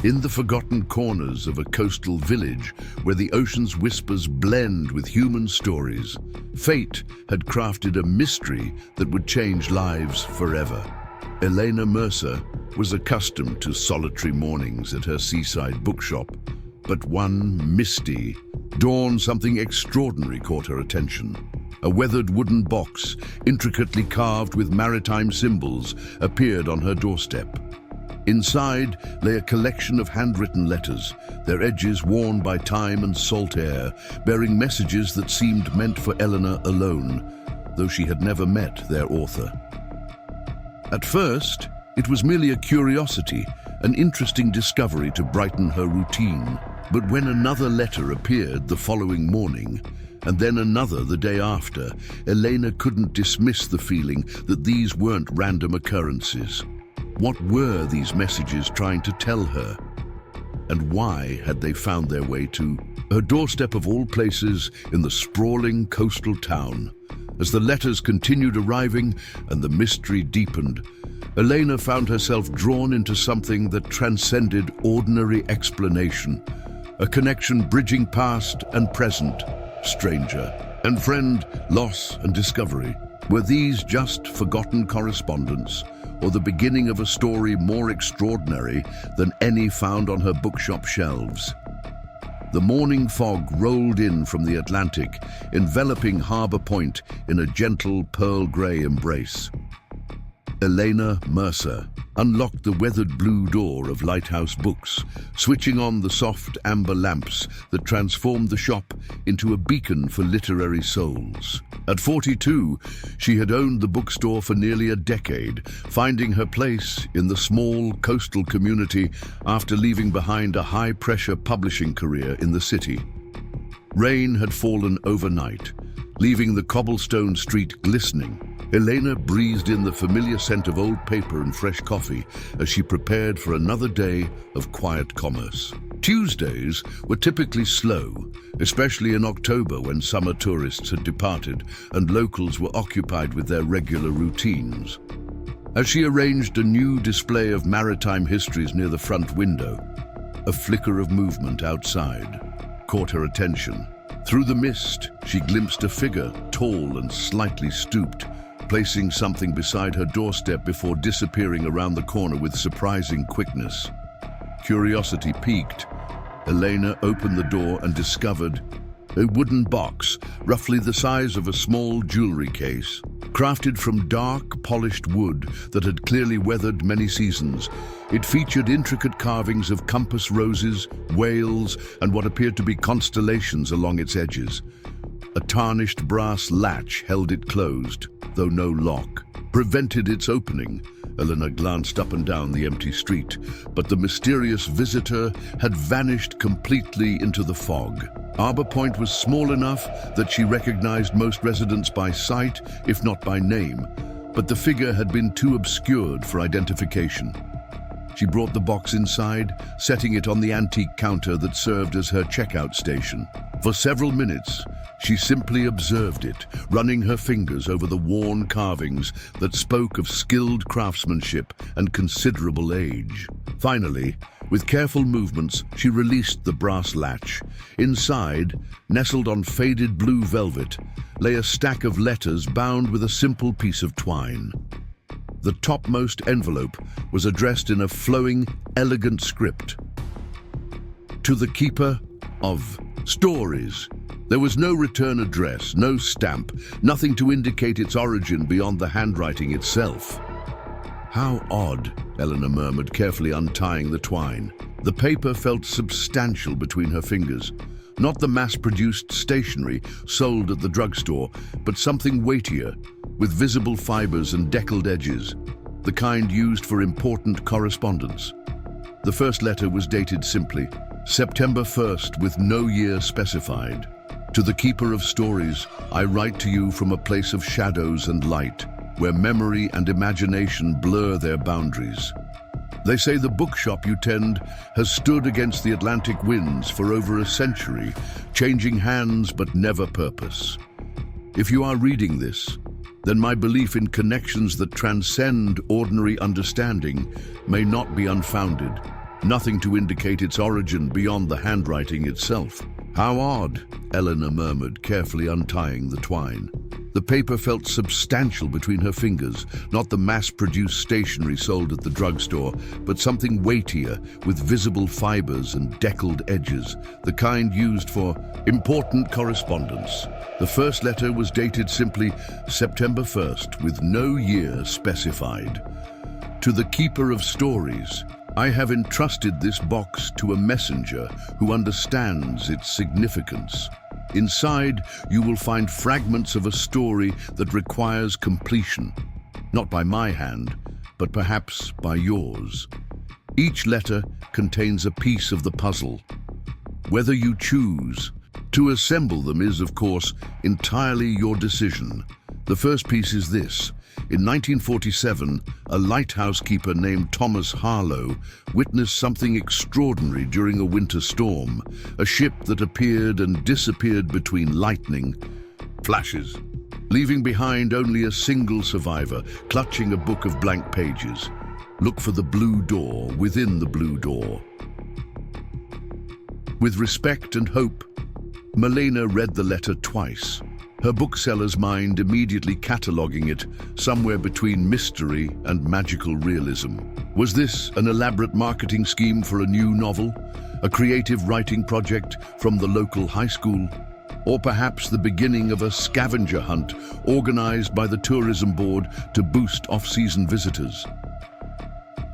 In the forgotten corners of a coastal village where the ocean's whispers blend with human stories, fate had crafted a mystery that would change lives forever. Elena Mercer was accustomed to solitary mornings at her seaside bookshop, but one misty dawn, something extraordinary caught her attention. A weathered wooden box, intricately carved with maritime symbols, appeared on her doorstep. Inside lay a collection of handwritten letters, their edges worn by time and salt air, bearing messages that seemed meant for Eleanor alone, though she had never met their author. At first, it was merely a curiosity, an interesting discovery to brighten her routine. But when another letter appeared the following morning, and then another the day after, Elena couldn't dismiss the feeling that these weren't random occurrences. What were these messages trying to tell her? And why had they found their way to her doorstep of all places in the sprawling coastal town? As the letters continued arriving and the mystery deepened, Elena found herself drawn into something that transcended ordinary explanation, a connection bridging past and present, stranger and friend, loss and discovery. Were these just forgotten correspondence, or the beginning of a story more extraordinary than any found on her bookshop shelves? The morning fog rolled in from the Atlantic, enveloping Harbour Point in a gentle pearl-grey embrace. Elena Mercer unlocked the weathered blue door of Lighthouse Books, switching on the soft amber lamps that transformed the shop into a beacon for literary souls. At 42, she had owned the bookstore for nearly a decade, finding her place in the small coastal community after leaving behind a high-pressure publishing career in the city. Rain had fallen overnight, leaving the cobblestone street glistening. Elena breathed in the familiar scent of old paper and fresh coffee as she prepared for another day of quiet commerce. Tuesdays were typically slow, especially in October when summer tourists had departed and locals were occupied with their regular routines. As she arranged a new display of maritime histories near the front window, a flicker of movement outside caught her attention. Through the mist, she glimpsed a figure, tall and slightly stooped, placing something beside her doorstep before disappearing around the corner with surprising quickness. Curiosity piqued. Elena opened the door and discovered a wooden box, roughly the size of a small jewelry case. Crafted from dark, polished wood that had clearly weathered many seasons, it featured intricate carvings of compass roses, whales, and what appeared to be constellations along its edges. A tarnished brass latch held it closed, though no lock prevented its opening. Elena glanced up and down the empty street, but the mysterious visitor had vanished completely into the fog. Harbour Point was small enough that she recognized most residents by sight, if not by name, but the figure had been too obscured for identification. She brought the box inside, setting it on the antique counter that served as her checkout station. For several minutes, she simply observed it, running her fingers over the worn carvings that spoke of skilled craftsmanship and considerable age. Finally, with careful movements, she released the brass latch. Inside, nestled on faded blue velvet, lay a stack of letters bound with a simple piece of twine. The topmost envelope was addressed in a flowing, elegant script. To the keeper of stories. There was no return address, no stamp, nothing to indicate its origin beyond the handwriting itself. How odd, Eleanor murmured, carefully untying the twine. The paper felt substantial between her fingers. Not the mass-produced stationery sold at the drugstore, but something weightier, with visible fibers and deckled edges, the kind used for important correspondence. The first letter was dated simply, September 1st, with no year specified. To the keeper of stories, I write to you from a place of shadows and light, where memory and imagination blur their boundaries. They say the bookshop you tend has stood against the Atlantic winds for over a century, changing hands but never purpose. If you are reading this, then my belief in connections that transcend ordinary understanding may not be unfounded. nothing to indicate its origin beyond the handwriting itself. "How odd," Eleanor murmured, carefully untying the twine. The paper felt substantial between her fingers, not the mass-produced stationery sold at the drugstore, but something weightier, with visible fibers and deckled edges, the kind used for important correspondence. The first letter was dated simply September 1st, with no year specified. "To the keeper of stories, I have entrusted this box to a messenger who understands its significance. Inside, you will find fragments of a story that requires completion, not by my hand, but perhaps by yours. Each letter contains a piece of the puzzle. Whether you choose to assemble them is, of course, entirely your decision. The first piece is this. In 1947, a lighthouse keeper named Thomas Harlow witnessed something extraordinary during a winter storm, a ship that appeared and disappeared between lightning flashes, leaving behind only a single survivor, clutching a book of blank pages. Look for the blue door within the blue door." With respect and hope, Malena read the letter twice, her bookseller's mind immediately cataloguing it somewhere between mystery and magical realism. Was this an elaborate marketing scheme for a new novel? A creative writing project from the local high school? Or perhaps the beginning of a scavenger hunt organized by the tourism board to boost off-season visitors?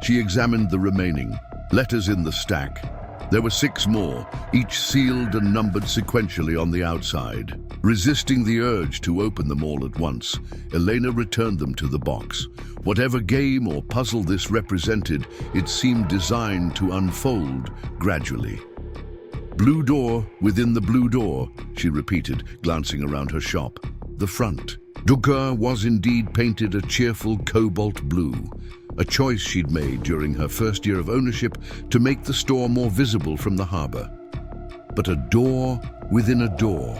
She examined the remaining letters in the stack. There were 6 more, each sealed and numbered sequentially on the outside. Resisting the urge to open them all at once, Elena returned them to the box. Whatever game or puzzle this represented, it seemed designed to unfold gradually. "Blue door within the blue door," she repeated, glancing around her shop. The front. Duca was indeed painted a cheerful cobalt blue, a choice she'd made during her first year of ownership to make the store more visible from the harbor. But a door within a door.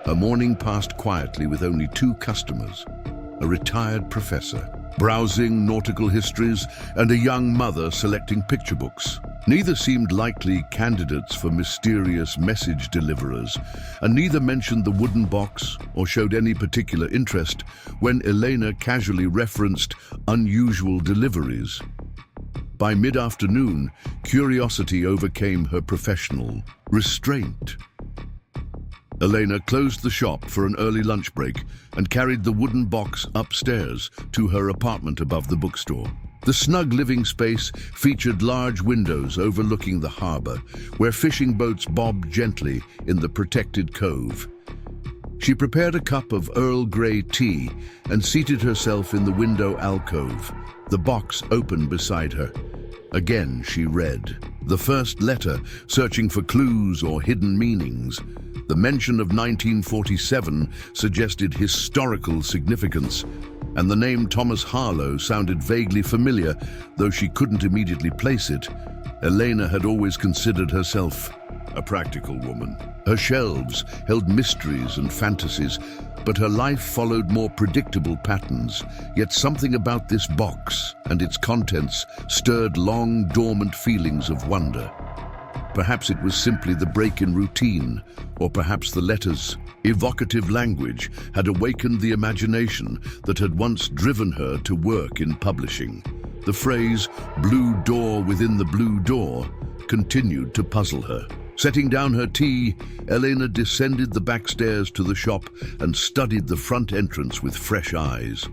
Her morning passed quietly with only 2 customers, a retired professor, browsing nautical histories, and a young mother selecting picture books. Neither seemed likely candidates for mysterious message deliverers, and neither mentioned the wooden box or showed any particular interest when Elena casually referenced unusual deliveries. By mid-afternoon, curiosity overcame her professional restraint. Elena closed the shop for an early lunch break and carried the wooden box upstairs to her apartment above the bookstore. The snug living space featured large windows overlooking the harbor, where fishing boats bobbed gently in the protected cove. She prepared a cup of Earl Grey tea and seated herself in the window alcove, the box open beside her. Again, she read. The first letter, searching for clues or hidden meanings. The mention of 1947 suggested historical significance, and the name Thomas Harlow sounded vaguely familiar, though she couldn't immediately place it. Elena had always considered herself a practical woman. Her shelves held mysteries and fantasies, but her life followed more predictable patterns. Yet something about this box and its contents stirred long dormant feelings of wonder. Perhaps it was simply the break in routine, or perhaps the letters' evocative language had awakened the imagination that had once driven her to work in publishing. The phrase, "blue door within the blue door," continued to puzzle her. Setting down her tea, Elena descended the back stairs to the shop and studied the front entrance with fresh eyes.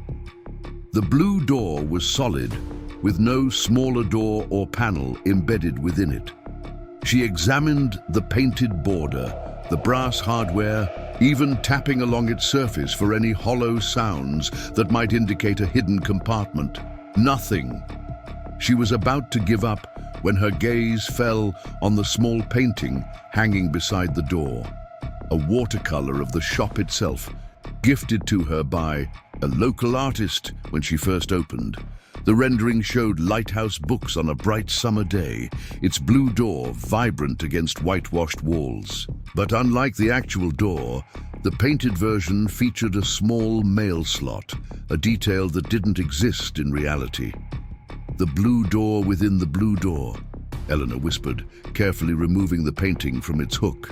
The blue door was solid, with no smaller door or panel embedded within it. She examined the painted border, the brass hardware, even tapping along its surface for any hollow sounds that might indicate a hidden compartment. Nothing. She was about to give up when her gaze fell on the small painting hanging beside the door, a watercolor of the shop itself, gifted to her by a local artist when she first opened. The rendering showed lighthouse books on a bright summer day, its blue door vibrant against whitewashed walls. But unlike the actual door, the painted version featured a small mail slot, a detail that didn't exist in reality. The blue door within the blue door, Eleanor whispered, carefully removing the painting from its hook.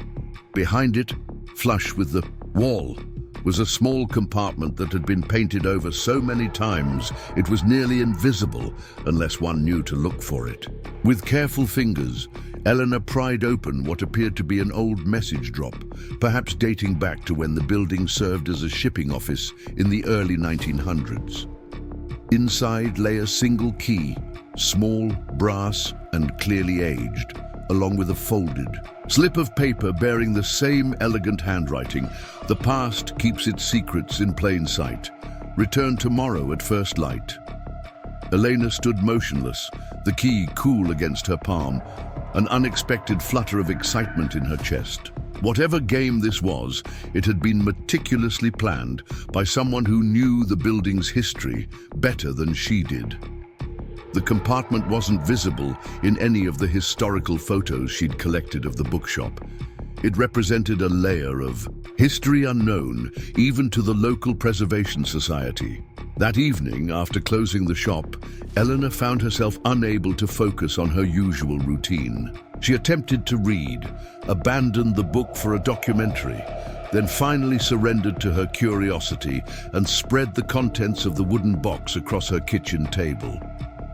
Behind it, flush with the wall, was a small compartment that had been painted over so many times it was nearly invisible unless one knew to look for it. With careful fingers, Eleanor pried open what appeared to be an old message drop, perhaps dating back to when the building served as a shipping office in the early 1900s. Inside lay a single key, small, brass, and clearly aged, along with a folded slip of paper bearing the same elegant handwriting. The past keeps its secrets in plain sight. Return tomorrow at first light. Elena stood motionless, the key cool against her palm, an unexpected flutter of excitement in her chest. Whatever game this was, it had been meticulously planned by someone who knew the building's history better than she did. The compartment wasn't visible in any of the historical photos she'd collected of the bookshop. It represented a layer of history unknown even to the local preservation society. That evening, after closing the shop, Eleanor found herself unable to focus on her usual routine. She attempted to read, abandoned the book for a documentary, then finally surrendered to her curiosity and spread the contents of the wooden box across her kitchen table.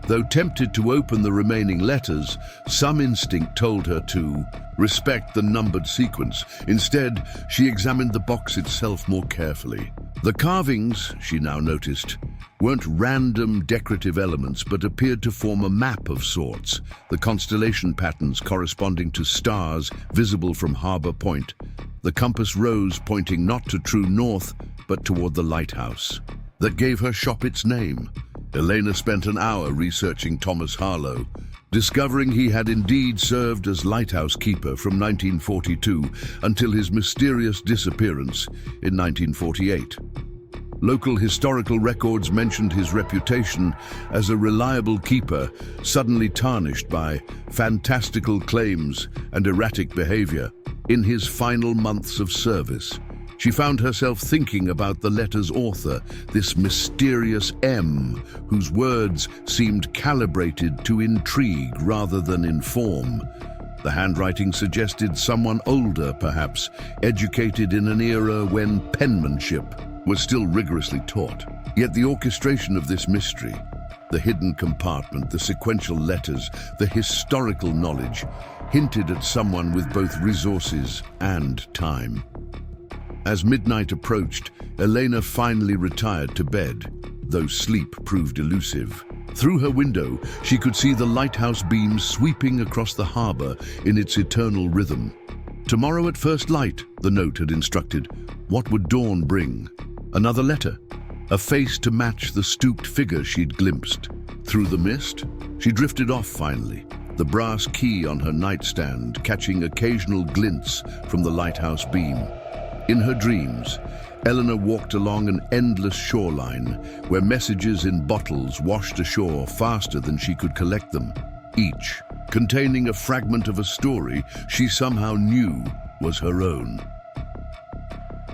Though tempted to open the remaining letters, some instinct told her to respect the numbered sequence. Instead, she examined the box itself more carefully. The carvings, she now noticed, weren't random decorative elements but appeared to form a map of sorts, the constellation patterns corresponding to stars visible from Harbour Point, the compass rose pointing not to true north but toward the lighthouse that gave her shop its name. Elena spent an hour researching Thomas Harlow, discovering he had indeed served as lighthouse keeper from 1942 until his mysterious disappearance in 1948. Local historical records mentioned his reputation as a reliable keeper, suddenly tarnished by fantastical claims and erratic behavior. In his final months of service, she found herself thinking about the letter's author, this mysterious M, whose words seemed calibrated to intrigue rather than inform. The handwriting suggested someone older, perhaps, educated in an era when penmanship was still rigorously taught. Yet the orchestration of this mystery, the hidden compartment, the sequential letters, the historical knowledge, hinted at someone with both resources and time. As midnight approached, Elena finally retired to bed, though sleep proved elusive. Through her window, she could see the lighthouse beams sweeping across the harbor in its eternal rhythm. Tomorrow at first light, the note had instructed. What would dawn bring? Another letter, a face to match the stooped figure she'd glimpsed. Through the mist, she drifted off finally, the brass key on her nightstand catching occasional glints from the lighthouse beam. In her dreams, Eleanor walked along an endless shoreline where messages in bottles washed ashore faster than she could collect them, each containing a fragment of a story she somehow knew was her own.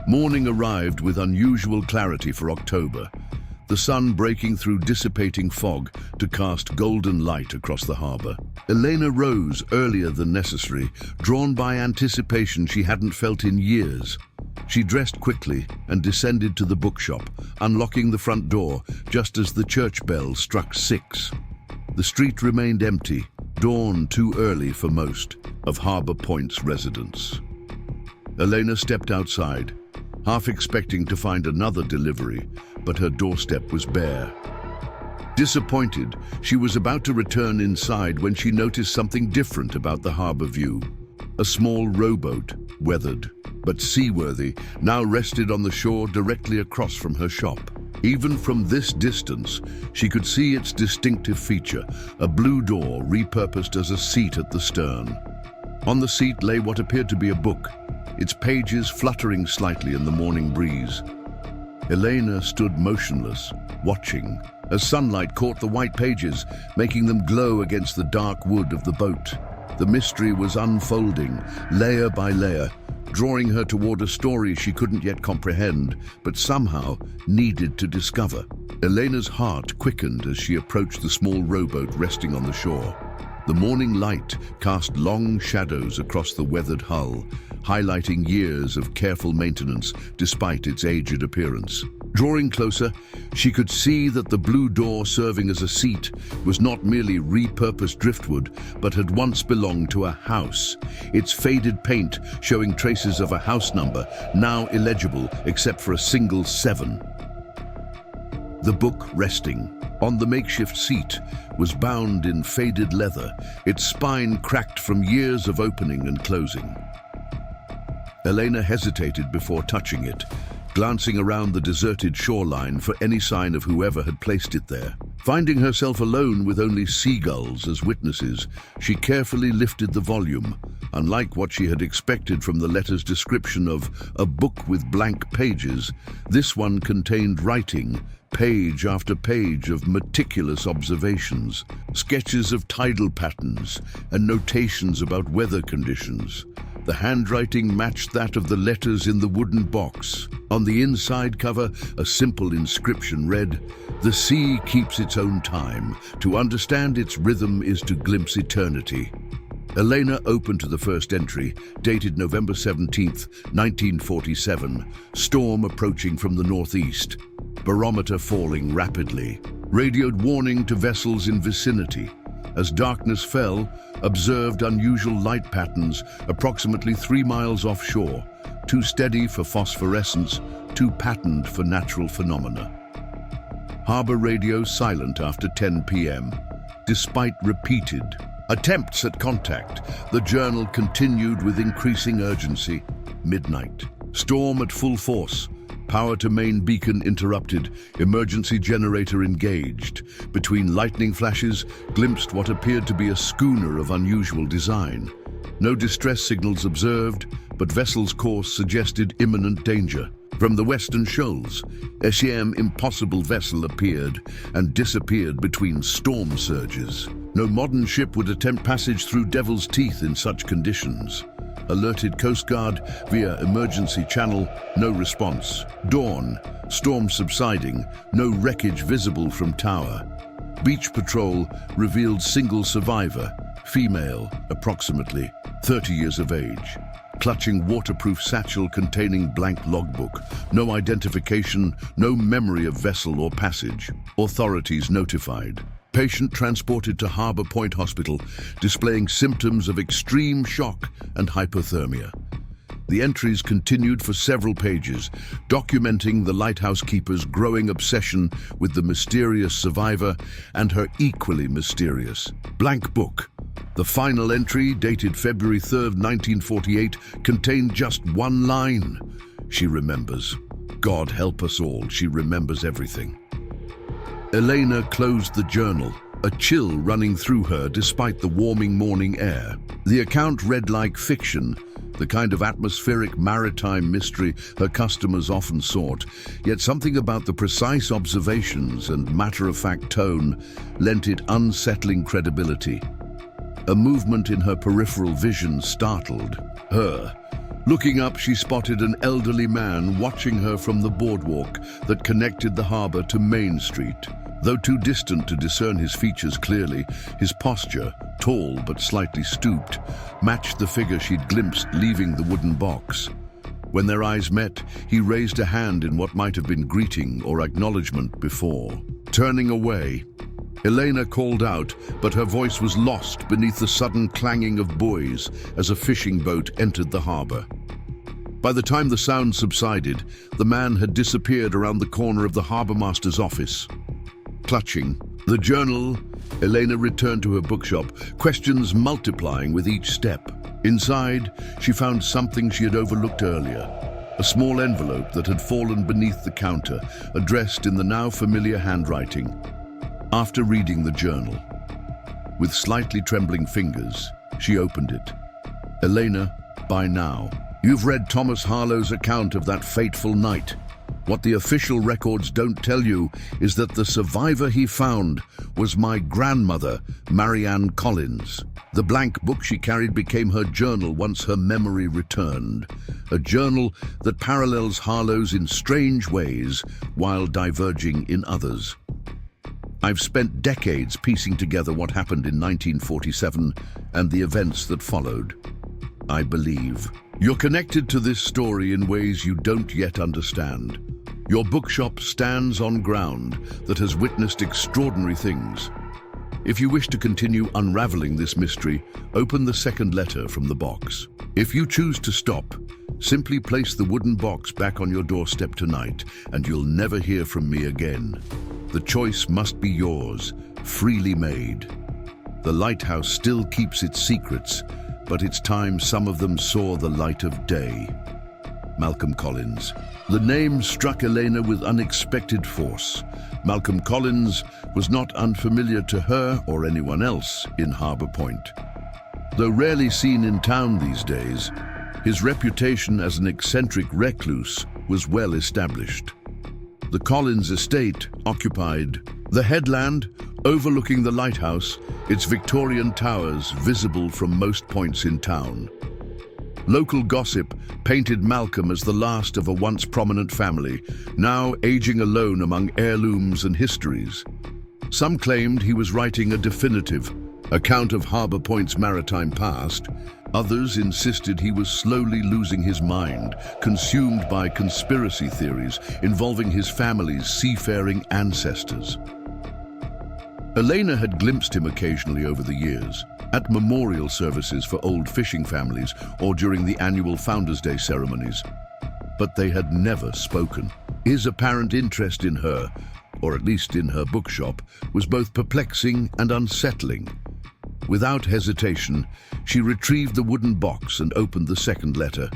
Morning arrived with unusual clarity for October, the sun breaking through dissipating fog to cast golden light across the harbor. Elena rose earlier than necessary, drawn by anticipation she hadn't felt in years. She dressed quickly and descended to the bookshop, unlocking the front door just as the church bell struck 6. The street remained empty, dawn too early for most of Harbour Point's residents. Elena stepped outside, half expecting to find another delivery, but her doorstep was bare. Disappointed, she was about to return inside when she noticed something different about the harbor view. A small rowboat, weathered but seaworthy, now rested on the shore directly across from her shop. Even from this distance, she could see its distinctive feature, a blue door repurposed as a seat at the stern. On the seat lay what appeared to be a book, its pages fluttering slightly in the morning breeze. Elena stood motionless, watching, as sunlight caught the white pages, making them glow against the dark wood of the boat. The mystery was unfolding, layer by layer, drawing her toward a story she couldn't yet comprehend, but somehow needed to discover. Elena's heart quickened as she approached the small rowboat resting on the shore. The morning light cast long shadows across the weathered hull, highlighting years of careful maintenance despite its aged appearance. Drawing closer, she could see that the blue door serving as a seat was not merely repurposed driftwood, but had once belonged to a house, its faded paint showing traces of a house number, now illegible except for a single 7. The book resting on the makeshift seat was bound in faded leather, its spine cracked from years of opening and closing. Elena hesitated before touching it, glancing around the deserted shoreline for any sign of whoever had placed it there. Finding herself alone with only seagulls as witnesses, she carefully lifted the volume. Unlike what she had expected from the letter's description of a book with blank pages, this one contained writing, page after page of meticulous observations, sketches of tidal patterns, and notations about weather conditions. The handwriting matched that of the letters in the wooden box. On the inside cover, a simple inscription read, "The sea keeps its own time. To understand its rhythm is to glimpse eternity." Elena opened to the first entry, dated November 17th, 1947, storm approaching from the northeast, barometer falling rapidly, radioed warning to vessels in vicinity. As darkness fell, observed unusual light patterns approximately 3 miles offshore, too steady for phosphorescence, too patterned for natural phenomena. Harbor radio silent after 10 p.m. Despite repeated attempts at contact, the journal continued with increasing urgency. Midnight. Storm at full force. Power to main beacon interrupted, emergency generator engaged. Between lightning flashes, glimpsed what appeared to be a schooner of unusual design. No distress signals observed, but vessel's course suggested imminent danger. From the western shoals, a sham impossible vessel appeared and disappeared between storm surges. No modern ship would attempt passage through Devil's Teeth in such conditions. Alerted Coast Guard via emergency channel, no response. Dawn, storm subsiding, no wreckage visible from tower. Beach patrol revealed single survivor, female, approximately 30 years of age. Clutching waterproof satchel containing blank logbook. No identification, no memory of vessel or passage. Authorities notified. Patient transported to Harbor Point Hospital, displaying symptoms of extreme shock and hypothermia. The entries continued for several pages, documenting the lighthouse keeper's growing obsession with the mysterious survivor and her equally mysterious blank book. The final entry, dated February 3rd, 1948, contained just one line. She remembers. God help us all, she remembers everything. Elena closed the journal, a chill running through her despite the warming morning air. The account read like fiction, the kind of atmospheric maritime mystery her customers often sought, yet something about the precise observations and matter-of-fact tone lent it unsettling credibility. A movement in her peripheral vision startled her. Looking up, she spotted an elderly man watching her from the boardwalk that connected the harbor to Main Street. Though too distant to discern his features clearly, his posture, tall but slightly stooped, matched the figure she'd glimpsed leaving the wooden box. When their eyes met, he raised a hand in what might have been greeting or acknowledgement before. Turning away, Elena called out, but her voice was lost beneath the sudden clanging of buoys as a fishing boat entered the harbor. By the time the sound subsided, the man had disappeared around the corner of the harbormaster's office. Clutching the journal, Elena returned to her bookshop, questions multiplying with each step. Inside, she found something she had overlooked earlier. A small envelope that had fallen beneath the counter, addressed in the now familiar handwriting. After reading the journal, with slightly trembling fingers, she opened it. Elena, by now, you've read Thomas Harlow's account of that fateful night. What the official records don't tell you is that the survivor he found was my grandmother, Marianne Collins. The blank book she carried became her journal once her memory returned. A journal that parallels Harlow's in strange ways while diverging in others. I've spent decades piecing together what happened in 1947 and the events that followed. I believe you're connected to this story in ways you don't yet understand. Your bookshop stands on ground that has witnessed extraordinary things. If you wish to continue unraveling this mystery, open the second letter from the box. If you choose to stop, simply place the wooden box back on your doorstep tonight, and you'll never hear from me again. The choice must be yours, freely made. The lighthouse still keeps its secrets, but it's time some of them saw the light of day. Malcolm Collins. The name struck Elena with unexpected force. Malcolm Collins was not unfamiliar to her or anyone else in Harbour Point. Though rarely seen in town these days, his reputation as an eccentric recluse was well established. The Collins estate occupied the headland overlooking the lighthouse, its Victorian towers visible from most points in town. Local gossip painted Malcolm as the last of a once prominent family, now aging alone among heirlooms and histories. Some claimed he was writing a definitive account of Harbour Point's maritime past. Others insisted he was slowly losing his mind, consumed by conspiracy theories involving his family's seafaring ancestors. Elena had glimpsed him occasionally over the years, at memorial services for old fishing families or during the annual Founders' Day ceremonies. But they had never spoken. His apparent interest in her, or at least in her bookshop, was both perplexing and unsettling. Without hesitation, she retrieved the wooden box and opened the second letter.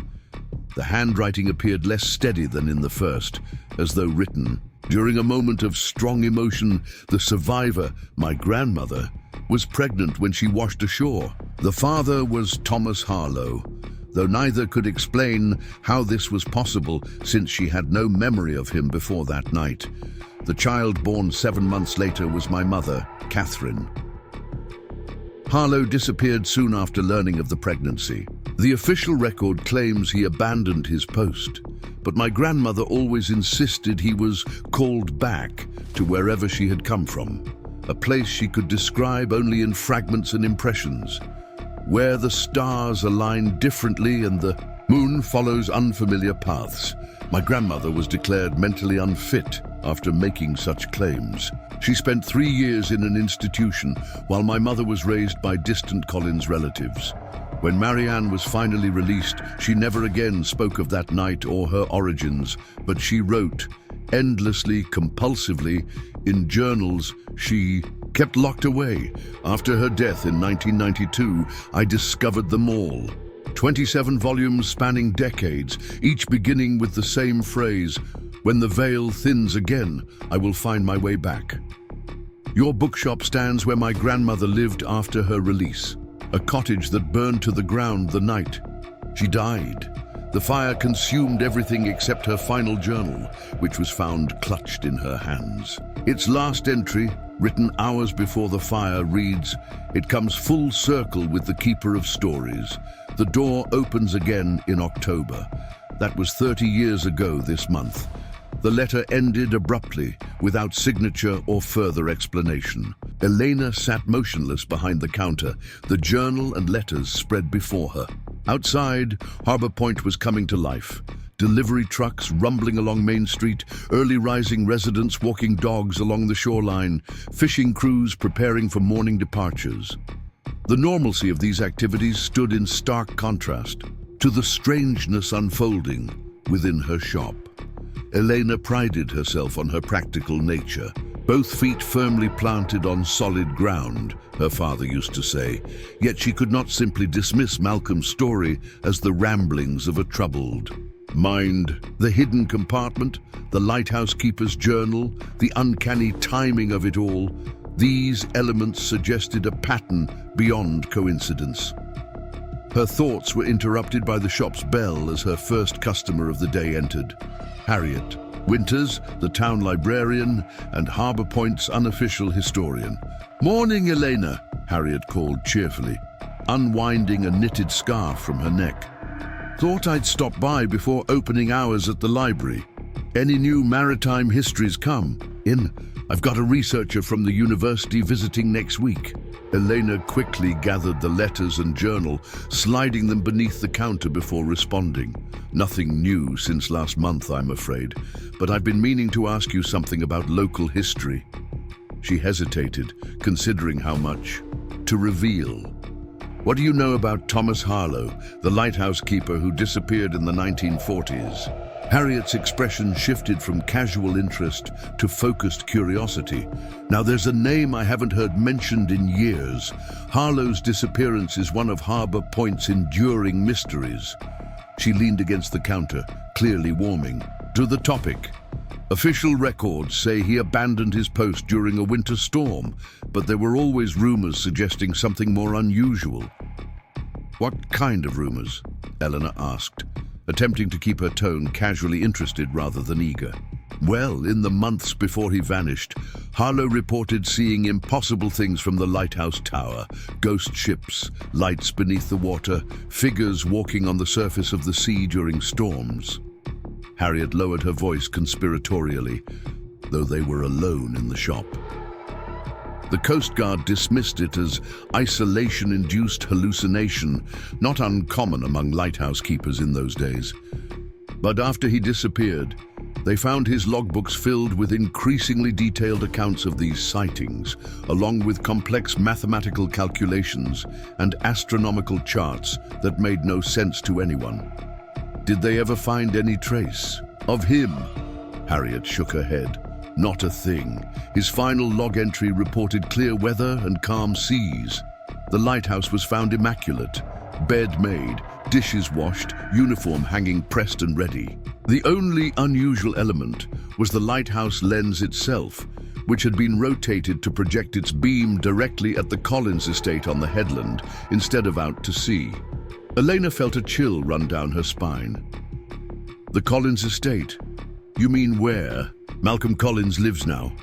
The handwriting appeared less steady than in the first, as though written during a moment of strong emotion. The survivor, my grandmother, was pregnant when she washed ashore. The father was Thomas Harlow, though neither could explain how this was possible since she had no memory of him before that night. The child born 7 months later was my mother, Catherine. Harlow disappeared soon after learning of the pregnancy. The official record claims he abandoned his post, but my grandmother always insisted he was called back to wherever she had come from, a place she could describe only in fragments and impressions, where the stars align differently and the moon follows unfamiliar paths. My grandmother was declared mentally unfit after making such claims. She spent 3 years in an institution while my mother was raised by distant Collins relatives. When Marianne was finally released, she never again spoke of that night or her origins, but she wrote, endlessly, compulsively, in journals she kept locked away. After her death in 1992, I discovered them all. 27 volumes spanning decades, each beginning with the same phrase, "When the veil thins again, I will find my way back." Your bookshop stands where my grandmother lived after her release, a cottage that burned to the ground the night she died. The fire consumed everything except her final journal, which was found clutched in her hands. Its last entry, written hours before the fire, reads, "It comes full circle with the keeper of stories. The door opens again in October." That was 30 years ago this month. The letter ended abruptly, without signature or further explanation. Elena sat motionless behind the counter, the journal and letters spread before her. Outside, Harbour Point was coming to life. Delivery trucks rumbling along Main Street, early rising residents walking dogs along the shoreline, fishing crews preparing for morning departures. The normalcy of these activities stood in stark contrast to the strangeness unfolding within her shop. Elena prided herself on her practical nature, both feet firmly planted on solid ground, her father used to say, yet she could not simply dismiss Malcolm's story as the ramblings of a troubled mind. The hidden compartment, the lighthouse keeper's journal, the uncanny timing of it all, these elements suggested a pattern beyond coincidence. Her thoughts were interrupted by the shop's bell as her first customer of the day entered. Harriet, Winters, the town librarian, and Harbour Point's unofficial historian. "Morning, Elena," Harriet called cheerfully, unwinding a knitted scarf from her neck. "Thought I'd stop by before opening hours at the library. Any new maritime histories come in? I've got a researcher from the university visiting next week." Elena quickly gathered the letters and journal, sliding them beneath the counter before responding. "Nothing new since last month, I'm afraid, but I've been meaning to ask you something about local history." She hesitated, considering how much to reveal. "What do you know about Thomas Harlow, the lighthouse keeper who disappeared in the 1940s? Harriet's expression shifted from casual interest to focused curiosity. "Now there's a name I haven't heard mentioned in years. Harlow's disappearance is one of Harbour Point's enduring mysteries." She leaned against the counter, clearly warming. "To the topic. Official records say he abandoned his post during a winter storm, but there were always rumors suggesting something more unusual." "What kind of rumors?" Eleanor asked, attempting to keep her tone casually interested rather than eager. "Well, in the months before he vanished, Harlow reported seeing impossible things from the lighthouse tower: ghost ships, lights beneath the water, figures walking on the surface of the sea during storms." Harriet lowered her voice conspiratorially, though they were alone in the shop. The Coast Guard dismissed it as isolation-induced hallucination, not uncommon among lighthouse keepers in those days. But after he disappeared, they found his logbooks filled with increasingly detailed accounts of these sightings, along with complex mathematical calculations and astronomical charts that made no sense to anyone. "Did they ever find any trace of him?" Harriet shook her head. "Not a thing. His final log entry reported clear weather and calm seas. The lighthouse was found immaculate, bed made, dishes washed, uniform hanging pressed and ready. The only unusual element was the lighthouse lens itself, which had been rotated to project its beam directly at the Collins estate on the headland instead of out to sea." Elena felt a chill run down her spine. "The Collins estate? You mean where Malcolm Collins lives now?"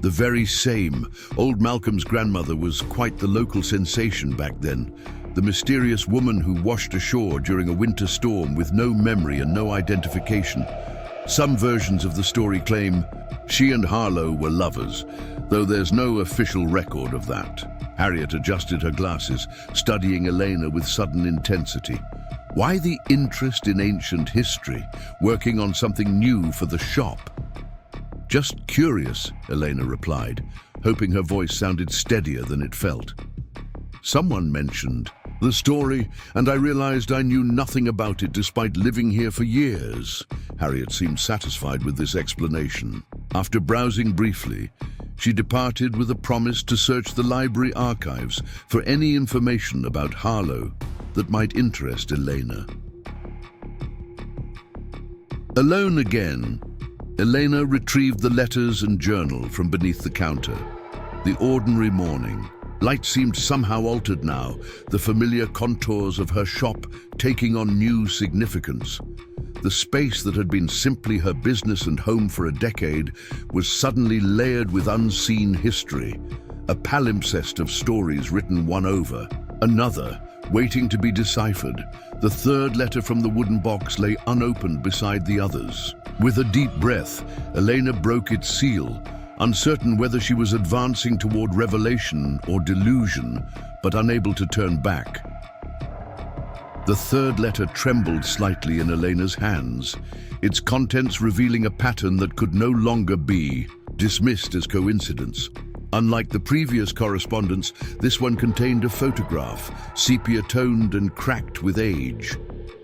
"The very same. Old Malcolm's grandmother was quite the local sensation back then. The mysterious woman who washed ashore during a winter storm with no memory and no identification. Some versions of the story claim she and Harlow were lovers, though there's no official record of that." Harriet adjusted her glasses, studying Elena with sudden intensity. "Why the interest in ancient history, working on something new for the shop?" "Just curious," Elena replied, hoping her voice sounded steadier than it felt. "Someone mentioned the story, and I realized I knew nothing about it despite living here for years." Harriet seemed satisfied with this explanation. After browsing briefly, she departed with a promise to search the library archives for any information about Harlow that might interest Elena. Alone again, Elena retrieved the letters and journal from beneath the counter. The ordinary morning. Light seemed somehow altered now, the familiar contours of her shop taking on new significance. The space that had been simply her business and home for a decade was suddenly layered with unseen history, a palimpsest of stories written one over another, waiting to be deciphered. The third letter from the wooden box lay unopened beside the others. With a deep breath, Elena broke its seal, uncertain whether she was advancing toward revelation or delusion, but unable to turn back. The third letter trembled slightly in Elena's hands, its contents revealing a pattern that could no longer be dismissed as coincidence. Unlike the previous correspondence, this one contained a photograph, sepia-toned and cracked with age.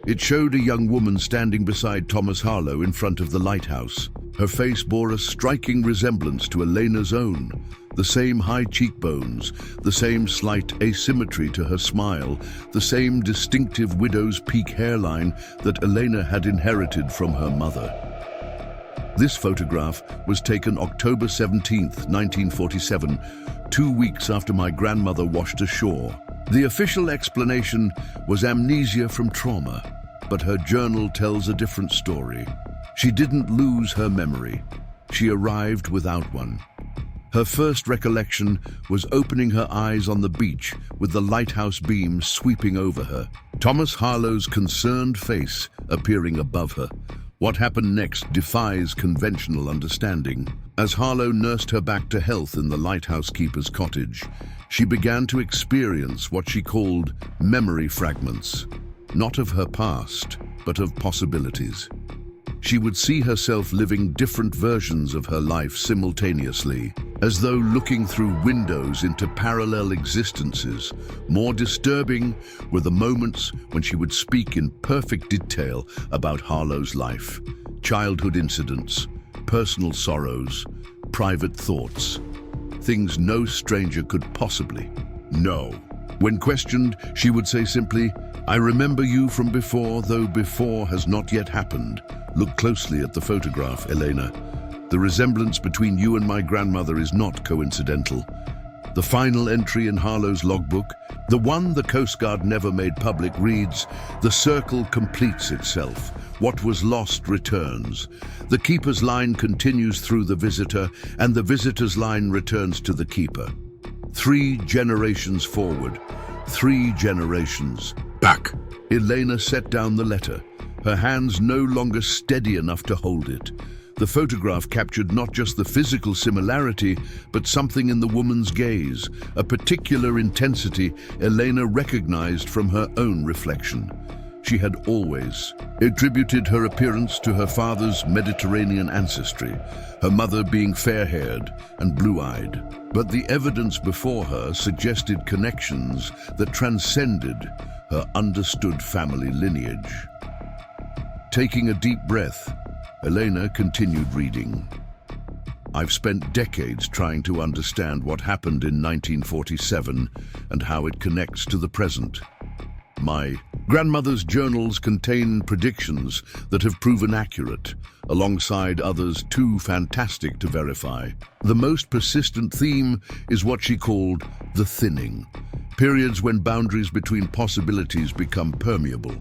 It showed a young woman standing beside Thomas Harlow in front of the lighthouse. Her face bore a striking resemblance to Elena's own. The same high cheekbones, the same slight asymmetry to her smile, the same distinctive widow's peak hairline that Elena had inherited from her mother. This photograph was taken October 17th, 1947, 2 weeks after my grandmother washed ashore. The official explanation was amnesia from trauma, but her journal tells a different story. She didn't lose her memory. She arrived without one. Her first recollection was opening her eyes on the beach with the lighthouse beam sweeping over her. Thomas Harlow's concerned face appearing above her. What happened next defies conventional understanding. As Harlow nursed her back to health in the lighthouse keeper's cottage, she began to experience what she called memory fragments, not of her past, but of possibilities. She would see herself living different versions of her life simultaneously, as though looking through windows into parallel existences. More disturbing were the moments when she would speak in perfect detail about Harlow's life, childhood incidents, personal sorrows, private thoughts, things no stranger could possibly know. When questioned, she would say simply, "I remember you from before, though before has not yet happened. Look closely at the photograph, Elena. The resemblance between you and my grandmother is not coincidental." The final entry in Harlow's logbook, the one the Coast Guard never made public, reads, "The circle completes itself. What was lost returns. The keeper's line continues through the visitor, and the visitor's line returns to the keeper. 3 generations forward, 3 generations back." Elena set down the letter, her hands no longer steady enough to hold it. The photograph captured not just the physical similarity, but something in the woman's gaze, a particular intensity Elena recognized from her own reflection. She had always attributed her appearance to her father's Mediterranean ancestry, her mother being fair-haired and blue-eyed. But the evidence before her suggested connections that transcended her understood family lineage. Taking a deep breath, Elena continued reading. "I've spent decades trying to understand what happened in 1947 and how it connects to the present. My grandmother's journals contain predictions that have proven accurate, alongside others too fantastic to verify. The most persistent theme is what she called the thinning, periods when boundaries between possibilities become permeable.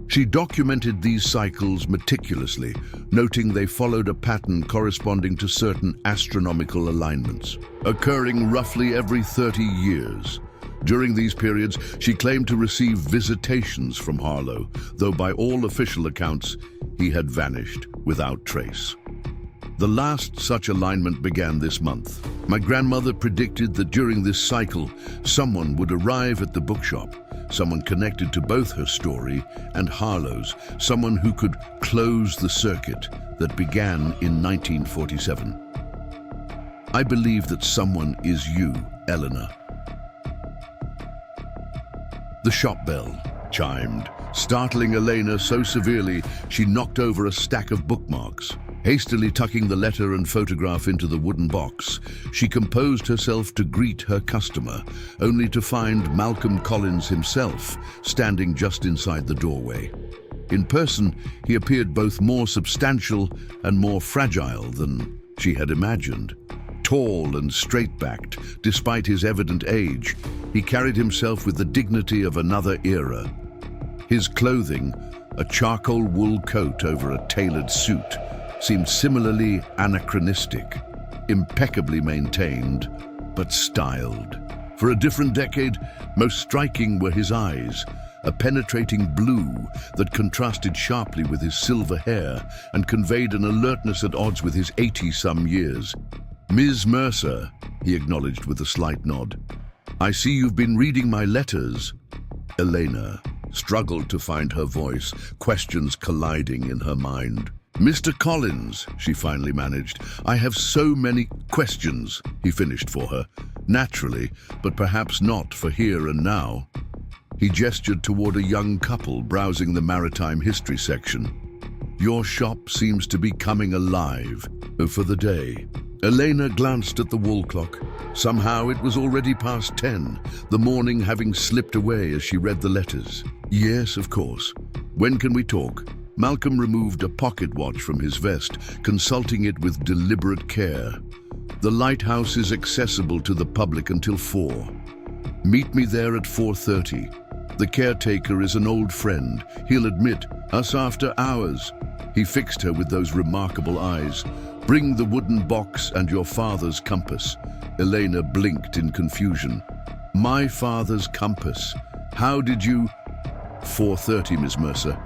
She documented these cycles meticulously, noting they followed a pattern corresponding to certain astronomical alignments, occurring roughly every 30 years. During these periods, she claimed to receive visitations from Harlow, though by all official accounts, he had vanished without trace. The last such alignment began this month. My grandmother predicted that during this cycle, someone would arrive at the bookshop, someone connected to both her story and Harlow's, someone who could close the circuit that began in 1947. I believe that someone is you, Eleanor." The shop bell chimed, startling Elena so severely she knocked over a stack of bookmarks. Hastily tucking the letter and photograph into the wooden box, she composed herself to greet her customer, only to find Malcolm Collins himself standing just inside the doorway. In person, he appeared both more substantial and more fragile than she had imagined. Tall and straight-backed, despite his evident age, he carried himself with the dignity of another era. His clothing, a charcoal wool coat over a tailored suit, seemed similarly anachronistic, impeccably maintained, but styled. For a different decade, most striking were his eyes, a penetrating blue that contrasted sharply with his silver hair and conveyed an alertness at odds with his 80-some years. "Ms. Mercer," he acknowledged with a slight nod. "I see you've been reading my letters." Elena struggled to find her voice, questions colliding in her mind. "Mr. Collins," she finally managed, "I have so many questions," he finished for her. "Naturally, but perhaps not for here and now." He gestured toward a young couple browsing the maritime history section. "Your shop seems to be coming alive for the day." Elena glanced at the wall clock. Somehow it was already past 10, the morning having slipped away as she read the letters. "Yes, of course. When can we talk?" Malcolm removed a pocket watch from his vest, consulting it with deliberate care. "The lighthouse is accessible to the public until 4. Meet me there at 4:30. The caretaker is an old friend. He'll admit us after hours." He fixed her with those remarkable eyes. "Bring the wooden box and your father's compass." Elena blinked in confusion. "My father's compass? How did you—" 4:30, Miss Mercer.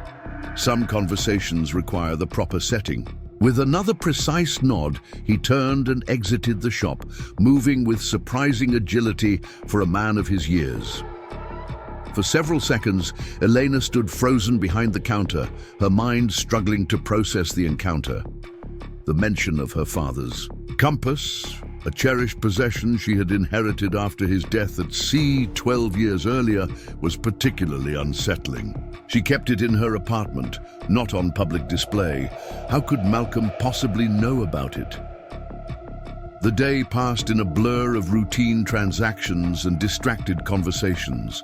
Some conversations require the proper setting. With another precise nod, he turned and exited the shop, moving with surprising agility for a man of his years. For several seconds, Elena stood frozen behind the counter, her mind struggling to process the encounter. The mention of her father's compass, a cherished possession she had inherited after his death at sea 12 years earlier, was particularly unsettling. She kept it in her apartment, not on public display. How could Malcolm possibly know about it? The day passed in a blur of routine transactions and distracted conversations.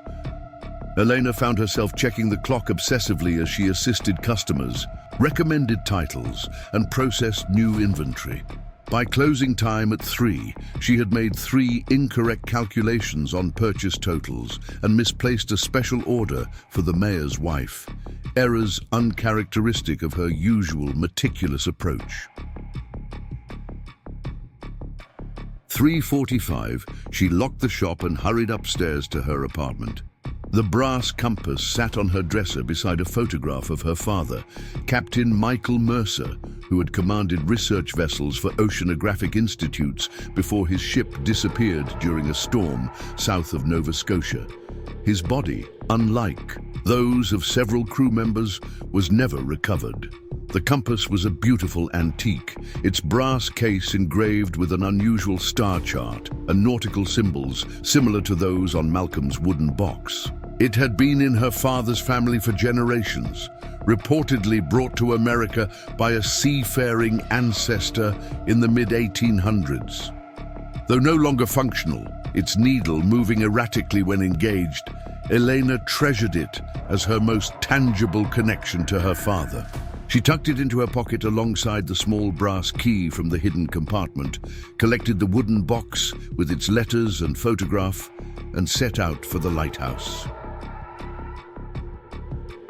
Elena found herself checking the clock obsessively as she assisted customers, recommended titles, and processed new inventory. By closing time at 3, she had made 3 incorrect calculations on purchase totals and misplaced a special order for the mayor's wife, errors uncharacteristic of her usual meticulous approach. 3:45, she locked the shop and hurried upstairs to her apartment. The brass compass sat on her dresser beside a photograph of her father, Captain Michael Mercer, who had commanded research vessels for oceanographic institutes before his ship disappeared during a storm south of Nova Scotia. His body, unlike those of several crew members, was never recovered. The compass was a beautiful antique, its brass case engraved with an unusual star chart and nautical symbols similar to those on Malcolm's wooden box. It had been in her father's family for generations, reportedly brought to America by a seafaring ancestor in the mid-1800s. Though no longer functional, its needle moving erratically when engaged, Elena treasured it as her most tangible connection to her father. She tucked it into her pocket alongside the small brass key from the hidden compartment, collected the wooden box with its letters and photograph, and set out for the lighthouse.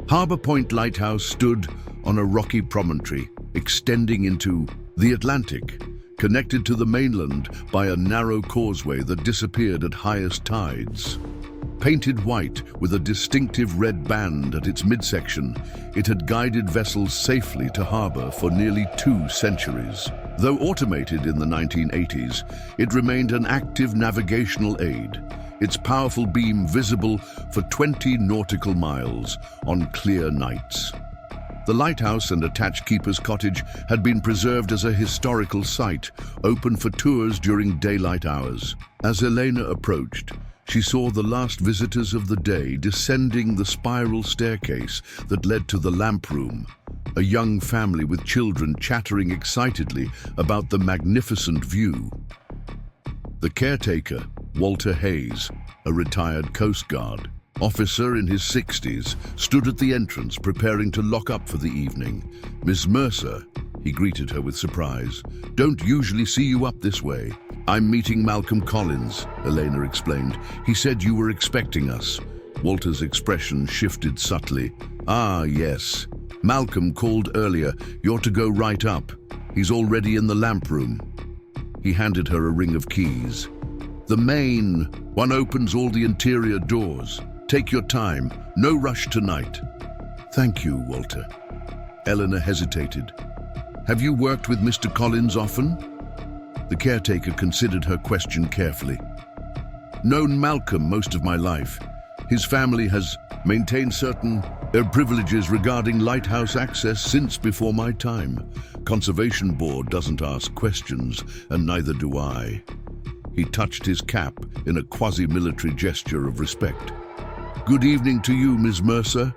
Harbour Point Lighthouse stood on a rocky promontory extending into the Atlantic, connected to the mainland by a narrow causeway that disappeared at highest tides. Painted white with a distinctive red band at its midsection, it had guided vessels safely to harbour for nearly 2 centuries. Though automated in the 1980s, it remained an active navigational aid, its powerful beam visible for 20 nautical miles on clear nights. The lighthouse and attached keeper's cottage had been preserved as a historical site, open for tours during daylight hours. As Elena approached, she saw the last visitors of the day descending the spiral staircase that led to the lamp room, a young family with children chattering excitedly about the magnificent view. The caretaker, Walter Hayes, a retired Coast Guard officer in his 60s, stood at the entrance preparing to lock up for the evening. "Miss Mercer," he greeted her with surprise. "Don't usually see you up this way." "I'm meeting Malcolm Collins," Elena explained. "He said you were expecting us." Walter's expression shifted subtly. "Ah, yes. Malcolm called earlier. You're to go right up. He's already in the lamp room." He handed her a ring of keys. "The main one opens all the interior doors. Take your time. No rush tonight." "Thank you, Walter." Eleanor hesitated. "Have you worked with Mr. Collins often?" The caretaker considered her question carefully. "Known Malcolm most of my life. His family has maintained certain privileges regarding lighthouse access since before my time. Conservation Board doesn't ask questions, and neither do I." He touched his cap in a quasi-military gesture of respect. "Good evening to you, Ms. Mercer."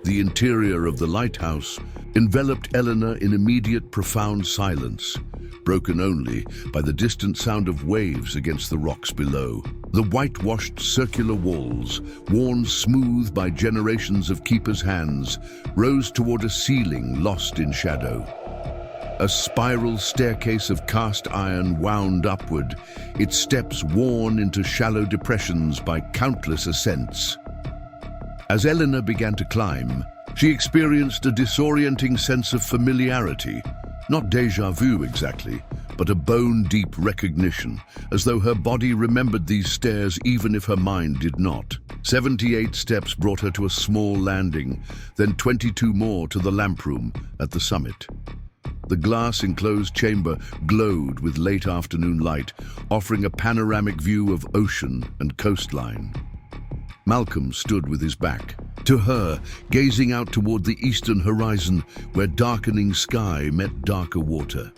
The interior of the lighthouse enveloped Eleanor in immediate profound silence, broken only by the distant sound of waves against the rocks below. The whitewashed circular walls, worn smooth by generations of keepers' hands, rose toward a ceiling lost in shadow. A spiral staircase of cast iron wound upward, its steps worn into shallow depressions by countless ascents. As Eleanor began to climb, She experienced a disorienting sense of familiarity, not déjà vu exactly, but a bone-deep recognition, as though her body remembered these stairs even if her mind did not. 78 steps brought her to a small landing, then 22 more to the lamp room at the summit. The glass-enclosed chamber glowed with late afternoon light, offering a panoramic view of ocean and coastline. Malcolm stood with his back to her, gazing out toward the eastern horizon where darkening sky met darker water.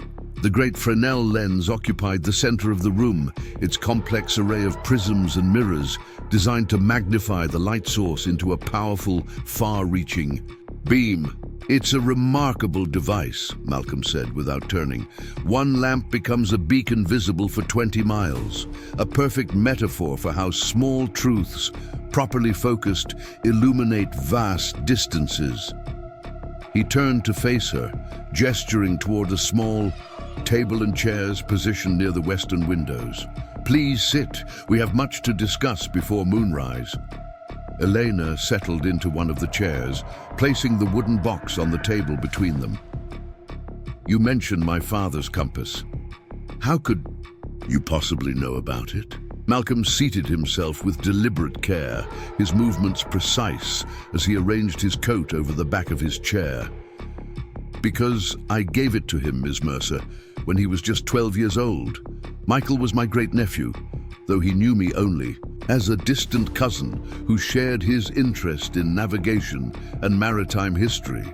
The great Fresnel lens occupied the center of the room, its complex array of prisms and mirrors designed to magnify the light source into a powerful, far-reaching beam. "It's a remarkable device," Malcolm said without turning. "One lamp becomes a beacon visible for 20 miles, a perfect metaphor for how small truths, properly focused, illuminate vast distances." He turned to face her, gesturing toward a small table and chairs positioned near the western windows. "Please sit. We have much to discuss before moonrise." Elena settled into one of the chairs, placing the wooden box on the table between them. "You mentioned my father's compass. How could you possibly know about it?" Malcolm seated himself with deliberate care, his movements precise as he arranged his coat over the back of his chair. "Because I gave it to him, Ms. Mercer, when he was just 12 years old. Michael was my great-nephew, though he knew me only as a distant cousin who shared his interest in navigation and maritime history."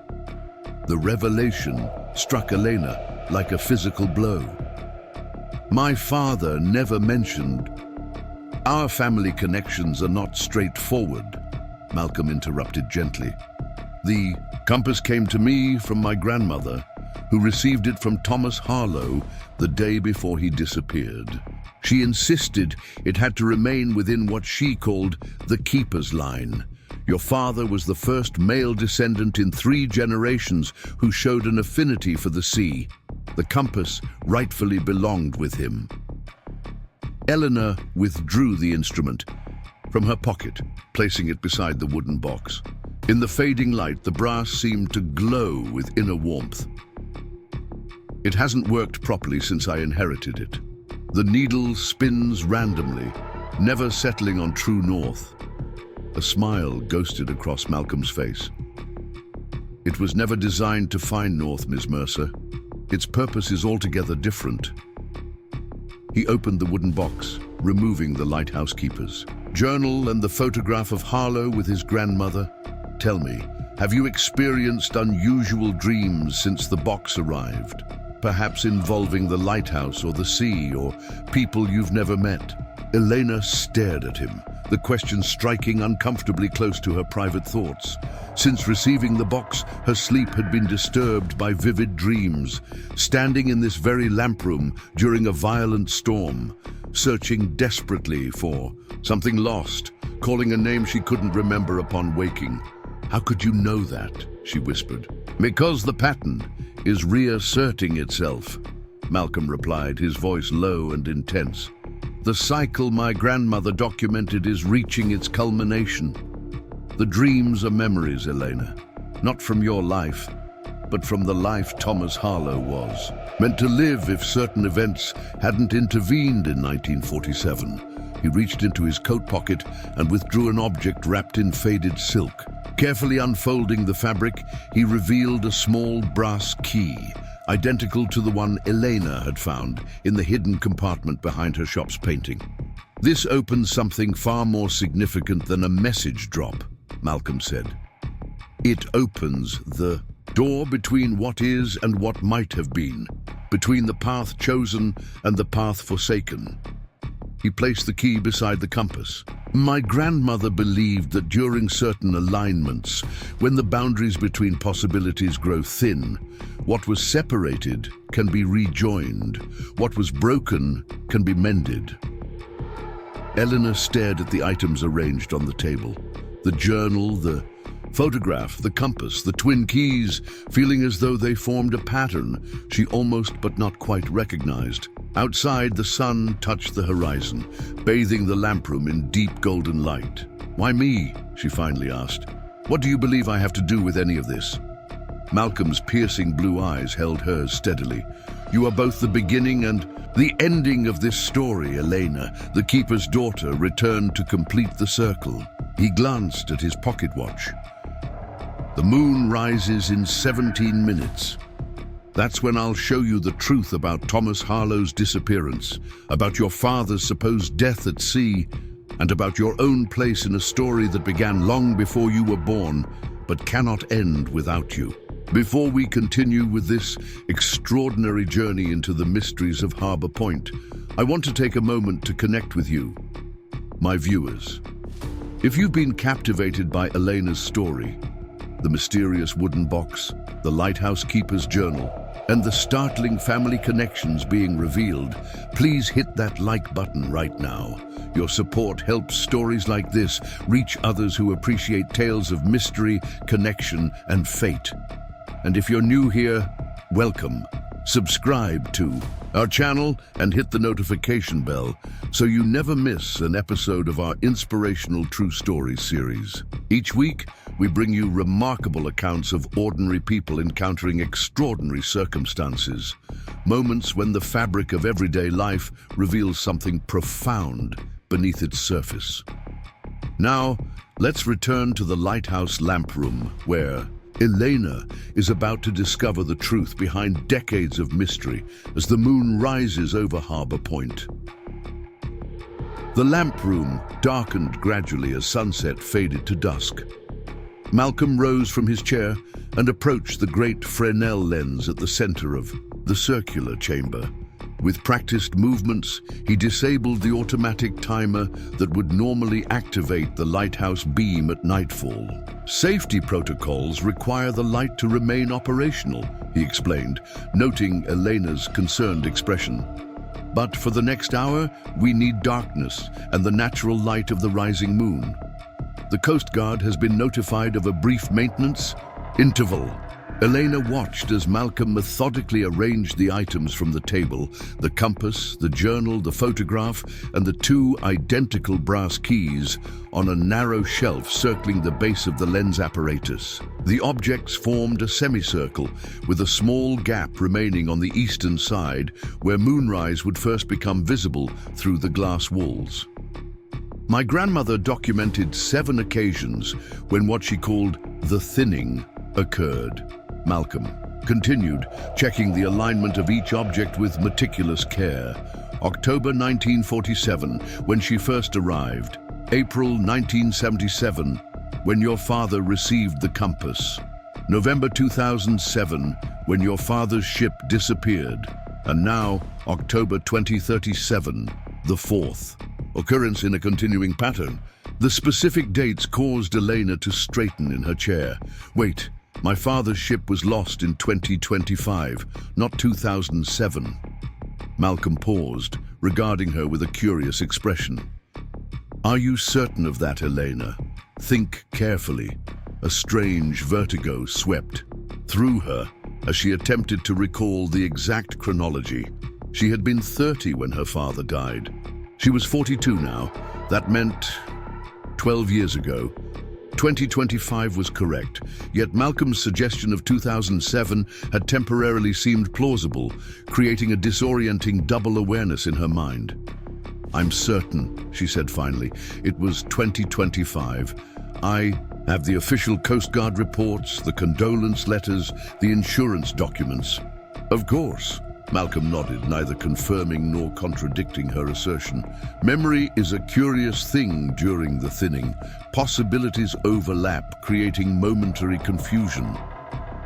The revelation struck Elena like a physical blow. "My father never mentioned—" "Our family connections are not straightforward," Malcolm interrupted gently. "The compass came to me from my grandmother, who received it from Thomas Harlow the day before he disappeared. She insisted it had to remain within what she called the keeper's line. Your father was the first male descendant in 3 generations who showed an affinity for the sea. The compass rightfully belonged with him." Eleanor withdrew the instrument from her pocket, placing it beside the wooden box. In the fading light, the brass seemed to glow with inner warmth. "It hasn't worked properly since I inherited it. The needle spins randomly, never settling on true north." A smile ghosted across Malcolm's face. "It was never designed to find north, Ms. Mercer. Its purpose is altogether different." He opened the wooden box, removing the lighthouse keeper's journal and the photograph of Harlow with his grandmother. "Tell me, have you experienced unusual dreams since the box arrived? Perhaps involving the lighthouse or the sea or people you've never met?" Elena stared at him, the question striking uncomfortably close to her private thoughts. Since receiving the box, her sleep had been disturbed by vivid dreams, standing in this very lamp room during a violent storm, searching desperately for something lost, calling a name she couldn't remember upon waking. "How could you know that?" she whispered. "Because the pattern is reasserting itself," Malcolm replied, his voice low and intense. "The cycle my grandmother documented is reaching its culmination. The dreams are memories, Elena, not from your life, but from the life Thomas Harlow was, meant to live if certain events hadn't intervened in 1947. He reached into his coat pocket and withdrew an object wrapped in faded silk. Carefully unfolding the fabric, he revealed a small brass key, identical to the one Elena had found in the hidden compartment behind her shop's painting. "This opens something far more significant than a message drop," Malcolm said. "It opens the door between what is and what might have been, between the path chosen and the path forsaken." He placed the key beside the compass. "My grandmother believed that during certain alignments, when the boundaries between possibilities grow thin, what was separated can be rejoined, what was broken can be mended." Eleanor stared at the items arranged on the table. The journal, the photograph, the compass, the twin keys, feeling as though they formed a pattern she almost but not quite recognized. Outside, the sun touched the horizon, bathing the lamp room in deep golden light. "Why me?" she finally asked. What do you believe I have to do with any of this? Malcolm's piercing blue eyes held hers steadily. You are both the beginning and the ending of this story, Elena. The keeper's daughter returned to complete the circle. He glanced at his pocket watch. The moon rises in 17 minutes. That's when I'll show you the truth about Thomas Harlow's disappearance, about your father's supposed death at sea, and about your own place in a story that began long before you were born, but cannot end without you. Before we continue with this extraordinary journey into the mysteries of Harbour Point, I want to take a moment to connect with you, my viewers. If you've been captivated by Elena's story, the mysterious wooden box, the lighthouse keeper's journal, and the startling family connections being revealed, please hit that like button right now. Your support helps stories like this reach others who appreciate tales of mystery, connection, and fate. And if you're new here, welcome. Subscribe to our channel and hit the notification bell so you never miss an episode of our inspirational True Stories series. Each week, we bring you remarkable accounts of ordinary people encountering extraordinary circumstances, moments when the fabric of everyday life reveals something profound beneath its surface. Now, let's return to the lighthouse lamp room, where Elena is about to discover the truth behind decades of mystery as the moon rises over Harbour Point. The lamp room darkened gradually as sunset faded to dusk. Malcolm rose from his chair and approached the great Fresnel lens at the center of the circular chamber. With practiced movements, he disabled the automatic timer that would normally activate the lighthouse beam at nightfall. Safety protocols require the light to remain operational, he explained, noting Elena's concerned expression. But for the next hour, we need darkness and the natural light of the rising moon. The Coast Guard has been notified of a brief maintenance interval. Elena watched as Malcolm methodically arranged the items from the table, the compass, the journal, the photograph, and the two identical brass keys on a narrow shelf circling the base of the lens apparatus. The objects formed a semicircle, with a small gap remaining on the eastern side where moonrise would first become visible through the glass walls. My grandmother documented 7 occasions when what she called the thinning occurred. Malcolm continued, checking the alignment of each object with meticulous care. October 1947, when she first arrived. April 1977, when your father received the compass. November 2007, when your father's ship disappeared. And now, October 2037, the 4th. Occurrence in a continuing pattern. The specific dates caused Elena to straighten in her chair. Wait. My father's ship was lost in 2025, not 2007. Malcolm paused, regarding her with a curious expression. Are you certain of that, Elena? Think carefully. A strange vertigo swept through her as she attempted to recall the exact chronology. She had been 30 when her father died. She was 42 now. That meant 12 years ago. 2025 was correct, yet Malcolm's suggestion of 2007 had temporarily seemed plausible, creating a disorienting double awareness in her mind. I'm certain, she said finally, it was 2025. I have the official Coast Guard reports, the condolence letters, the insurance documents. Of course. Malcolm nodded, neither confirming nor contradicting her assertion. Memory is a curious thing during the thinning. Possibilities overlap, creating momentary confusion.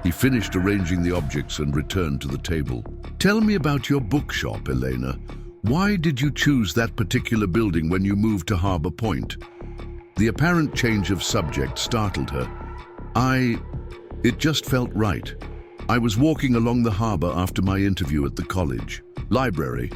He finished arranging the objects and returned to the table. Tell me about your bookshop, Elena. Why did you choose that particular building when you moved to Harbour Point? The apparent change of subject startled her. It just felt right. I was walking along the harbour after my interview at the college. Library.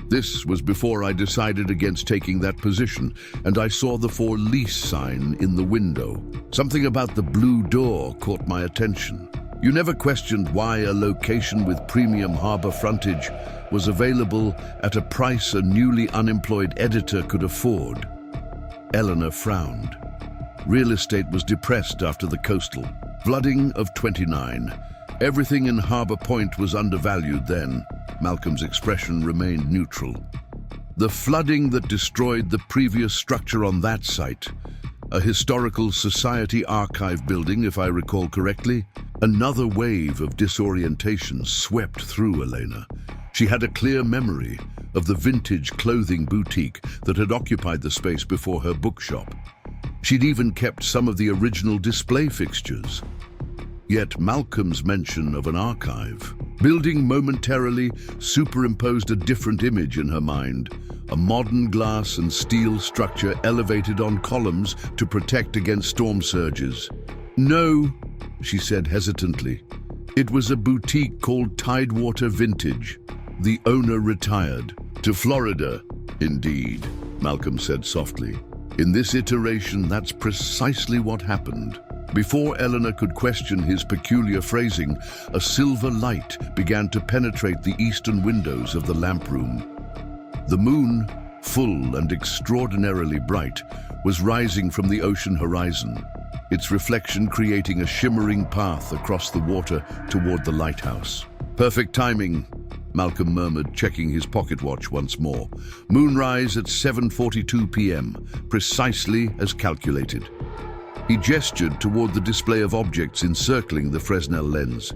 This was before I decided against taking that position, and I saw the for lease sign in the window. Something about the blue door caught my attention. You never questioned why a location with premium harbour frontage was available at a price a newly unemployed editor could afford. Eleanor frowned. Real estate was depressed after the coastal flooding of '29. Everything in Harbour Point was undervalued then. Malcolm's expression remained neutral. The flooding that destroyed the previous structure on that site, a historical society archive building, if I recall correctly. Another wave of disorientation swept through Elena. She had a clear memory of the vintage clothing boutique that had occupied the space before her bookshop. She'd even kept some of the original display fixtures. Yet Malcolm's mention of an archive building momentarily superimposed a different image in her mind. A modern glass and steel structure elevated on columns to protect against storm surges. "No," she said hesitantly. "It was a boutique called Tidewater Vintage. The owner retired. To Florida." "Indeed," Malcolm said softly. "In this iteration, that's precisely what happened." Before Eleanor could question his peculiar phrasing, a silver light began to penetrate the eastern windows of the lamp room. The moon, full and extraordinarily bright, was rising from the ocean horizon, its reflection creating a shimmering path across the water toward the lighthouse. "Perfect timing," Malcolm murmured, checking his pocket watch once more. "Moonrise at 7:42 p.m., precisely as calculated." He gestured toward the display of objects encircling the Fresnel lens.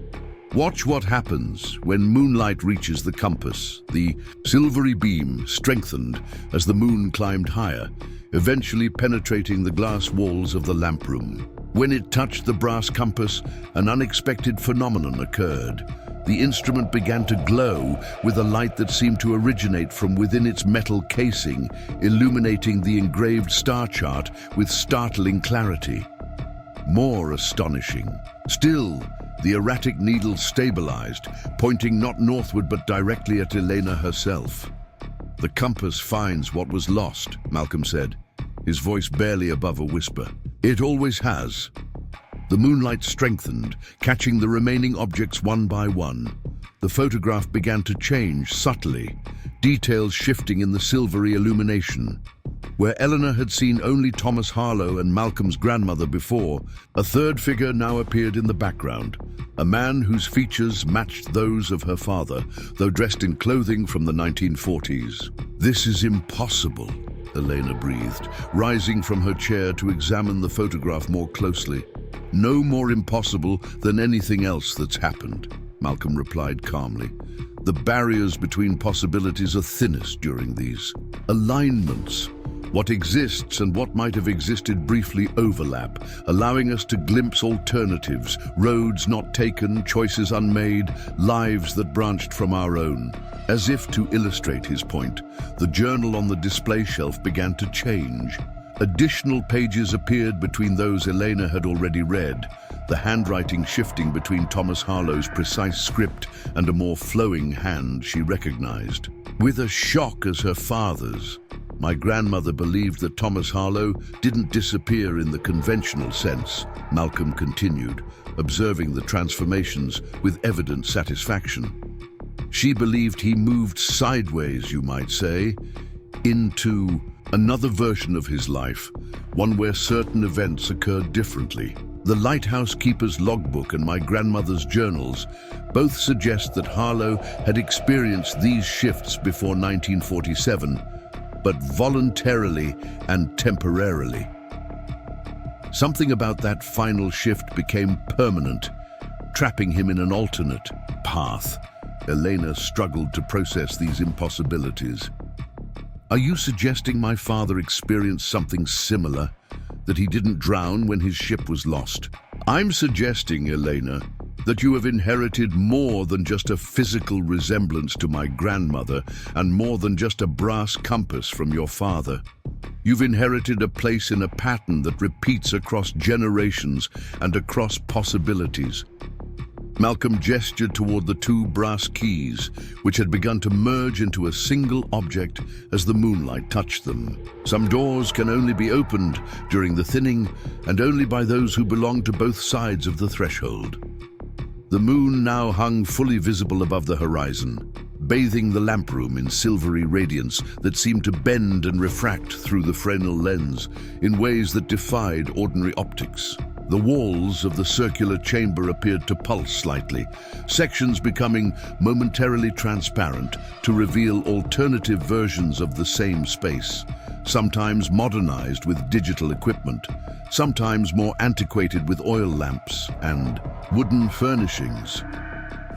"Watch what happens when moonlight reaches the compass." The silvery beam strengthened as the moon climbed higher, eventually penetrating the glass walls of the lamp room. When it touched the brass compass, an unexpected phenomenon occurred. The instrument began to glow with a light that seemed to originate from within its metal casing, illuminating the engraved star chart with startling clarity. More astonishing still, the erratic needle stabilized, pointing not northward but directly at Elena herself. "The compass finds what was lost," Malcolm said, his voice barely above a whisper. "It always has." The moonlight strengthened, catching the remaining objects one by one. The photograph began to change subtly, details shifting in the silvery illumination. Where Eleanor had seen only Thomas Harlow and Malcolm's grandmother before, a third figure now appeared in the background, a man whose features matched those of her father, though dressed in clothing from the 1940s. "This is impossible," Elena breathed, rising from her chair to examine the photograph more closely. "No more impossible than anything else that's happened," Malcolm replied calmly. "The barriers between possibilities are thinnest during these alignments. What exists and what might have existed briefly overlap, allowing us to glimpse alternatives, roads not taken, choices unmade, lives that branched from our own." As if to illustrate his point, the journal on the display shelf began to change. Additional pages appeared between those Elena had already read, the handwriting shifting between Thomas Harlow's precise script and a more flowing hand she recognized. With a shock as her father's, my grandmother believed that Thomas Harlow didn't disappear in the conventional sense, Malcolm continued, observing the transformations with evident satisfaction. She believed he moved sideways, you might say, into another version of his life, one where certain events occurred differently. The lighthouse keeper's logbook and my grandmother's journals both suggest that Harlow had experienced these shifts before 1947, but voluntarily and temporarily. Something about that final shift became permanent, trapping him in an alternate path. Elena struggled to process these impossibilities. "Are you suggesting my father experienced something similar, that he didn't drown when his ship was lost?" "I'm suggesting, Elena, that you have inherited more than just a physical resemblance to my grandmother and more than just a brass compass from your father. You've inherited a place in a pattern that repeats across generations and across possibilities." Malcolm gestured toward the two brass keys, which had begun to merge into a single object as the moonlight touched them. "Some doors can only be opened during the thinning, and only by those who belong to both sides of the threshold." The moon now hung fully visible above the horizon, bathing the lamproom in silvery radiance that seemed to bend and refract through the Fresnel lens in ways that defied ordinary optics. The walls of the circular chamber appeared to pulse slightly, sections becoming momentarily transparent to reveal alternative versions of the same space, sometimes modernized with digital equipment, sometimes more antiquated with oil lamps and wooden furnishings.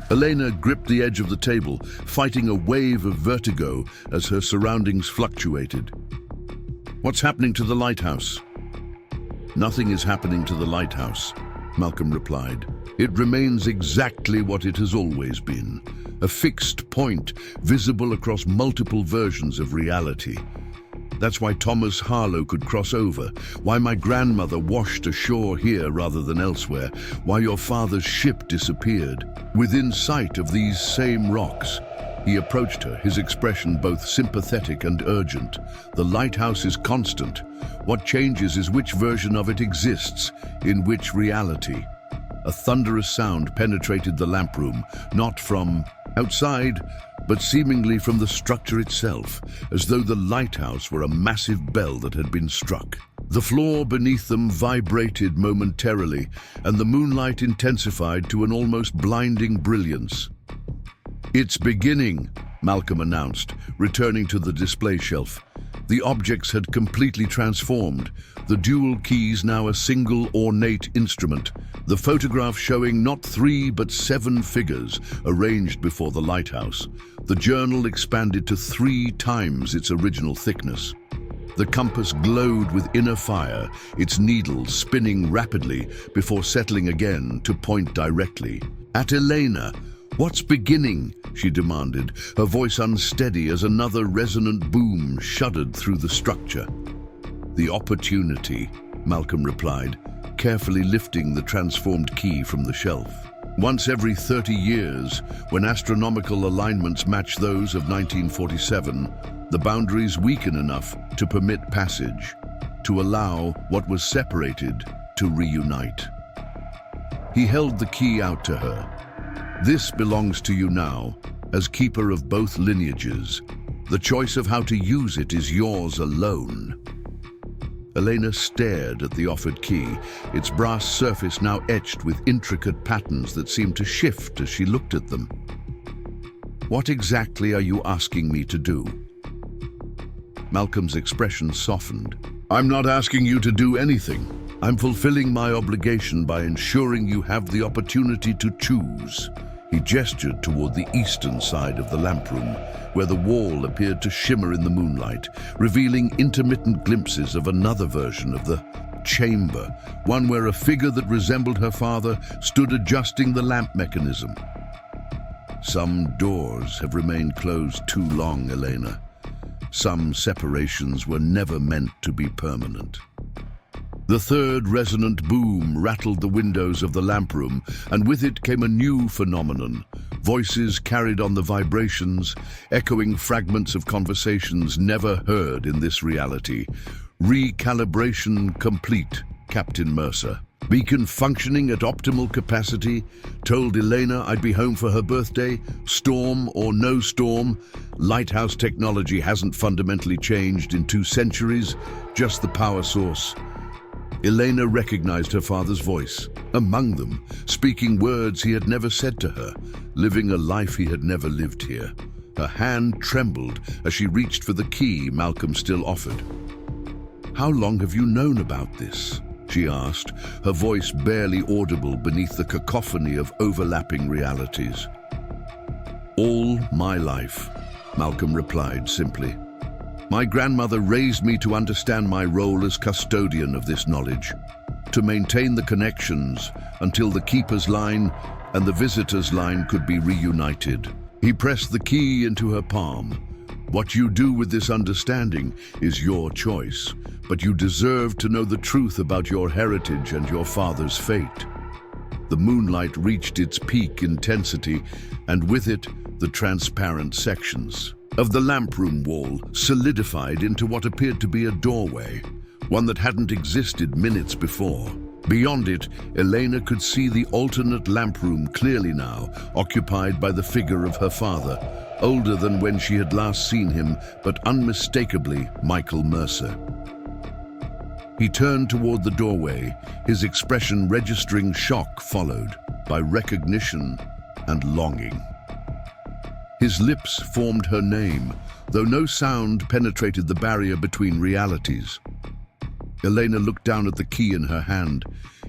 Elena gripped the edge of the table, fighting a wave of vertigo as her surroundings fluctuated. "What's happening to the lighthouse?" "Nothing is happening to the lighthouse," Malcolm replied. "It remains exactly what it has always been, a fixed point visible across multiple versions of reality. That's why Thomas Harlow could cross over, why my grandmother washed ashore here rather than elsewhere, why your father's ship disappeared. Within sight of these same rocks." He approached her, his expression both sympathetic and urgent. "The lighthouse is constant. What changes is which version of it exists, in which reality." A thunderous sound penetrated the lamproom, not from outside, but seemingly from the structure itself, as though the lighthouse were a massive bell that had been struck. The floor beneath them vibrated momentarily, and the moonlight intensified to an almost blinding brilliance. "It's beginning," Malcolm announced, returning to the display shelf. The objects had completely transformed, the dual keys now a single ornate instrument, the photograph showing not 3 but 7 figures arranged before the lighthouse. The journal expanded to 3 times its original thickness. The compass glowed with inner fire, its needle spinning rapidly before settling again to point directly at Elena. "What's beginning?" she demanded, her voice unsteady as another resonant boom shuddered through the structure. "The opportunity," Malcolm replied, carefully lifting the transformed key from the shelf. "Once every 30 years, when astronomical alignments match those of 1947, the boundaries weaken enough to permit passage, to allow what was separated to reunite." He held the key out to her. "This belongs to you now, as keeper of both lineages. The choice of how to use it is yours alone." Elena stared at the offered key, its brass surface now etched with intricate patterns that seemed to shift as she looked at them. "What exactly are you asking me to do?" Malcolm's expression softened. "I'm not asking you to do anything. I'm fulfilling my obligation by ensuring you have the opportunity to choose." He gestured toward the eastern side of the lamproom, where the wall appeared to shimmer in the moonlight, revealing intermittent glimpses of another version of the chamber, one where a figure that resembled her father stood adjusting the lamp mechanism. "Some doors have remained closed too long, Elena. Some separations were never meant to be permanent." The third resonant boom rattled the windows of the lamproom, and with it came a new phenomenon. Voices carried on the vibrations, echoing fragments of conversations never heard in this reality. "Recalibration complete, Captain Mercer. Beacon functioning at optimal capacity. Told Elena I'd be home for her birthday. Storm or no storm. Lighthouse technology hasn't fundamentally changed in 2 centuries, just the power source." Elena recognized her father's voice, among them, speaking words he had never said to her, living a life he had never lived here. Her hand trembled as she reached for the key Malcolm still offered. "How long have you known about this?" she asked, her voice barely audible beneath the cacophony of overlapping realities. "All my life," Malcolm replied simply. "My grandmother raised me to understand my role as custodian of this knowledge, to maintain the connections until the keeper's line and the visitor's line could be reunited." He pressed the key into her palm. "What you do with this understanding is your choice, but you deserve to know the truth about your heritage and your father's fate." The moonlight reached its peak intensity, and with it, the transparent sections of the lamproom wall solidified into what appeared to be a doorway, one that hadn't existed minutes before. Beyond it, Elena could see the alternate lamproom clearly now, occupied by the figure of her father, older than when she had last seen him, but unmistakably Michael Mercer. He turned toward the doorway, his expression registering shock followed by recognition and longing. His lips formed her name, though no sound penetrated the barrier between realities. Elena looked down at the key in her hand,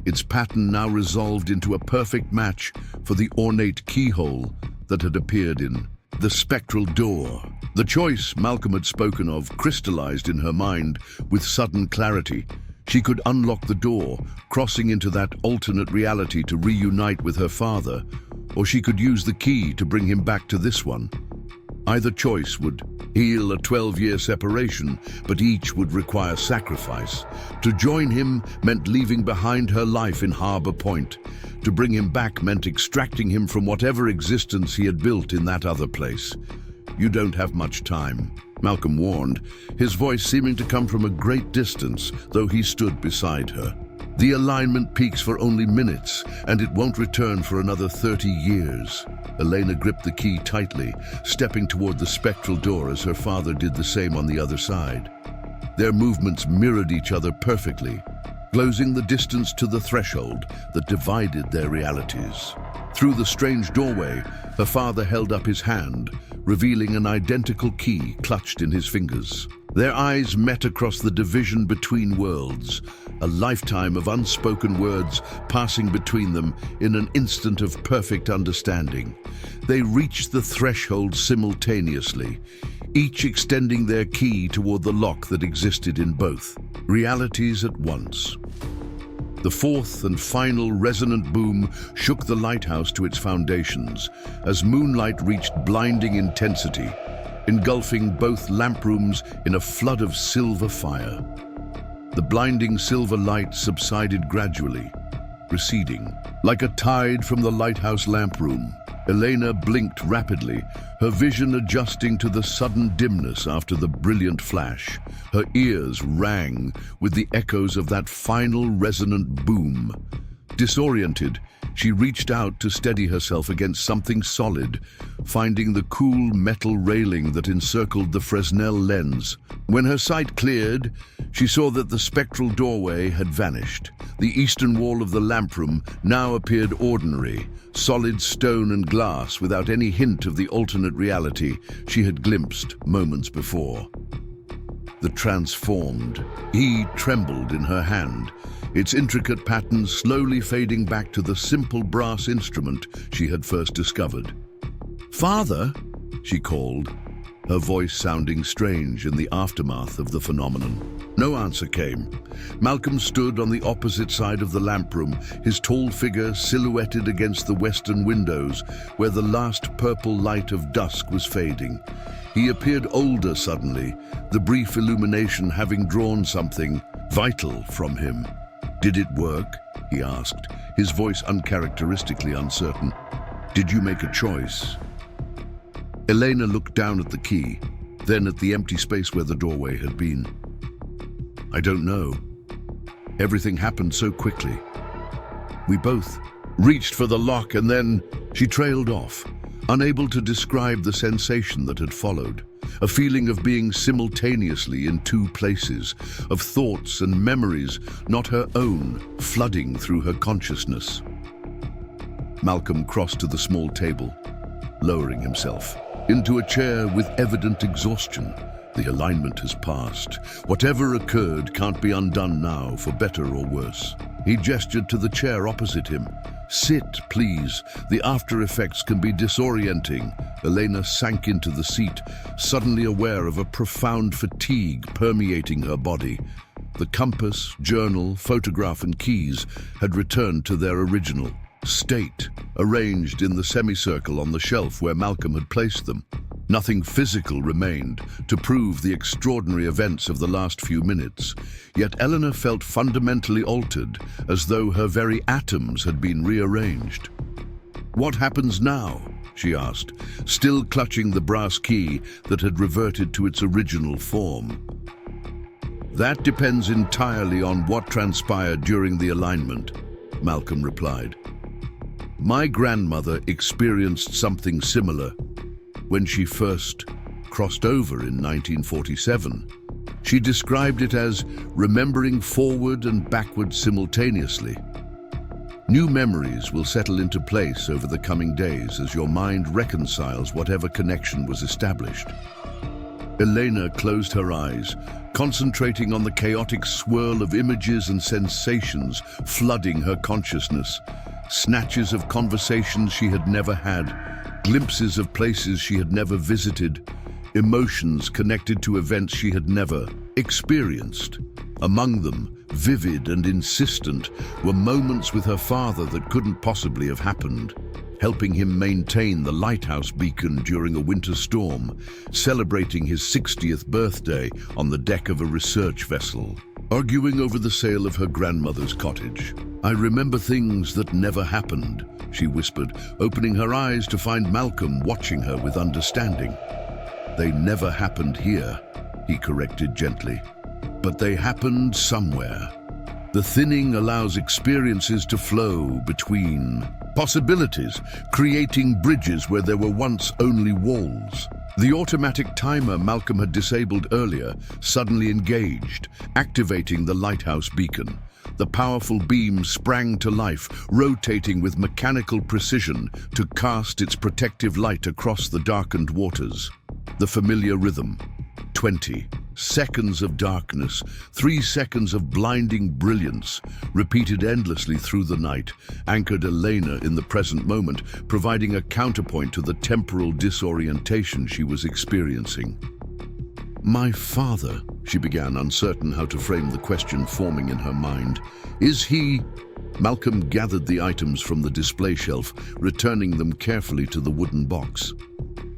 its pattern now resolved into a perfect match for the ornate keyhole that had appeared in the spectral door. The choice Malcolm had spoken of crystallized in her mind with sudden clarity. She could unlock the door, crossing into that alternate reality to reunite with her father, or she could use the key to bring him back to this one. Either choice would heal a 12-year separation, but each would require sacrifice. To join him meant leaving behind her life in Harbor Point. To bring him back meant extracting him from whatever existence he had built in that other place. "You don't have much time," Malcolm warned, his voice seeming to come from a great distance, though he stood beside her. "The alignment peaks for only minutes, and it won't return for another 30 years. Elena gripped the key tightly, stepping toward the spectral door as her father did the same on the other side. Their movements mirrored each other perfectly, closing the distance to the threshold that divided their realities. Through the strange doorway, her father held up his hand, revealing an identical key clutched in his fingers. Their eyes met across the division between worlds, a lifetime of unspoken words passing between them in an instant of perfect understanding. They reached the threshold simultaneously, each extending their key toward the lock that existed in both realities at once. The fourth and final resonant boom shook the lighthouse to its foundations as moonlight reached blinding intensity, engulfing both lamprooms in a flood of silver fire. The blinding silver light subsided gradually, receding. Like a tide from the lighthouse lamproom, Elena blinked rapidly, her vision adjusting to the sudden dimness after the brilliant flash. Her ears rang with the echoes of that final resonant boom. Disoriented, she reached out to steady herself against something solid, finding the cool metal railing that encircled the Fresnel lens. When her sight cleared, she saw that the spectral doorway had vanished. The eastern wall of the lamproom now appeared ordinary, solid stone and glass without any hint of the alternate reality she had glimpsed moments before. The transformed key trembled in her hand, its intricate pattern slowly fading back to the simple brass instrument she had first discovered. "Father," she called, her voice sounding strange in the aftermath of the phenomenon. No answer came. Malcolm stood on the opposite side of the lamproom, his tall figure silhouetted against the western windows, where the last purple light of dusk was fading. He appeared older suddenly, the brief illumination having drawn something vital from him. "Did it work?" he asked, his voice uncharacteristically uncertain. "Did you make a choice?" Elena looked down at the key, then at the empty space where the doorway had been. "I don't know. Everything happened so quickly. We both reached for the lock and then..." She trailed off, unable to describe the sensation that had followed. A feeling of being simultaneously in two places, of thoughts and memories not her own flooding through her consciousness. Malcolm crossed to the small table, lowering himself into a chair with evident exhaustion. The alignment has passed. Whatever occurred can't be undone now, for better or worse. He gestured to the chair opposite him. "Sit, please. The after effects can be disorienting." Elena sank into the seat, suddenly aware of a profound fatigue permeating her body. The compass, journal, photograph, and keys had returned to their original state, arranged in the semicircle on the shelf where Malcolm had placed them. Nothing physical remained to prove the extraordinary events of the last few minutes, yet Eleanor felt fundamentally altered, as though her very atoms had been rearranged. "What happens now?" she asked, still clutching the brass key that had reverted to its original form. "That depends entirely on what transpired during the alignment," Malcolm replied. "My grandmother experienced something similar. when she first crossed over in 1947. She described it as remembering forward and backward simultaneously. New memories will settle into place over the coming days as your mind reconciles whatever connection was established. Elena closed her eyes, concentrating on the chaotic swirl of images and sensations flooding her consciousness. Snatches of conversations she had never had, glimpses of places she had never visited, emotions connected to events she had never experienced. Among them, vivid and insistent, were moments with her father that couldn't possibly have happened. Helping him maintain the lighthouse beacon during a winter storm, celebrating his 60th birthday on the deck of a research vessel, arguing over the sale of her grandmother's cottage. "I remember things that never happened," she whispered, opening her eyes to find Malcolm watching her with understanding. "They never happened here," he corrected gently, "but they happened somewhere." The thinning allows experiences to flow between possibilities, creating bridges where there were once only walls. The automatic timer Malcolm had disabled earlier suddenly engaged, activating the lighthouse beacon. The powerful beam sprang to life, rotating with mechanical precision to cast its protective light across the darkened waters. The familiar rhythm: 20 seconds of darkness, 3 seconds of blinding brilliance, repeated endlessly through the night, anchored Elena in the present moment, providing a counterpoint to the temporal disorientation she was experiencing. "My father," she began, uncertain how to frame the question forming in her mind. "Is he—" Malcolm gathered the items from the display shelf, returning them carefully to the wooden box.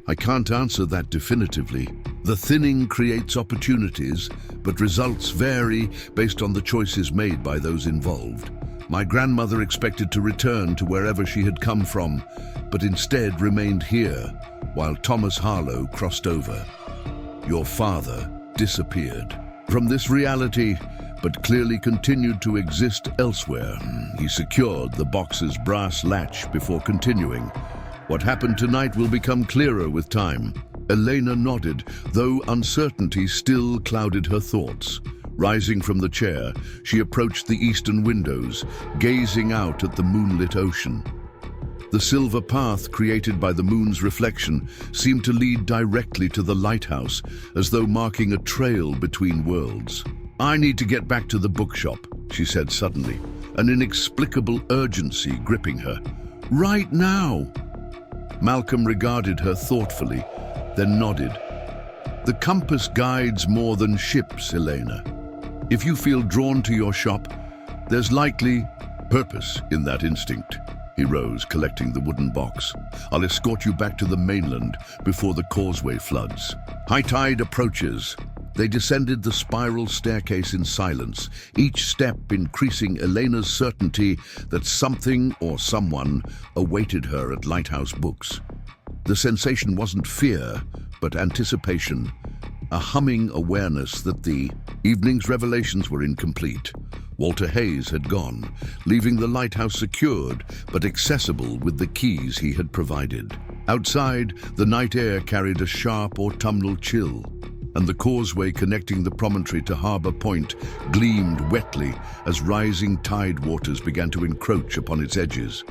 "I can't answer that definitively. The thinning creates opportunities, but results vary based on the choices made by those involved. My grandmother expected to return to wherever she had come from, but instead remained here, while Thomas Harlow crossed over. Your father disappeared from this reality, but clearly continued to exist elsewhere." He secured the box's brass latch before continuing. "What happened tonight will become clearer with time." Elena nodded, though uncertainty still clouded her thoughts. Rising from the chair, she approached the eastern windows, gazing out at the moonlit ocean. The silver path created by the moon's reflection seemed to lead directly to the lighthouse, as though marking a trail between worlds. "I need to get back to the bookshop," she said suddenly, an inexplicable urgency gripping her. "Right now!" Malcolm regarded her thoughtfully, then nodded. "The compass guides more than ships, Elena. If you feel drawn to your shop, there's likely purpose in that instinct." He rose, collecting the wooden box. "I'll escort you back to the mainland before the causeway floods." High tide approaches. They descended the spiral staircase in silence, each step increasing Elena's certainty that something or someone awaited her at Lighthouse Books. The sensation wasn't fear, but anticipation, a humming awareness that the evening's revelations were incomplete. Walter Hayes had gone, leaving the lighthouse secured but accessible with the keys he had provided. Outside, the night air carried a sharp autumnal chill, and the causeway connecting the promontory to Harbour Point gleamed wetly as rising tide waters began to encroach upon its edges.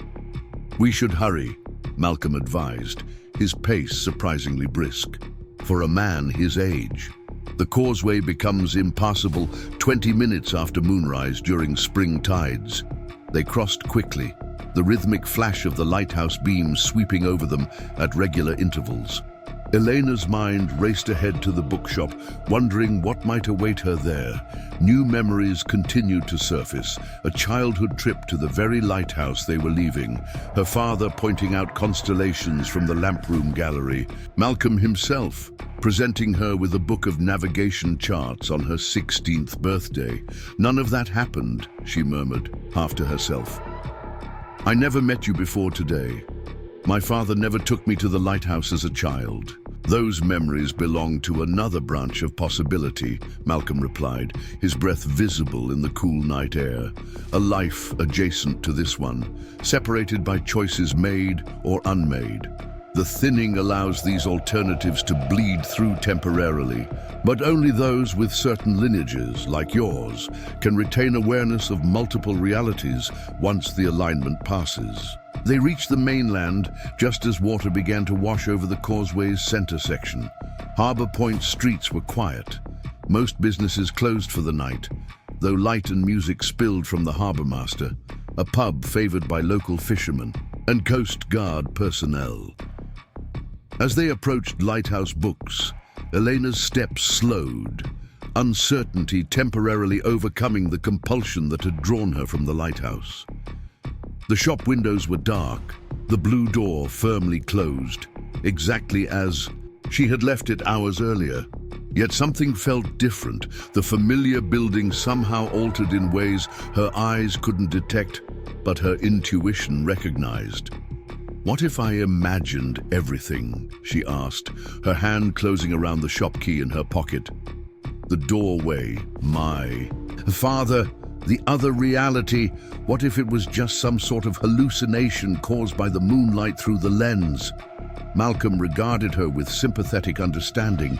"We should hurry," Malcolm advised, his pace surprisingly brisk. For a man his age, the causeway becomes impassable 20 minutes after moonrise during spring tides. They crossed quickly, the rhythmic flash of the lighthouse beams sweeping over them at regular intervals. Elena's mind raced ahead to the bookshop, wondering what might await her there. New memories continued to surface, a childhood trip to the very lighthouse they were leaving, her father pointing out constellations from the lamproom gallery, Malcolm himself presenting her with a book of navigation charts on her 16th birthday. "None of that happened," she murmured, half to herself. "I never met you before today. My father never took me to the lighthouse as a child." "Those memories belong to another branch of possibility," Malcolm replied, his breath visible in the cool night air. "A life adjacent to this one, separated by choices made or unmade." The thinning allows these alternatives to bleed through temporarily, but only those with certain lineages, like yours, can retain awareness of multiple realities once the alignment passes. They reached the mainland just as water began to wash over the causeway's center section. Harbor Point streets were quiet. Most businesses closed for the night, though light and music spilled from the harbormaster, a pub favored by local fishermen, and Coast Guard personnel. As they approached Lighthouse Books, Elena's steps slowed, uncertainty temporarily overcoming the compulsion that had drawn her from the lighthouse. The shop windows were dark, the blue door firmly closed, exactly as she had left it hours earlier. Yet something felt different. The familiar building somehow altered in ways her eyes couldn't detect, but her intuition recognized. "What if I imagined everything?" she asked, her hand closing around the shop key in her pocket. The doorway, my father, the other reality. What if it was just some sort of hallucination caused by the moonlight through the lens? Malcolm regarded her with sympathetic understanding.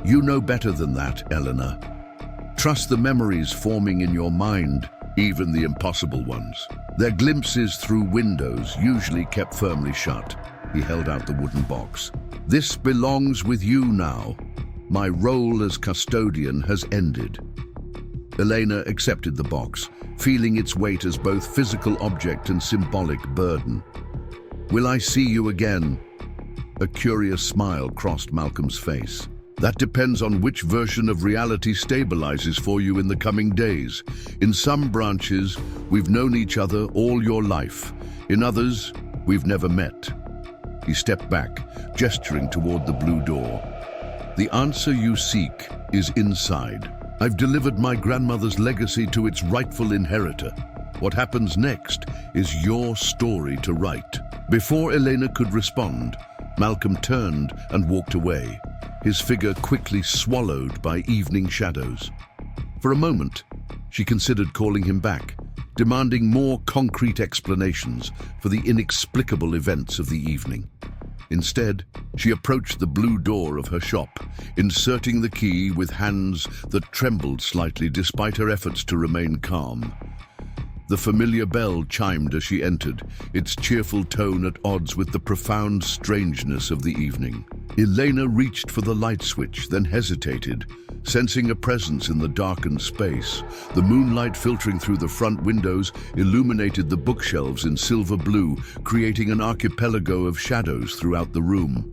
"You know better than that, Eleanor. Trust the memories forming in your mind, even the impossible ones. They're glimpses through windows, usually kept firmly shut." He held out the wooden box. "This belongs with you now. My role as custodian has ended." Elena accepted the box, feeling its weight as both physical object and symbolic burden. "Will I see you again?" A curious smile crossed Malcolm's face. "That depends on which version of reality stabilizes for you in the coming days. In some branches, we've known each other all your life. In others, we've never met." He stepped back, gesturing toward the blue door. "The answer you seek is inside. I've delivered my grandmother's legacy to its rightful inheritor. What happens next is your story to write." Before Elena could respond, Malcolm turned and walked away, his figure quickly swallowed by evening shadows. For a moment, she considered calling him back, demanding more concrete explanations for the inexplicable events of the evening. Instead, she approached the blue door of her shop, inserting the key with hands that trembled slightly despite her efforts to remain calm. The familiar bell chimed as she entered, its cheerful tone at odds with the profound strangeness of the evening. Elena reached for the light switch, then hesitated, sensing a presence in the darkened space. The moonlight filtering through the front windows illuminated the bookshelves in silver blue, creating an archipelago of shadows throughout the room.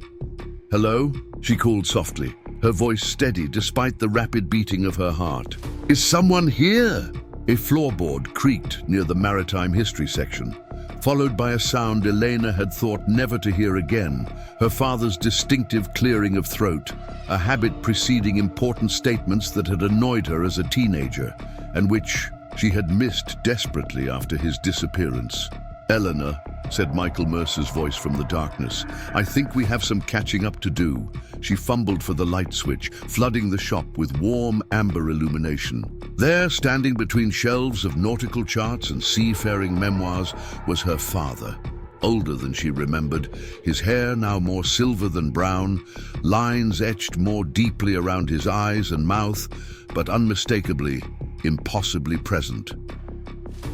"Hello?" she called softly, her voice steady despite the rapid beating of her heart. "Is someone here?" A floorboard creaked near the maritime history section, followed by a sound Elena had thought never to hear again, her father's distinctive clearing of throat, a habit preceding important statements that had annoyed her as a teenager, and which she had missed desperately after his disappearance. "Eleanor," said Michael Mercer's voice from the darkness, "I think we have some catching up to do." She fumbled for the light switch, flooding the shop with warm amber illumination. There, standing between shelves of nautical charts and seafaring memoirs, was her father. Older than she remembered, his hair now more silver than brown, lines etched more deeply around his eyes and mouth, but unmistakably, impossibly present.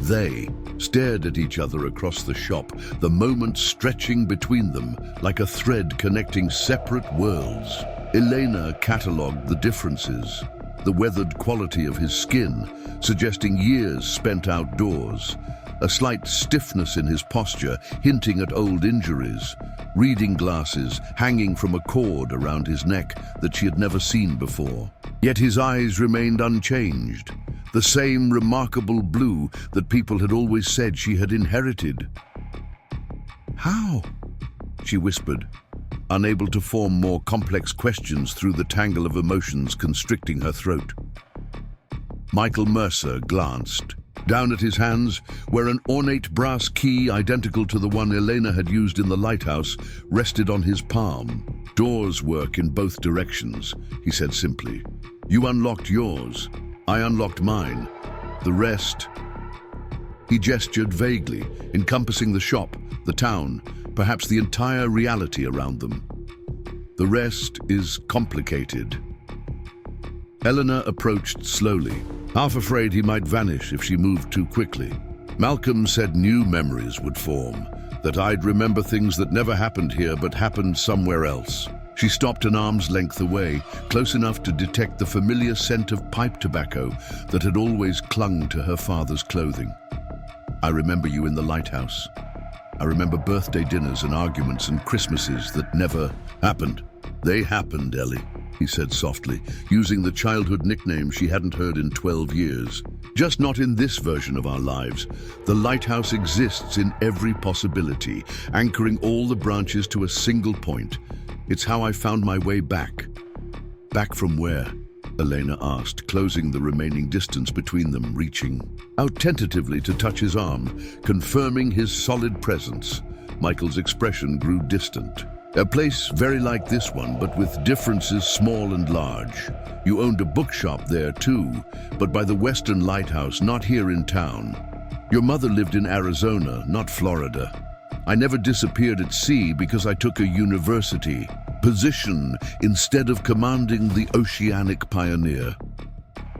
They stared at each other across the shop, the moment stretching between them like a thread connecting separate worlds. Elena catalogued the differences, the weathered quality of his skin, suggesting years spent outdoors, a slight stiffness in his posture, hinting at old injuries, reading glasses hanging from a cord around his neck that she had never seen before. Yet his eyes remained unchanged, the same remarkable blue that people had always said she had inherited. "How?" she whispered, unable to form more complex questions through the tangle of emotions constricting her throat. Michael Mercer glanced. Down at his hands, where an ornate brass key identical to the one Elena had used in the lighthouse rested on his palm. "Doors work in both directions," he said simply. "You unlocked yours. I unlocked mine. The rest..." He gestured vaguely, encompassing the shop, the town, perhaps the entire reality around them. The rest is complicated. Eleanor approached slowly, half afraid he might vanish if she moved too quickly. Malcolm said new memories would form, that I'd remember things that never happened here but happened somewhere else. She stopped an arm's length away, close enough to detect the familiar scent of pipe tobacco that had always clung to her father's clothing. I remember you in the lighthouse. I remember birthday dinners and arguments and Christmases that never happened. They happened, Ellie, he said softly, using the childhood nickname she hadn't heard in 12 years. Just not in this version of our lives. The lighthouse exists in every possibility, anchoring all the branches to a single point. It's how I found my way back. Back from where? Elena asked, closing the remaining distance between them, reaching out tentatively to touch his arm, confirming his solid presence. Michael's expression grew distant. A place very like this one, but with differences small and large. You owned a bookshop there too, but by the Western Lighthouse, not here in town. Your mother lived in Arizona, not Florida. I never disappeared at sea because I took a university position instead of commanding the oceanic pioneer.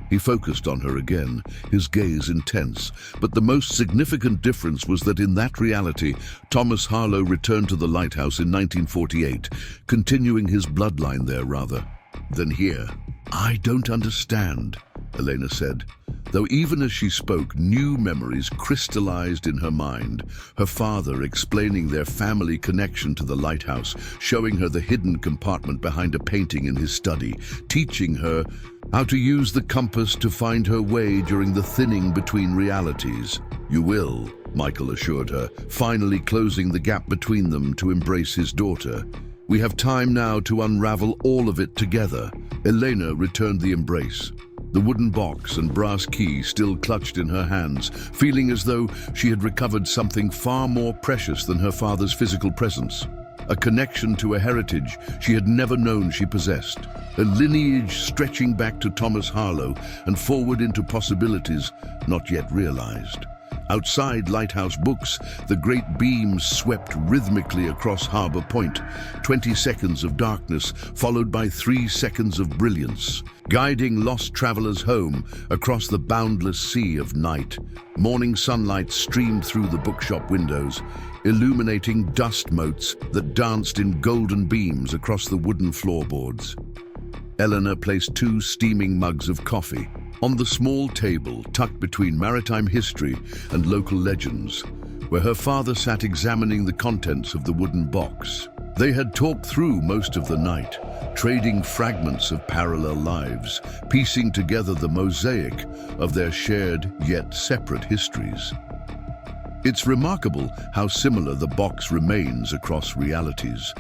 He focused on her again, his gaze intense, but the most significant difference was that in that reality, Thomas Harlow returned to the lighthouse in 1948, continuing his bloodline there rather than here. I don't understand, Elena said, though even as she spoke, new memories crystallized in her mind, her father explaining their family connection to the lighthouse, showing her the hidden compartment behind a painting in his study, teaching her how to use the compass to find her way during the thinning between realities. You will, Michael assured her, finally closing the gap between them to embrace his daughter. We have time now to unravel all of it together. Elena returned the embrace, the wooden box and brass key still clutched in her hands, feeling as though she had recovered something far more precious than her father's physical presence. A connection to a heritage she had never known she possessed, a lineage stretching back to Thomas Harlow and forward into possibilities not yet realized. Outside Lighthouse Books, the great beams swept rhythmically across Harbor Point, 20 seconds of darkness followed by 3 seconds of brilliance, guiding lost travelers home across the boundless sea of night. Morning sunlight streamed through the bookshop windows, illuminating dust motes that danced in golden beams across the wooden floorboards. Eleanor placed 2 steaming mugs of coffee on the small table tucked between maritime history and local legends, where her father sat examining the contents of the wooden box. They had talked through most of the night, trading fragments of parallel lives, piecing together the mosaic of their shared yet separate histories. It's remarkable how similar the box remains across realities,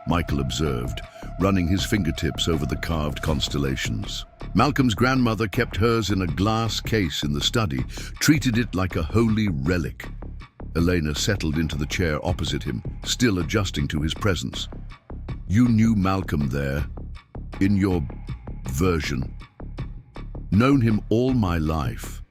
Michael observed, running his fingertips over the carved constellations. Malcolm's grandmother kept hers in a glass case in the study, treated it like a holy relic. Elena settled into the chair opposite him, still adjusting to his presence. You knew Malcolm there, in your version. Known him all my life.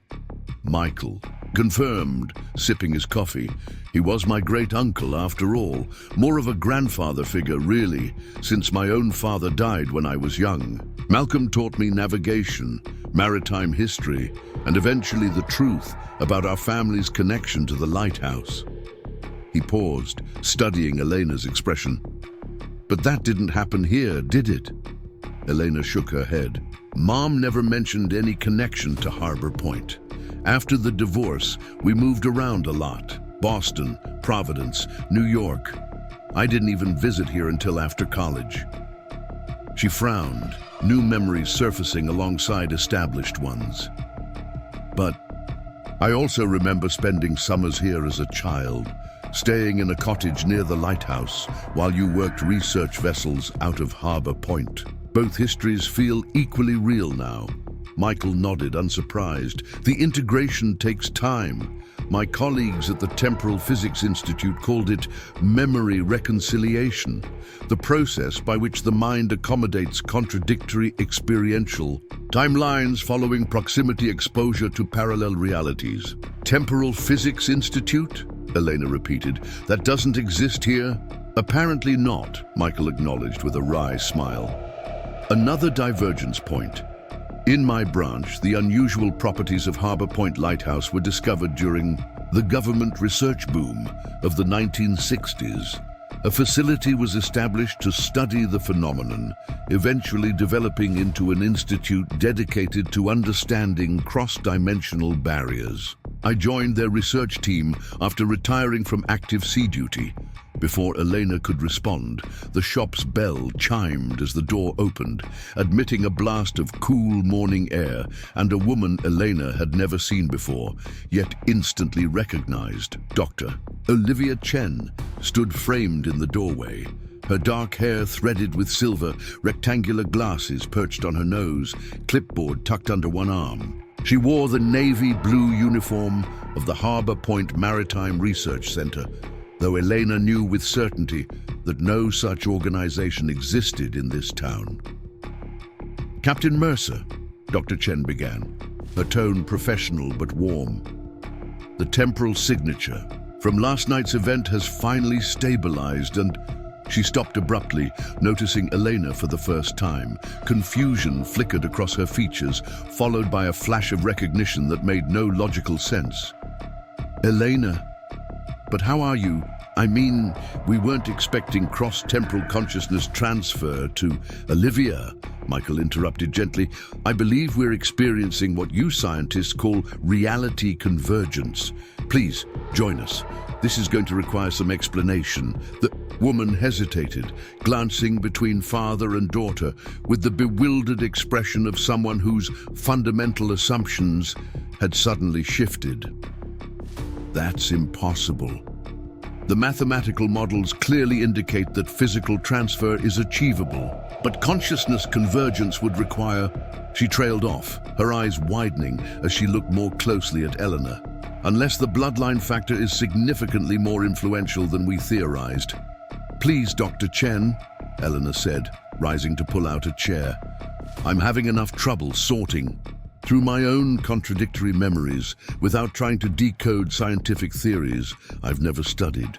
Michael confirmed, sipping his coffee. He was my great-uncle after all, more of a grandfather figure really, since my own father died when I was young. Malcolm taught me navigation, maritime history, and eventually the truth about our family's connection to the lighthouse. He paused, studying Elena's expression. But that didn't happen here, did it? Elena shook her head. Mom never mentioned any connection to Harbor Point. After the divorce, we moved around a lot. Boston, Providence, New York. I didn't even visit here until after college. She frowned, new memories surfacing alongside established ones. But I also remember spending summers here as a child, staying in a cottage near the lighthouse while you worked research vessels out of Harbor Point. Both histories feel equally real now. Michael nodded, unsurprised. The integration takes time. My colleagues at the Temporal Physics Institute called it memory reconciliation, the process by which the mind accommodates contradictory experiential timelines following proximity exposure to parallel realities. Temporal Physics Institute? Elena repeated. That doesn't exist here? Apparently not, Michael acknowledged with a wry smile. Another divergence point. In my branch, the unusual properties of Harbor Point Lighthouse were discovered during the government research boom of the 1960s. A facility was established to study the phenomenon, eventually developing into an institute dedicated to understanding cross-dimensional barriers. I joined their research team after retiring from active sea duty. Before Elena could respond, the shop's bell chimed as the door opened, admitting a blast of cool morning air and a woman Elena had never seen before, yet instantly recognized. Dr. Olivia Chen stood framed in the doorway, her dark hair threaded with silver, rectangular glasses perched on her nose, clipboard tucked under one arm. She wore the navy blue uniform of the Harbor Point Maritime Research Center, though Elena knew with certainty that no such organization existed in this town. Captain Mercer, Dr. Chen began, her tone professional but warm. The temporal signature from last night's event has finally stabilized and... She stopped abruptly, noticing Elena for the first time. Confusion flickered across her features, followed by a flash of recognition that made no logical sense. Elena, but how are you? I mean, we weren't expecting cross-temporal consciousness transfer to Olivia, Michael interrupted gently. I believe we're experiencing what you scientists call reality convergence. Please, join us. This is going to require some explanation. The woman hesitated, glancing between father and daughter with the bewildered expression of someone whose fundamental assumptions had suddenly shifted. That's impossible. The mathematical models clearly indicate that physical transfer is achievable, but consciousness convergence would require... She trailed off, her eyes widening as she looked more closely at Eleanor. Unless the bloodline factor is significantly more influential than we theorized. Please, Dr. Chen, Eleanor said, rising to pull out a chair. I'm having enough trouble sorting through my own contradictory memories without trying to decode scientific theories I've never studied.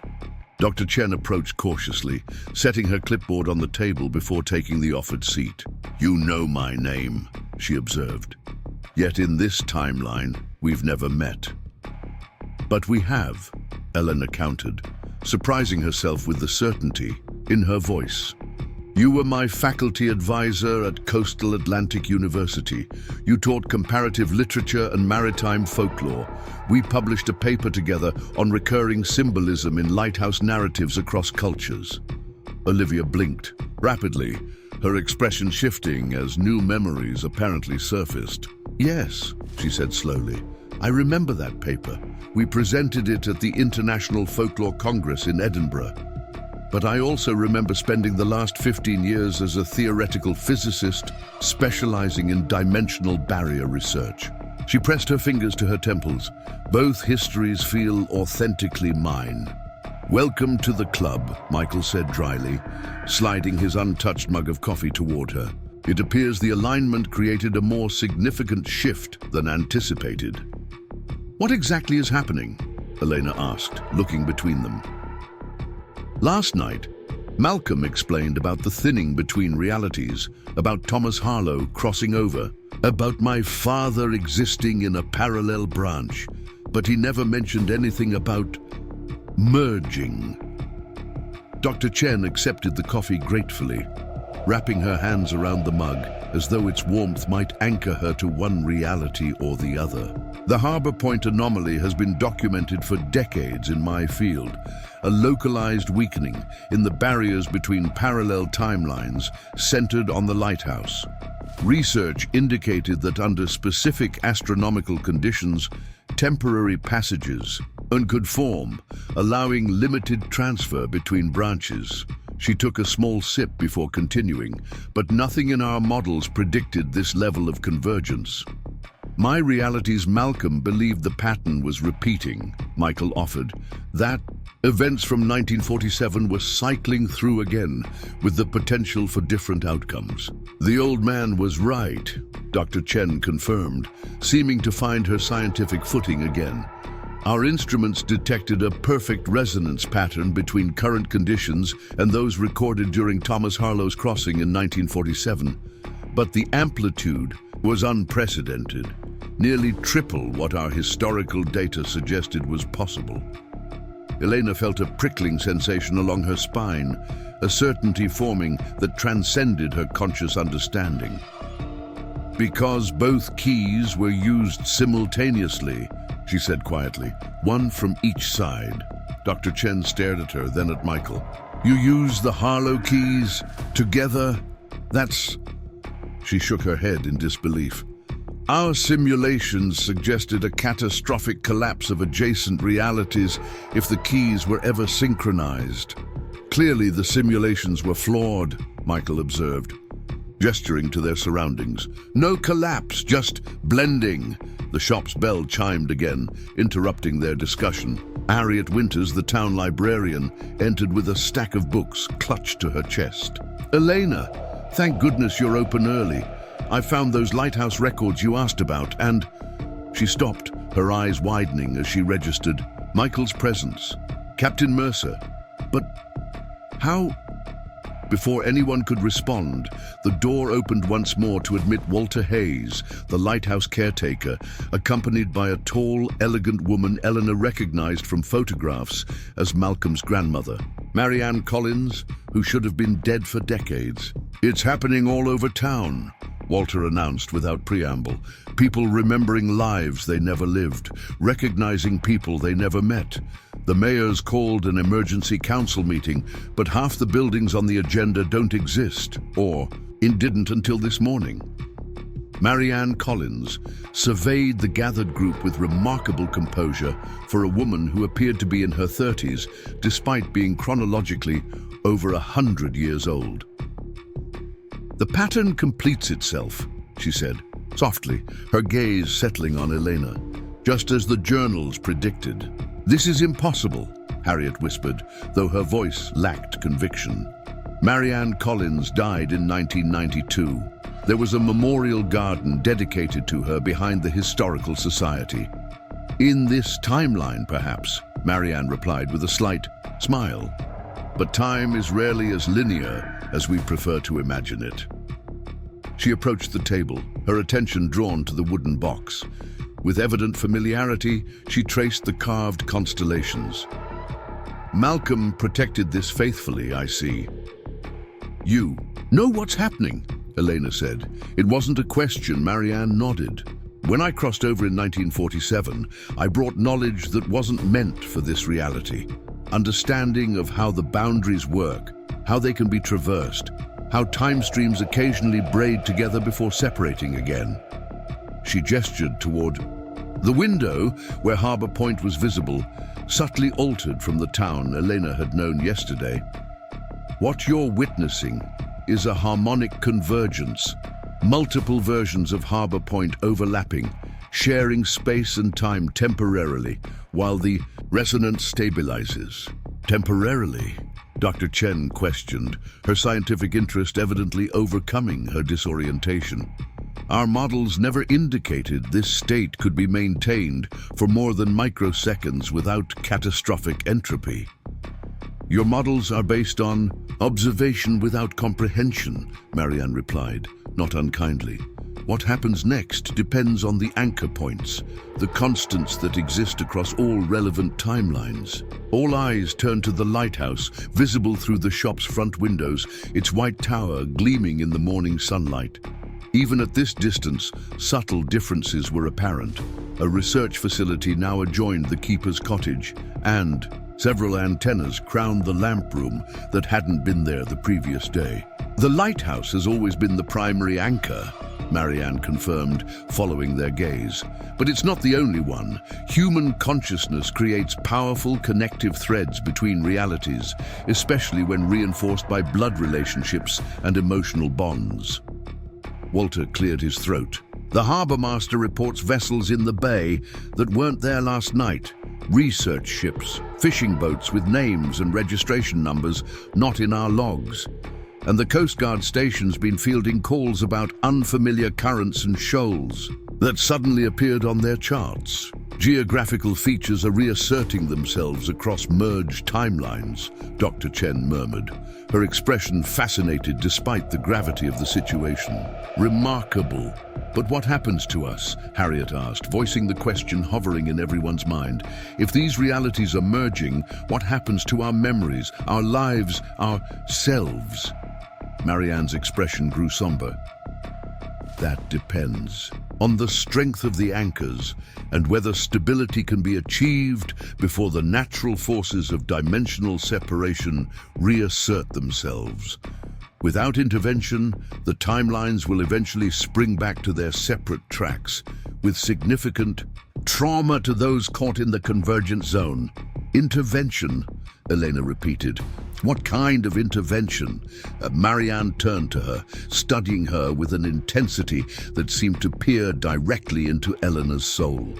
Dr. Chen approached cautiously, setting her clipboard on the table before taking the offered seat. You know my name, she observed. Yet in this timeline, we've never met. But we have, Eleanor countered, surprising herself with the certainty in her voice. You were my faculty advisor at Coastal Atlantic University. You taught comparative literature and maritime folklore. We published a paper together on recurring symbolism in lighthouse narratives across cultures. Olivia blinked rapidly, her expression shifting as new memories apparently surfaced. Yes, she said slowly. I remember that paper. We presented it at the International Folklore Congress in Edinburgh. But I also remember spending the last 15 years as a theoretical physicist, specializing in dimensional barrier research. She pressed her fingers to her temples. Both histories feel authentically mine. Welcome to the club, Michael said dryly, sliding his untouched mug of coffee toward her. It appears the alignment created a more significant shift than anticipated. What exactly is happening? Elena asked, looking between them. Last night, Malcolm explained about the thinning between realities, about Thomas Harlow crossing over, about my father existing in a parallel branch, but he never mentioned anything about merging. Dr. Chen accepted the coffee gratefully, wrapping her hands around the mug as though its warmth might anchor her to one reality or the other. The Harbor Point anomaly has been documented for decades in my field, a localized weakening in the barriers between parallel timelines centered on the lighthouse. Research indicated that under specific astronomical conditions, temporary passages could form, allowing limited transfer between branches. She took a small sip before continuing, but nothing in our models predicted this level of convergence. My reality's Malcolm believed the pattern was repeating, Michael offered. That events from 1947 were cycling through again, with the potential for different outcomes. The old man was right, Dr. Chen confirmed, seeming to find her scientific footing again. Our instruments detected a perfect resonance pattern between current conditions and those recorded during Thomas Harlow's crossing in 1947. But the amplitude was unprecedented, nearly triple what our historical data suggested was possible. Elena felt a prickling sensation along her spine, a certainty forming that transcended her conscious understanding. Because both keys were used simultaneously, she said quietly, one from each side. Dr. Chen stared at her, then at Michael. You use the Harlow keys together? That's... She shook her head in disbelief. Our simulations suggested a catastrophic collapse of adjacent realities if the keys were ever synchronized. Clearly the simulations were flawed, Michael observed, gesturing to their surroundings. No collapse, just blending. The shop's bell chimed again, interrupting their discussion. Harriet Winters, the town librarian, entered with a stack of books clutched to her chest. Elena, thank goodness you're open early. I found those lighthouse records you asked about, and... She stopped, her eyes widening as she registered Michael's presence. Captain Mercer. But how... Before anyone could respond, the door opened once more to admit Walter Hayes, the lighthouse caretaker, accompanied by a tall, elegant woman Eleanor recognized from photographs as Malcolm's grandmother. Marianne Collins, who should have been dead for decades. It's happening all over town, Walter announced without preamble. People remembering lives they never lived, recognizing people they never met. The mayor's called an emergency council meeting, but half the buildings on the agenda don't exist, or didn't until this morning. Marianne Collins surveyed the gathered group with remarkable composure for a woman who appeared to be in her 30s, despite being chronologically over 100 years old. The pattern completes itself, she said, softly, her gaze settling on Elena, just as the journals predicted. This is impossible, Harriet whispered, though her voice lacked conviction. Marianne Collins died in 1992. There was a memorial garden dedicated to her behind the Historical Society. In this timeline, perhaps, Marianne replied with a slight smile. But time is rarely as linear as we prefer to imagine it. She approached the table, her attention drawn to the wooden box. With evident familiarity, she traced the carved constellations. Malcolm protected this faithfully, I see. You know what's happening, Elena said. It wasn't a question. Marianne nodded. When I crossed over in 1947, I brought knowledge that wasn't meant for this reality. Understanding of how the boundaries work, how they can be traversed, how time streams occasionally braid together before separating again. She gestured toward the window where Harbor Point was visible, subtly altered from the town Elena had known yesterday. What you're witnessing is a harmonic convergence, multiple versions of Harbor Point overlapping, sharing space and time temporarily, while the resonance stabilizes. Temporarily? Dr. Chen questioned, her scientific interest evidently overcoming her disorientation. Our models never indicated this state could be maintained for more than microseconds without catastrophic entropy. Your models are based on observation without comprehension, Marianne replied, not unkindly. What happens next depends on the anchor points, the constants that exist across all relevant timelines. All eyes turn to the lighthouse, visible through the shop's front windows, its white tower gleaming in the morning sunlight. Even at this distance, subtle differences were apparent. A research facility now adjoined the keeper's cottage, and several antennas crowned the lamp room that hadn't been there the previous day. The lighthouse has always been the primary anchor, Marianne confirmed, following their gaze. But it's not the only one. Human consciousness creates powerful connective threads between realities, especially when reinforced by blood relationships and emotional bonds. Walter cleared his throat. The harbor master reports vessels in the bay that weren't there last night. Research ships, fishing boats with names and registration numbers not in our logs. And the Coast Guard station's been fielding calls about unfamiliar currents and shoals that suddenly appeared on their charts. Geographical features are reasserting themselves across merged timelines, Dr. Chen murmured, her expression fascinated despite the gravity of the situation. Remarkable. But what happens to us? Harriet asked, voicing the question hovering in everyone's mind. If these realities are merging, what happens to our memories, our lives, our selves? Marianne's expression grew somber. That depends on the strength of the anchors and whether stability can be achieved before the natural forces of dimensional separation reassert themselves. Without intervention, the timelines will eventually spring back to their separate tracks, with significant trauma to those caught in the convergent zone. Intervention, Elena repeated. What kind of intervention? Marianne turned to her, studying her with an intensity that seemed to peer directly into Eleanor's soul.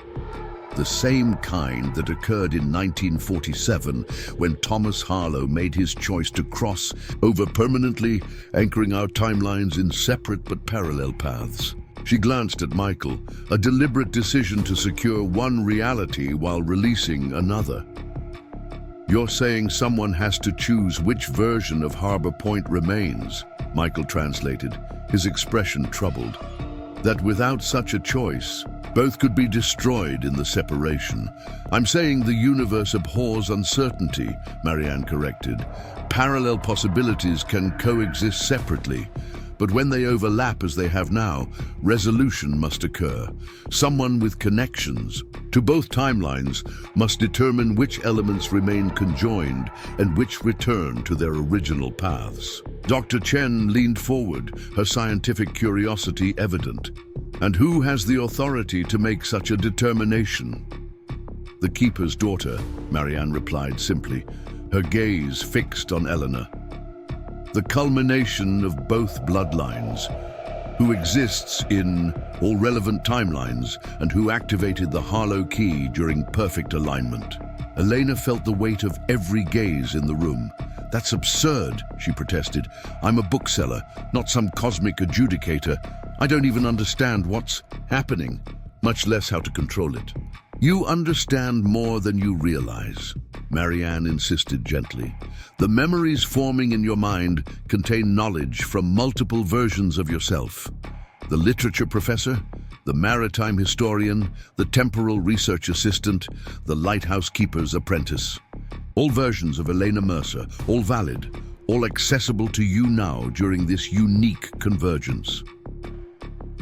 The same kind that occurred in 1947 when Thomas Harlow made his choice to cross over permanently, anchoring our timelines in separate but parallel paths. She glanced at Michael, a deliberate decision to secure one reality while releasing another. You're saying someone has to choose which version of Harbor Point remains, Michael translated, his expression troubled. That without such a choice, both could be destroyed in the separation. I'm saying the universe abhors uncertainty, Marianne corrected. Parallel possibilities can coexist separately, but when they overlap as they have now, resolution must occur. Someone with connections to both timelines must determine which elements remain conjoined and which return to their original paths. Dr. Chen leaned forward, her scientific curiosity evident. And who has the authority to make such a determination? The Keeper's daughter, Marianne replied simply, her gaze fixed on Eleanor. The culmination of both bloodlines, who exists in all relevant timelines and who activated the Harlow key during perfect alignment. Elena felt the weight of every gaze in the room. That's absurd, she protested. I'm a bookseller, not some cosmic adjudicator. I don't even understand what's happening, much less how to control it. You understand more than you realize, Marianne insisted gently. The memories forming in your mind contain knowledge from multiple versions of yourself. The literature professor, the maritime historian, the temporal research assistant, the lighthouse keeper's apprentice. All versions of Elena Mercer, all valid, all accessible to you now during this unique convergence.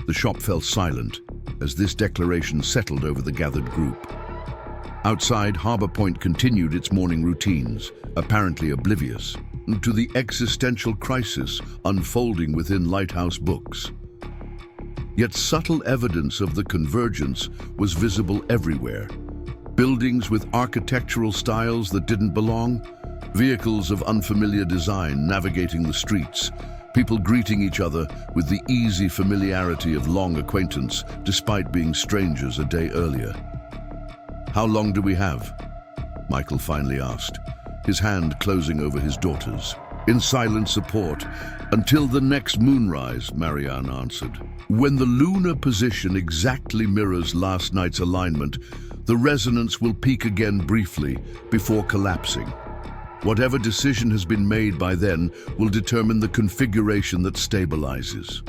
The shop fell silent as this declaration settled over the gathered group. Outside, Harbor Point continued its morning routines, apparently oblivious to the existential crisis unfolding within Lighthouse Books. Yet subtle evidence of the convergence was visible everywhere. Buildings with architectural styles that didn't belong, vehicles of unfamiliar design navigating the streets, people greeting each other with the easy familiarity of long acquaintance despite being strangers a day earlier. How long do we have? Michael finally asked, his hand closing over his daughter's. In silent support, until the next moonrise, Marianne answered. When the lunar position exactly mirrors last night's alignment, the resonance will peak again briefly before collapsing. Whatever decision has been made by then will determine the configuration that stabilizes.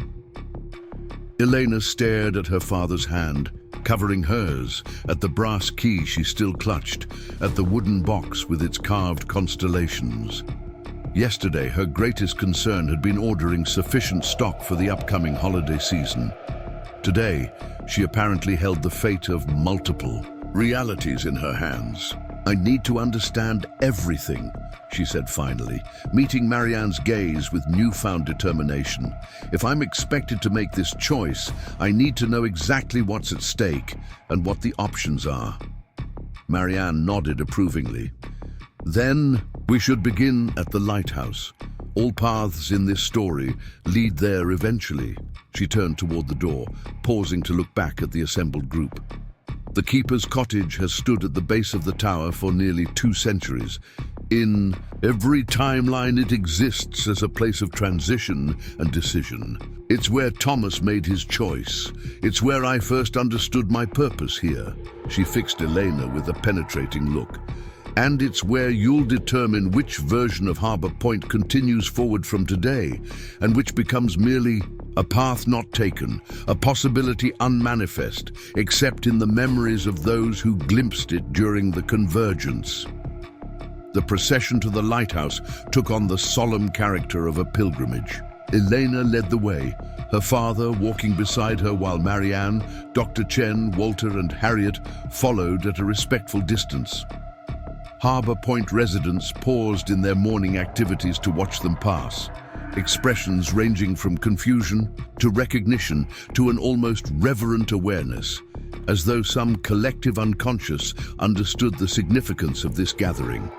Elena stared at her father's hand, covering hers, at the brass key she still clutched, at the wooden box with its carved constellations. Yesterday, her greatest concern had been ordering sufficient stock for the upcoming holiday season. Today, she apparently held the fate of multiple realities in her hands. I need to understand everything, she said finally, meeting Marianne's gaze with newfound determination. If I'm expected to make this choice, I need to know exactly what's at stake and what the options are. Marianne nodded approvingly. Then we should begin at the lighthouse. All paths in this story lead there eventually. She turned toward the door, pausing to look back at the assembled group. The keeper's cottage has stood at the base of the tower for nearly 2 centuries. In every timeline, it exists as a place of transition and decision. It's where Thomas made his choice. It's where I first understood my purpose here. She fixed Elena with a penetrating look. And it's where you'll determine which version of Harbor Point continues forward from today, and which becomes merely a path not taken, a possibility unmanifest, except in the memories of those who glimpsed it during the convergence. The procession to the lighthouse took on the solemn character of a pilgrimage. Elena led the way, her father walking beside her while Marianne, Dr. Chen, Walter and Harriet followed at a respectful distance. Harbor Point residents paused in their morning activities to watch them pass, expressions ranging from confusion to recognition to an almost reverent awareness, as though some collective unconscious understood the significance of this gathering.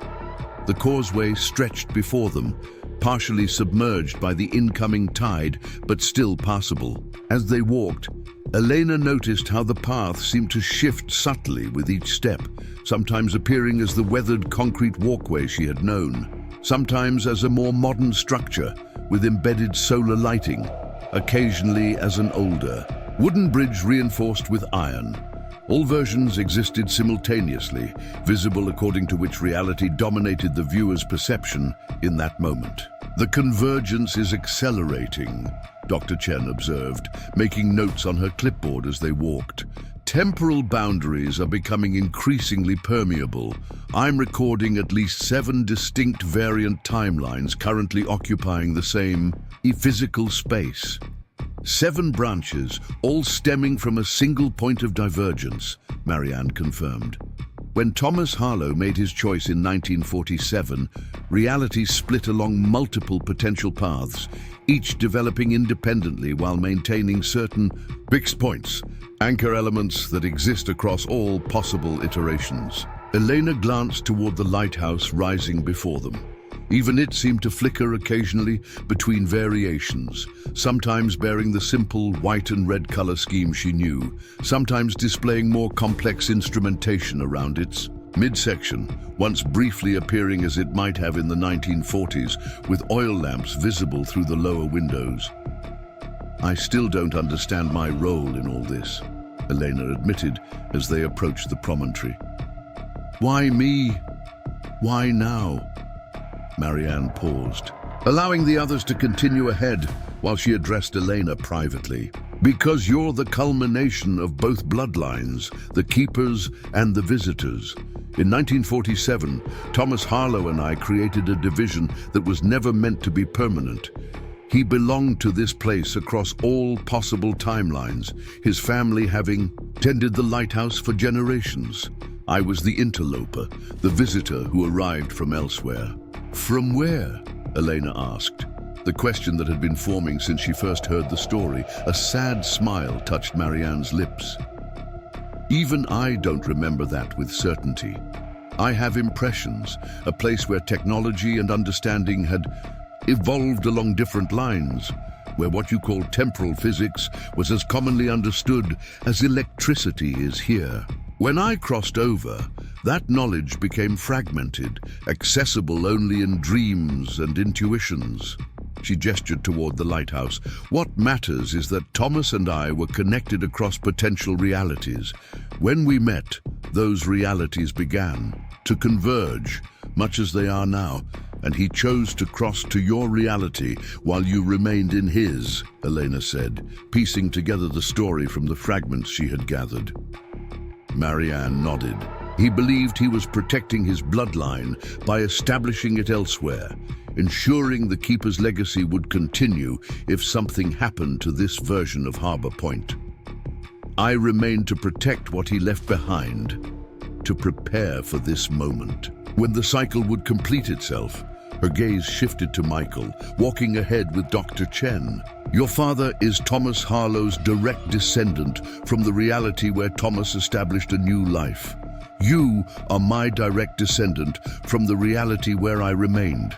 The causeway stretched before them, partially submerged by the incoming tide, but still passable. As they walked, Elena noticed how the path seemed to shift subtly with each step, sometimes appearing as the weathered concrete walkway she had known, sometimes as a more modern structure with embedded solar lighting, occasionally as an older wooden bridge reinforced with iron. All versions existed simultaneously, visible according to which reality dominated the viewer's perception in that moment. The convergence is accelerating, Dr. Chen observed, making notes on her clipboard as they walked. Temporal boundaries are becoming increasingly permeable. I'm recording at least 7 distinct variant timelines currently occupying the same physical space. 7 branches, all stemming from a single point of divergence, Marianne confirmed. When Thomas Harlow made his choice in 1947, reality split along multiple potential paths, each developing independently while maintaining certain fixed points, anchor elements that exist across all possible iterations. Elena glanced toward the lighthouse rising before them. Even it seemed to flicker occasionally between variations, sometimes bearing the simple white and red color scheme she knew, sometimes displaying more complex instrumentation around its midsection, once briefly appearing as it might have in the 1940s, with oil lamps visible through the lower windows. I still don't understand my role in all this, Elena admitted as they approached the promontory. Why me? Why now? Marianne paused, allowing the others to continue ahead while she addressed Elena privately. Because you're the culmination of both bloodlines, the keepers and the visitors. In 1947, Thomas Harlow and I created a division that was never meant to be permanent. He belonged to this place across all possible timelines, his family having tended the lighthouse for generations. I was the interloper, the visitor who arrived from elsewhere. From where? Elena asked. The question that had been forming since she first heard the story. A sad smile touched Marianne's lips. Even I don't remember that with certainty. I have impressions, a place where technology and understanding had evolved along different lines, where what you call temporal physics was as commonly understood as electricity is here. When I crossed over, that knowledge became fragmented, accessible only in dreams and intuitions. She gestured toward the lighthouse. What matters is that Thomas and I were connected across potential realities. When we met, those realities began to converge, much as they are now, and he chose to cross to your reality while you remained in his, Elena said, piecing together the story from the fragments she had gathered. Marianne nodded. He believed he was protecting his bloodline by establishing it elsewhere, ensuring the Keeper's legacy would continue if something happened to this version of Harbor Point. I remained to protect what he left behind, to prepare for this moment. When the cycle would complete itself, her gaze shifted to Michael, walking ahead with Dr. Chen. Your father is Thomas Harlow's direct descendant from the reality where Thomas established a new life. You are my direct descendant from the reality where I remained.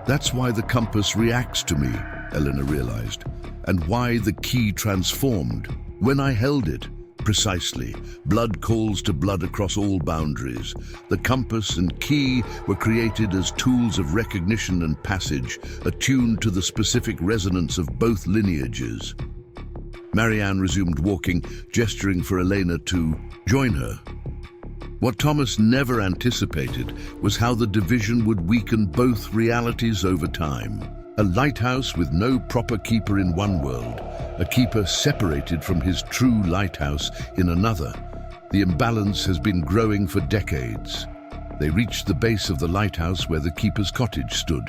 That's why the compass reacts to me, Elena realized, and why the key transformed. When I held it, Precisely. Blood calls to blood across all boundaries. The compass and key were created as tools of recognition and passage, attuned to the specific resonance of both lineages. Marianne resumed walking, gesturing for Elena to join her. What Thomas never anticipated was how the division would weaken both realities over time. A lighthouse with no proper keeper in one world, a keeper separated from his true lighthouse in another. The imbalance has been growing for decades. They reached the base of the lighthouse where the keeper's cottage stood,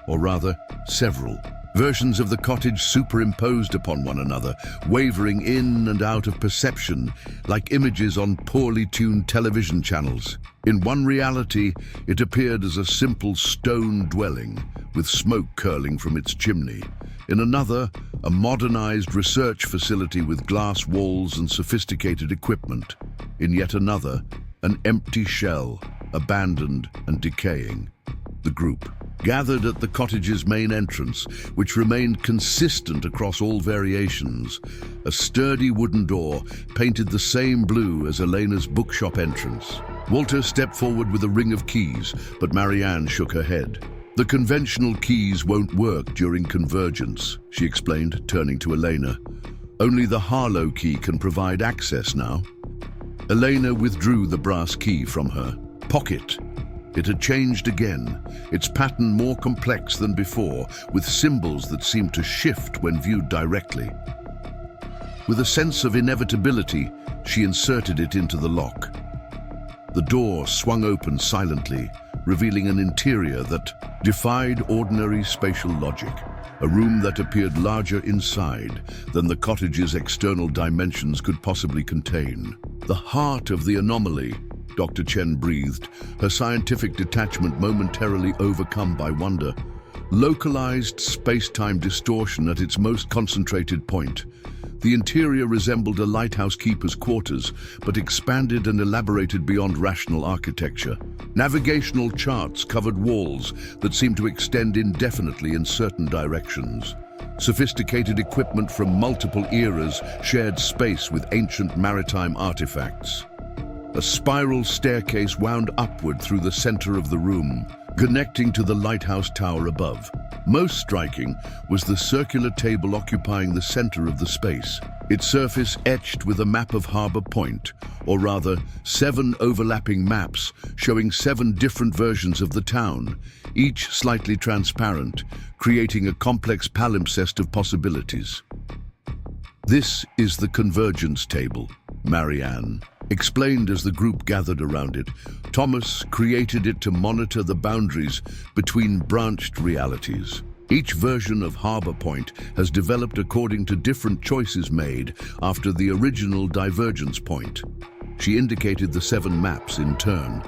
or rather, several. Versions of the cottage superimposed upon one another, wavering in and out of perception, like images on poorly tuned television channels. In one reality, it appeared as a simple stone dwelling, with smoke curling from its chimney. In another, a modernized research facility with glass walls and sophisticated equipment. In yet another, an empty shell, abandoned and decaying. The group gathered at the cottage's main entrance, which remained consistent across all variations. A sturdy wooden door painted the same blue as Elena's bookshop entrance. Walter stepped forward with a ring of keys, but Marianne shook her head. The conventional keys won't work during convergence, she explained, turning to Elena. Only the Harlow key can provide access now. Elena withdrew the brass key from her pocket. It had changed again, its pattern more complex than before, with symbols that seemed to shift when viewed directly. With a sense of inevitability, she inserted it into the lock. The door swung open silently, revealing an interior that defied ordinary spatial logic, a room that appeared larger inside than the cottage's external dimensions could possibly contain. The heart of the anomaly, Dr. Chen breathed, her scientific detachment momentarily overcome by wonder. Localized space-time distortion at its most concentrated point. The interior resembled a lighthouse keeper's quarters, but expanded and elaborated beyond rational architecture. Navigational charts covered walls that seemed to extend indefinitely in certain directions. Sophisticated equipment from multiple eras shared space with ancient maritime artifacts. A spiral staircase wound upward through the center of the room, connecting to the lighthouse tower above. Most striking was the circular table occupying the center of the space, its surface etched with a map of Harbor Point, or rather, 7 overlapping maps showing 7 different versions of the town, each slightly transparent, creating a complex palimpsest of possibilities. This is the convergence table, Marianne explained as the group gathered around it. Thomas created it to monitor the boundaries between branched realities. Each version of Harbor Point has developed according to different choices made after the original divergence point. She indicated the 7 maps in turn.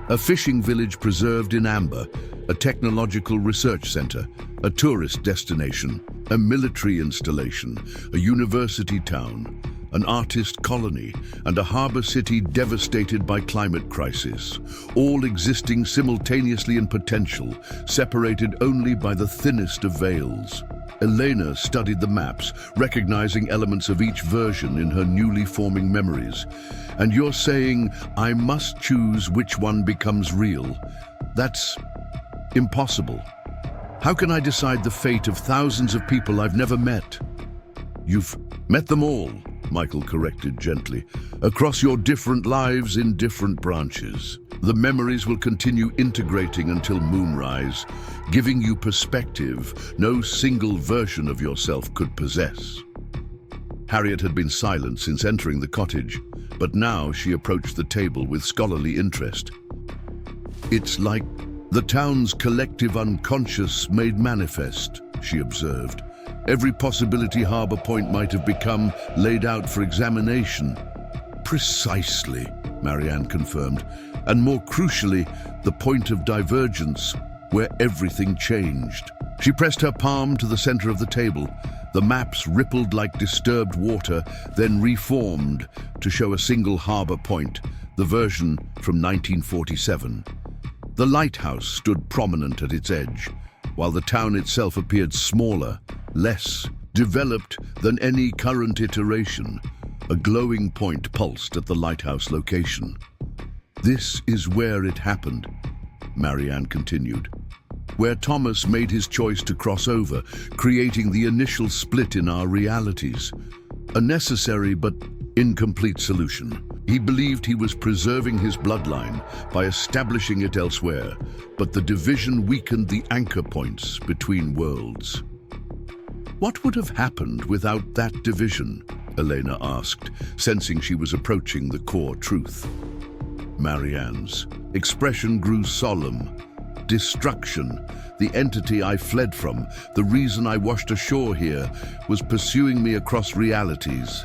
A fishing village preserved in amber, a technological research center, a tourist destination, a military installation, a university town, an artist colony, and a harbor city devastated by climate crisis, all existing simultaneously in potential, separated only by the thinnest of veils. Elena studied the maps, recognizing elements of each version in her newly forming memories. And you're saying, I must choose which one becomes real. That's impossible. How can I decide the fate of thousands of people I've never met? You've met them all, Michael corrected gently, across your different lives in different branches. The memories will continue integrating until moonrise, giving you perspective no single version of yourself could possess. Harriet had been silent since entering the cottage, but now she approached the table with scholarly interest. It's like the town's collective unconscious made manifest, she observed. Every possibility Harbor Point might have become laid out for examination. Precisely, Marianne confirmed, and more crucially, the point of divergence, where everything changed. She pressed her palm to the center of the table. The maps rippled like disturbed water, then reformed to show a single harbor point, the version from 1947. The lighthouse stood prominent at its edge, while the town itself appeared smaller, less developed than any current iteration. A glowing point pulsed at the lighthouse location. "This is where it happened," Marianne continued. "Where Thomas made his choice to cross over, creating the initial split in our realities. A necessary but incomplete solution. He believed he was preserving his bloodline by establishing it elsewhere, but the division weakened the anchor points between worlds." "What would have happened without that division?" Elena asked, sensing she was approaching the core truth. Marianne's expression grew solemn. "Destruction. The entity I fled from, the reason I washed ashore here, was pursuing me across realities.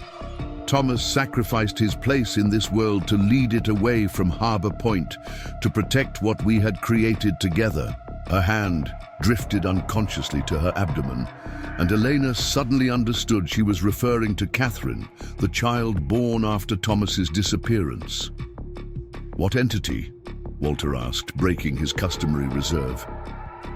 Thomas sacrificed his place in this world to lead it away from Harbor Point, to protect what we had created together." Her hand drifted unconsciously to her abdomen, and Elena suddenly understood she was referring to Catherine, the child born after Thomas's disappearance. "What entity?" Walter asked, breaking his customary reserve.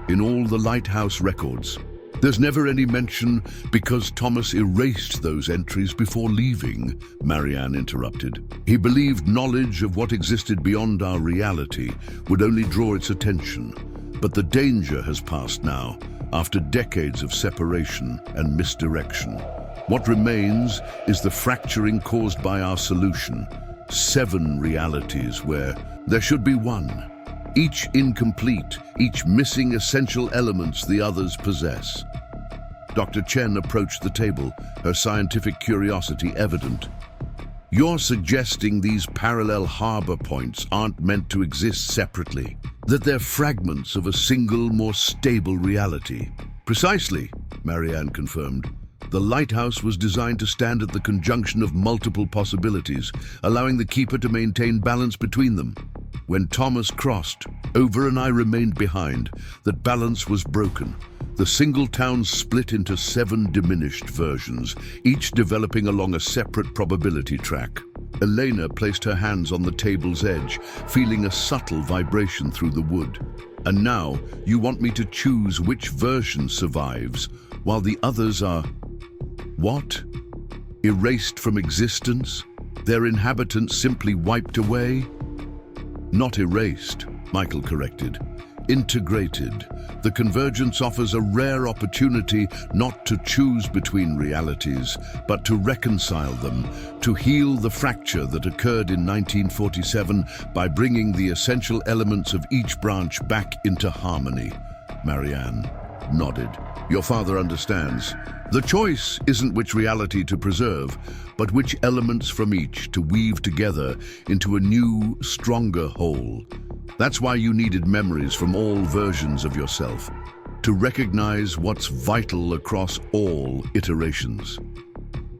"In all the lighthouse records, there's never any mention because Thomas erased those entries before leaving," Marianne interrupted. "He believed knowledge of what existed beyond our reality would only draw its attention. But the danger has passed now, after decades of separation and misdirection. What remains is the fracturing caused by our solution. 7 realities where there should be one. Each incomplete, each missing essential elements the others possess." Dr. Chen approached the table, her scientific curiosity evident. "You're suggesting these parallel harbor points aren't meant to exist separately, that they're fragments of a single, more stable reality?" "Precisely," Marianne confirmed. "The lighthouse was designed to stand at the conjunction of multiple possibilities, allowing the keeper to maintain balance between them. When Thomas crossed over and I remained behind, that balance was broken. The single town split into 7 diminished versions, each developing along a separate probability track." Elena placed her hands on the table's edge, feeling a subtle vibration through the wood. "And now you want me to choose which version survives, while the others are... what? Erased from existence? Their inhabitants simply wiped away?" "Not erased," Michael corrected. "Integrated. The convergence offers a rare opportunity not to choose between realities, but to reconcile them, to heal the fracture that occurred in 1947 by bringing the essential elements of each branch back into harmony." Marianne nodded. "Your father understands. The choice isn't which reality to preserve, but which elements from each to weave together into a new, stronger whole. That's why you needed memories from all versions of yourself, to recognize what's vital across all iterations."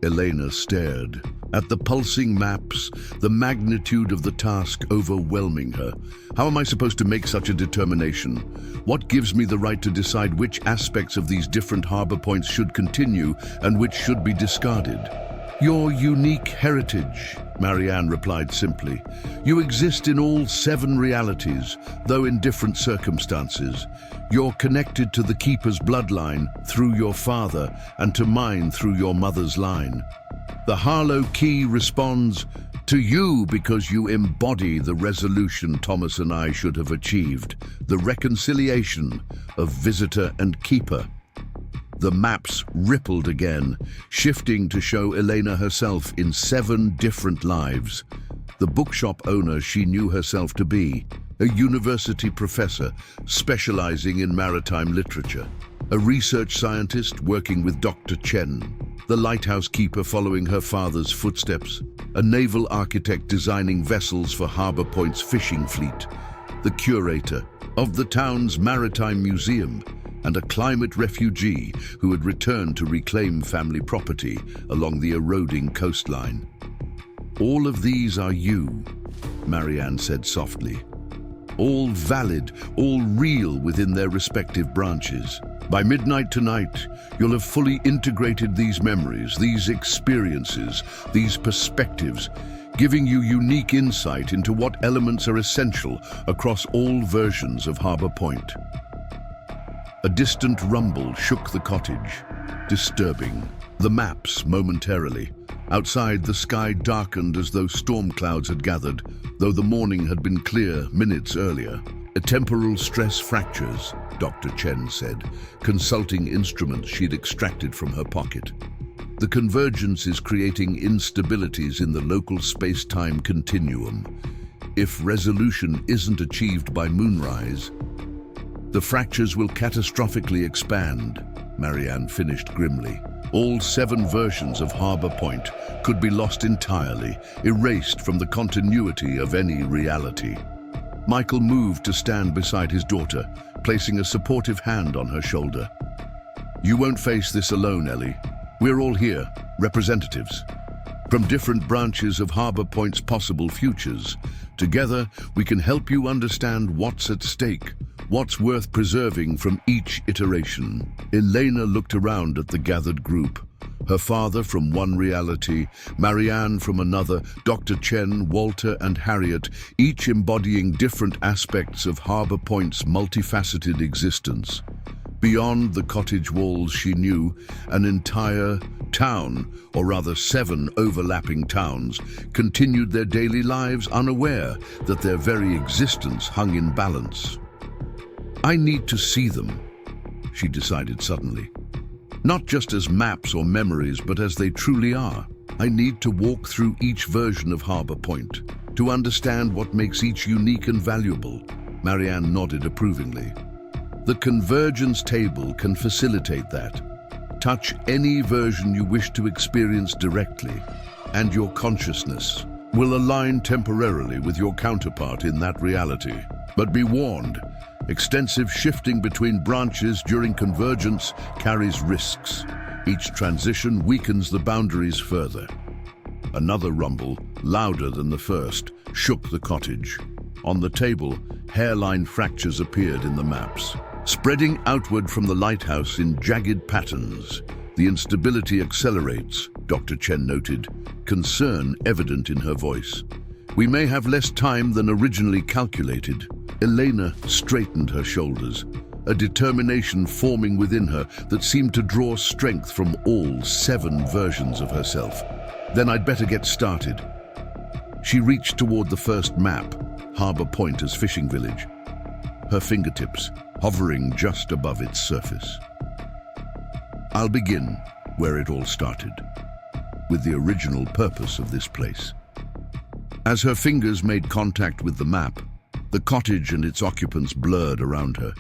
Elena stared at the pulsing maps, the magnitude of the task overwhelming her. "How am I supposed to make such a determination? What gives me the right to decide which aspects of these different harbor points should continue and which should be discarded?" "Your unique heritage," Marianne replied simply. "You exist in all 7 realities, though in different circumstances. You're connected to the Keeper's bloodline through your father and to mine through your mother's line. The Harlow Key responds to you because you embody the resolution Thomas and I should have achieved, the reconciliation of visitor and keeper." The maps rippled again, shifting to show Elena herself in 7 different lives. The bookshop owner she knew herself to be, a university professor specializing in maritime literature, a research scientist working with Dr. Chen, the lighthouse keeper following her father's footsteps, a naval architect designing vessels for Harbor Point's fishing fleet, the curator of the town's maritime museum, and a climate refugee who had returned to reclaim family property along the eroding coastline. "All of these are you," Marianne said softly. "All valid, all real within their respective branches. By midnight tonight, you'll have fully integrated these memories, these experiences, these perspectives, giving you unique insight into what elements are essential across all versions of Harbor Point." A distant rumble shook the cottage, disturbing the maps momentarily. Outside, the sky darkened as though storm clouds had gathered, though the morning had been clear minutes earlier. Temporal stress fractures, Dr. Chen said, consulting instruments she'd extracted from her pocket. The convergence is creating instabilities in the local space-time continuum. If resolution isn't achieved by moonrise, the fractures will catastrophically expand, Marianne finished grimly. All 7 versions of Harbor Point could be lost entirely, erased from the continuity of any reality. Michael moved to stand beside his daughter, placing a supportive hand on her shoulder. You won't face this alone, Ellie. We're all here, representatives from different branches of Harbor Point's possible futures. Together, we can help you understand what's at stake, what's worth preserving from each iteration. Elena looked around at the gathered group. Her father from one reality, Marianne from another, Dr. Chen, Walter and Harriet, each embodying different aspects of Harbor Point's multifaceted existence. Beyond the cottage walls, she knew, an entire town, or rather 7 overlapping towns, continued their daily lives unaware that their very existence hung in balance. I need to see them, she decided suddenly. Not just as maps or memories, but as they truly are. I need to walk through each version of Harbor Point, to understand what makes each unique and valuable. Marianne nodded approvingly. The convergence table can facilitate that. Touch any version you wish to experience directly, and your consciousness will align temporarily with your counterpart in that reality. But be warned, extensive shifting between branches during convergence carries risks. Each transition weakens the boundaries further. Another rumble, louder than the first, shook the cottage. On the table, hairline fractures appeared in the maps, spreading outward from the lighthouse in jagged patterns. The instability accelerates, Dr. Chen noted, concern evident in her voice. We may have less time than originally calculated. Elena straightened her shoulders, a determination forming within her that seemed to draw strength from all 7 versions of herself. Then I'd better get started. She reached toward the first map, Harbor Point as fishing village, her fingertips hovering just above its surface. I'll begin where it all started, with the original purpose of this place. As her fingers made contact with the map, the cottage and its occupants blurred around her.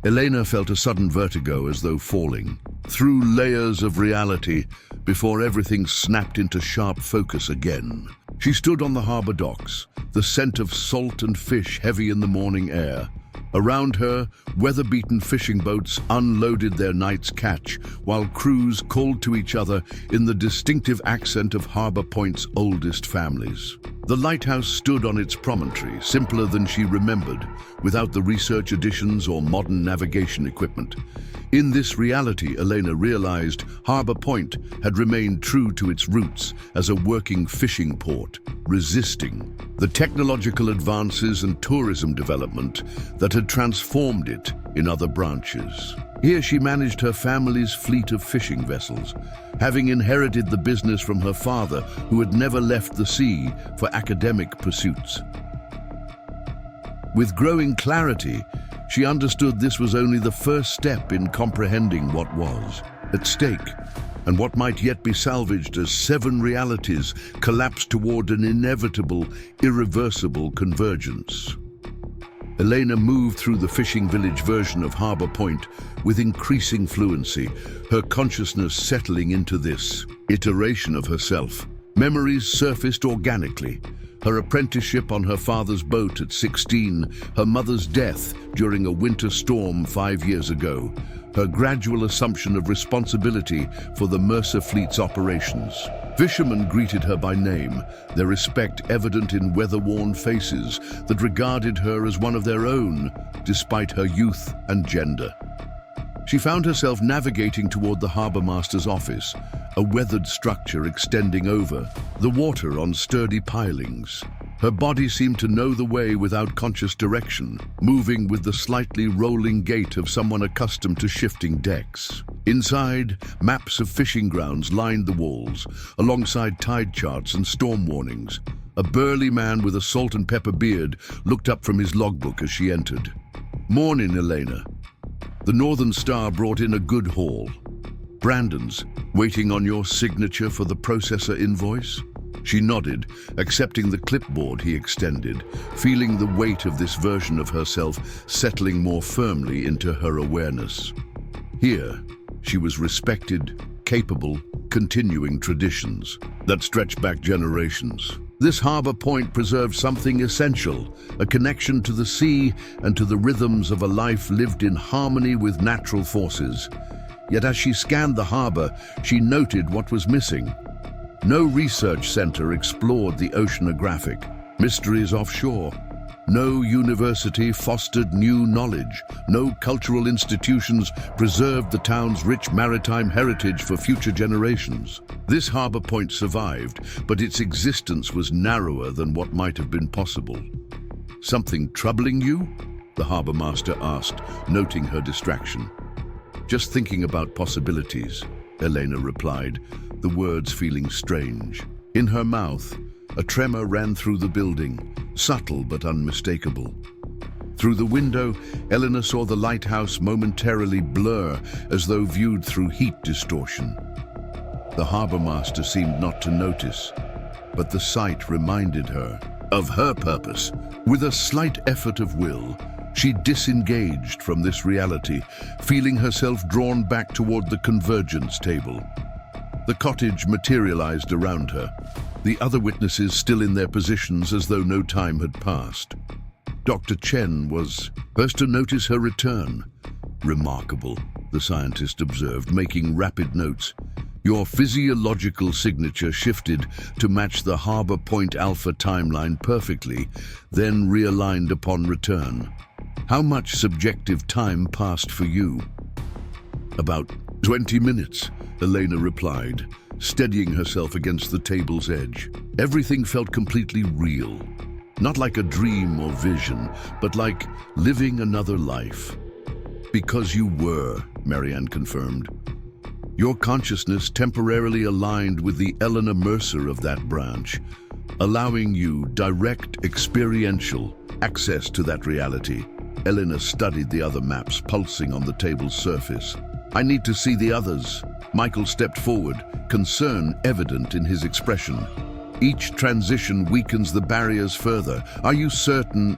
Elena felt a sudden vertigo as though falling, through layers of reality, before everything snapped into sharp focus again. She stood on the harbor docks, the scent of salt and fish heavy in the morning air. Around her, weather-beaten fishing boats unloaded their night's catch, while crews called to each other in the distinctive accent of Harbor Point's oldest families. The lighthouse stood on its promontory, simpler than she remembered, without the research additions or modern navigation equipment. In this reality, Elena realized Harbor Point had remained true to its roots as a working fishing port, resisting the technological advances and tourism development that had transformed it in other branches. Here she managed her family's fleet of fishing vessels, having inherited the business from her father, who had never left the sea for academic pursuits. With growing clarity, she understood this was only the first step in comprehending what was at stake, and what might yet be salvaged as 7 realities collapsed toward an inevitable, irreversible convergence. Elena moved through the fishing village version of Harbor Point with increasing fluency, her consciousness settling into this iteration of herself. Memories surfaced organically. Her apprenticeship on her father's boat at 16, her mother's death during a winter storm 5 years ago, her gradual assumption of responsibility for the Mercer fleet's operations. Fishermen greeted her by name, their respect evident in weather-worn faces that regarded her as one of their own, despite her youth and gender. She found herself navigating toward the harbour master's office, a weathered structure extending over, the water on sturdy pilings. Her body seemed to know the way without conscious direction, moving with the slightly rolling gait of someone accustomed to shifting decks. Inside, maps of fishing grounds lined the walls, alongside tide charts and storm warnings. A burly man with a salt and pepper beard looked up from his logbook as she entered. "Morning, Elena." The Northern Star brought in a good haul. "Brandon's, waiting on your signature for the processor invoice?" She nodded, accepting the clipboard he extended, feeling the weight of this version of herself settling more firmly into her awareness. Here, she was respected, capable, continuing traditions that stretched back generations. This harbor point preserved something essential, a connection to the sea and to the rhythms of a life lived in harmony with natural forces. Yet as she scanned the harbor, she noted what was missing. No research center explored the oceanographic mysteries offshore. No university fostered new knowledge. No cultural institutions preserved the town's rich maritime heritage for future generations. This harbor point survived, but its existence was narrower than what might have been possible. "Something troubling you?" the harbor master asked, noting her distraction. "Just thinking about possibilities," Elena replied, the words feeling strange. In her mouth, a tremor ran through the building, subtle but unmistakable. Through the window, Elena saw the lighthouse momentarily blur as though viewed through heat distortion. The harbor master seemed not to notice, but the sight reminded her of her purpose. With a slight effort of will, she disengaged from this reality, feeling herself drawn back toward the convergence table. The cottage materialized around her, the other witnesses still in their positions as though no time had passed. Dr. Chen was first to notice her return. "Remarkable," the scientist observed, making rapid notes. "Your physiological signature shifted to match the Harbor Point Alpha timeline perfectly, then realigned upon return. How much subjective time passed for you?" "About 20 minutes, Elena replied, steadying herself against the table's edge. Everything felt completely real. Not like a dream or vision, but like living another life. "Because you were," Marianne confirmed. "Your consciousness temporarily aligned with the Eleanor Mercer of that branch, allowing you direct experiential access to that reality." Eleanor studied the other maps pulsing on the table's surface. "I need to see the others." Michael stepped forward, concern evident in his expression. "Each transition weakens the barriers further. Are you certain?"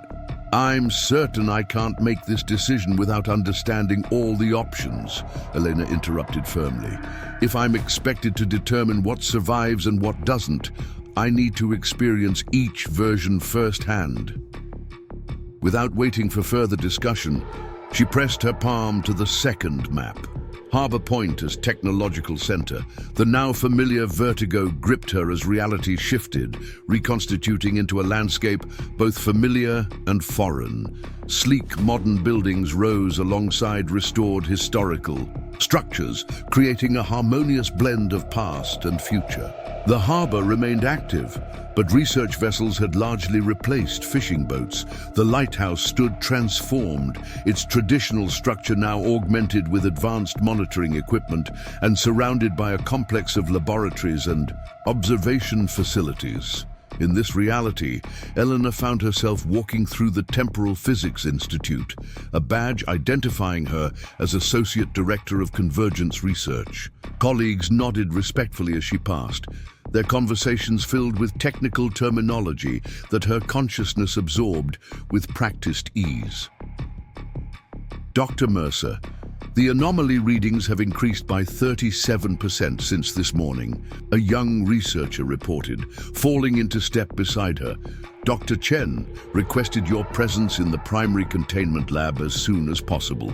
"I'm certain I can't make this decision without understanding all the options," Elena interrupted firmly. "If I'm expected to determine what survives and what doesn't, I need to experience each version firsthand." Without waiting for further discussion, she pressed her palm to the second map. Harbor Point as technological center, the now familiar vertigo gripped her as reality shifted, reconstituting into a landscape both familiar and foreign. Sleek modern buildings rose alongside restored historical structures, creating a harmonious blend of past and future. The harbor remained active, but research vessels had largely replaced fishing boats. The lighthouse stood transformed, its traditional structure now augmented with advanced monitoring equipment and surrounded by a complex of laboratories and observation facilities. In this reality, Eleanor found herself walking through the Temporal Physics Institute, a badge identifying her as Associate Director of Convergence Research. Colleagues nodded respectfully as she passed, their conversations filled with technical terminology that her consciousness absorbed with practiced ease. "Dr. Mercer, the anomaly readings have increased by 37% since this morning," a young researcher reported, falling into step beside her. "Dr. Chen requested your presence in the primary containment lab as soon as possible."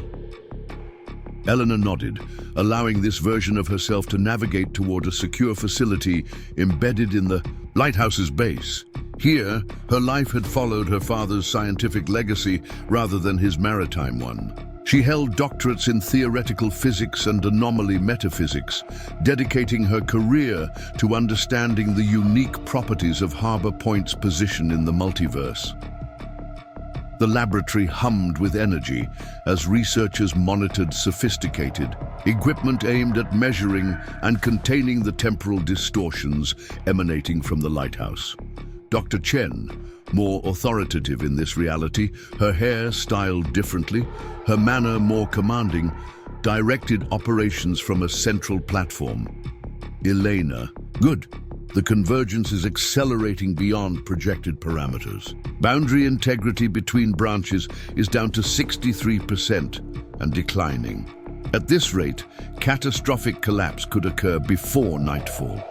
Eleanor nodded, allowing this version of herself to navigate toward a secure facility embedded in the lighthouse's base. Here, her life had followed her father's scientific legacy rather than his maritime one. She held doctorates in theoretical physics and anomaly metaphysics, dedicating her career to understanding the unique properties of Harbor Point's position in the multiverse. The laboratory hummed with energy as researchers monitored sophisticated equipment aimed at measuring and containing the temporal distortions emanating from the lighthouse. Dr. Chen, more authoritative in this reality, her hair styled differently, her manner more commanding, directed operations from a central platform. Elena, good. The convergence is accelerating beyond projected parameters. Boundary integrity between branches is down to 63% and declining. At this rate, catastrophic collapse could occur before nightfall.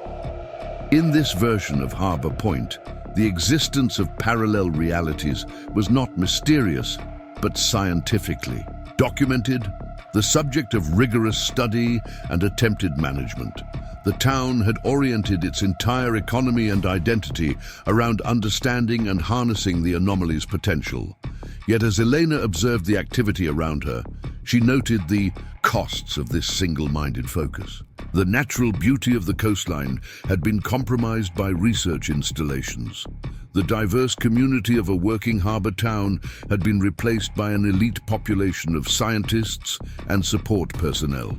In this version of Harbor Point, the existence of parallel realities was not mysterious, but scientifically documented, the subject of rigorous study and attempted management. The town had oriented its entire economy and identity around understanding and harnessing the anomaly's potential. Yet as Elena observed the activity around her, she noted the costs of this single-minded focus. The natural beauty of the coastline had been compromised by research installations. The diverse community of a working harbor town had been replaced by an elite population of scientists and support personnel.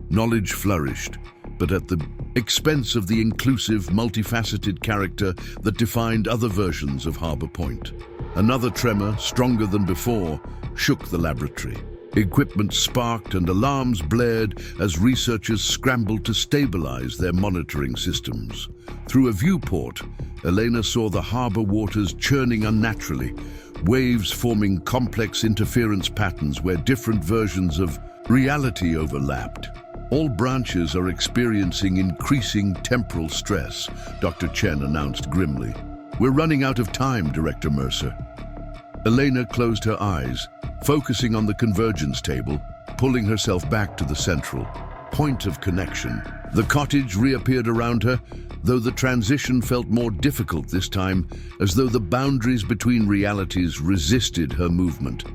Knowledge flourished, but at the expense of the inclusive, multifaceted character that defined other versions of Harbor Point. Another tremor, stronger than before, shook the laboratory. Equipment sparked and alarms blared as researchers scrambled to stabilize their monitoring systems. Through a viewport, Elena saw the harbor waters churning unnaturally, waves forming complex interference patterns where different versions of reality overlapped. All branches are experiencing increasing temporal stress, Dr. Chen announced grimly. We're running out of time, Director Mercer. Elena closed her eyes, focusing on the convergence table, pulling herself back to the central point of connection. The cottage reappeared around her, though the transition felt more difficult this time, as though the boundaries between realities resisted her movement.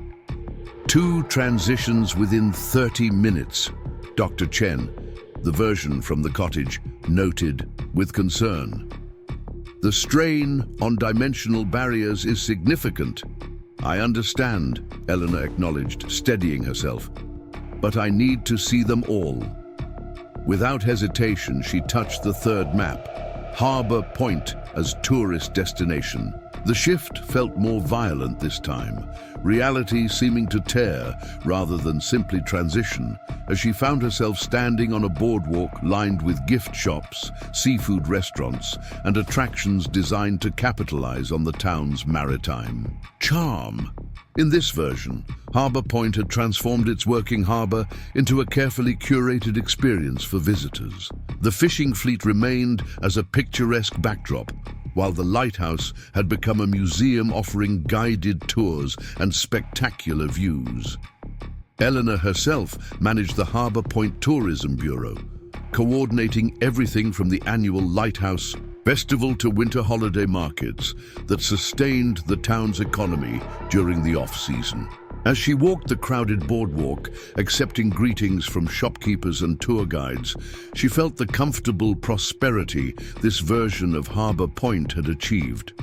2 transitions within 30 minutes, Dr. Chen, the version from the cottage, noted with concern. The strain on dimensional barriers is significant. I understand, Elena acknowledged, steadying herself. But I need to see them all. Without hesitation, she touched the 3rd map, Harbor Point as tourist destination. The shift felt more violent this time, reality seeming to tear rather than simply transition, as she found herself standing on a boardwalk lined with gift shops, seafood restaurants, and attractions designed to capitalize on the town's maritime charm. In this version, Harbor Point had transformed its working harbor into a carefully curated experience for visitors. The fishing fleet remained as a picturesque backdrop, while the lighthouse had become a museum offering guided tours and spectacular views. Eleanor herself managed the Harbor Point Tourism Bureau, coordinating everything from the annual Lighthouse Festival to winter holiday markets that sustained the town's economy during the off-season. As she walked the crowded boardwalk, accepting greetings from shopkeepers and tour guides, she felt the comfortable prosperity this version of Harbor Point had achieved.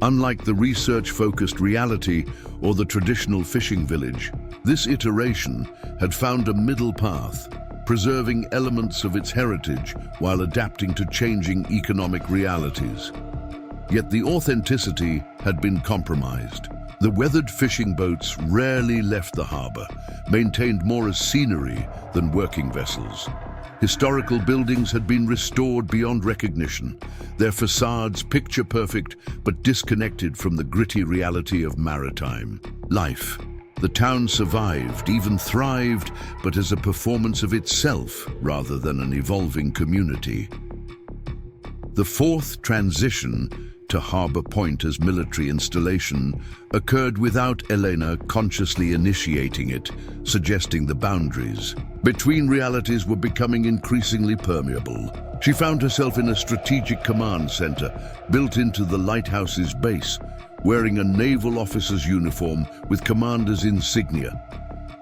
Unlike the research-focused reality or the traditional fishing village, this iteration had found a middle path, preserving elements of its heritage while adapting to changing economic realities. Yet the authenticity had been compromised. The weathered fishing boats rarely left the harbor, maintained more as scenery than working vessels. Historical buildings had been restored beyond recognition, their facades picture-perfect but disconnected from the gritty reality of maritime life. The town survived, even thrived, but as a performance of itself rather than an evolving community. The 4th transition to Harbor Point as military installation occurred without Elena consciously initiating it, suggesting the boundaries between realities were becoming increasingly permeable. She found herself in a strategic command center built into the lighthouse's base, wearing a naval officer's uniform with commander's insignia.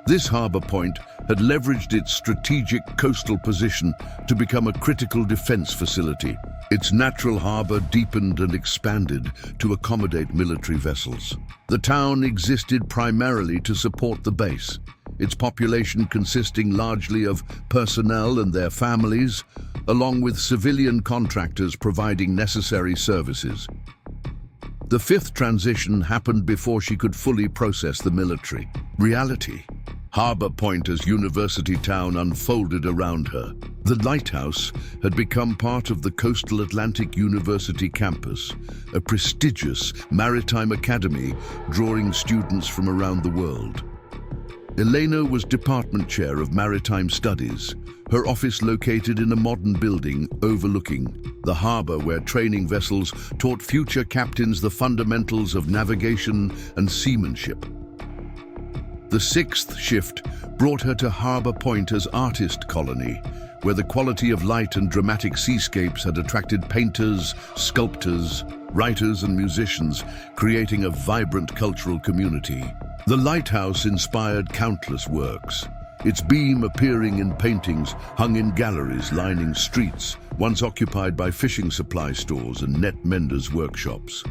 This harbor point had leveraged its strategic coastal position to become a critical defense facility. Its natural harbor deepened and expanded to accommodate military vessels. The town existed primarily to support the base, its population consisting largely of personnel and their families, along with civilian contractors providing necessary services. The fifth transition happened before she could fully process the military reality. Harbor Point as university town unfolded around her. The lighthouse had become part of the Coastal Atlantic University campus, a prestigious maritime academy drawing students from around the world. Elena was department chair of maritime studies, her office located in a modern building overlooking the harbor where training vessels taught future captains the fundamentals of navigation and seamanship. The sixth shift brought her to Harbor Point as artist colony, where the quality of light and dramatic seascapes had attracted painters, sculptors, writers and musicians, creating a vibrant cultural community. The lighthouse inspired countless works, its beam appearing in paintings hung in galleries lining streets, once occupied by fishing supply stores and net menders' workshops.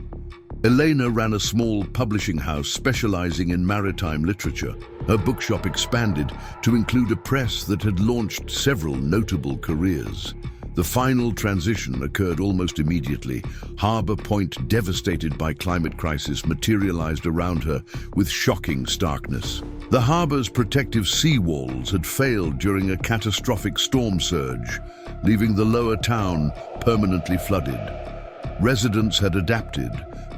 Elena ran a small publishing house specializing in maritime literature. Her bookshop expanded to include a press that had launched several notable careers. The final transition occurred almost immediately. Harbor Point, devastated by climate crisis, materialized around her with shocking starkness. The harbor's protective seawalls had failed during a catastrophic storm surge, leaving the lower town permanently flooded. Residents had adapted,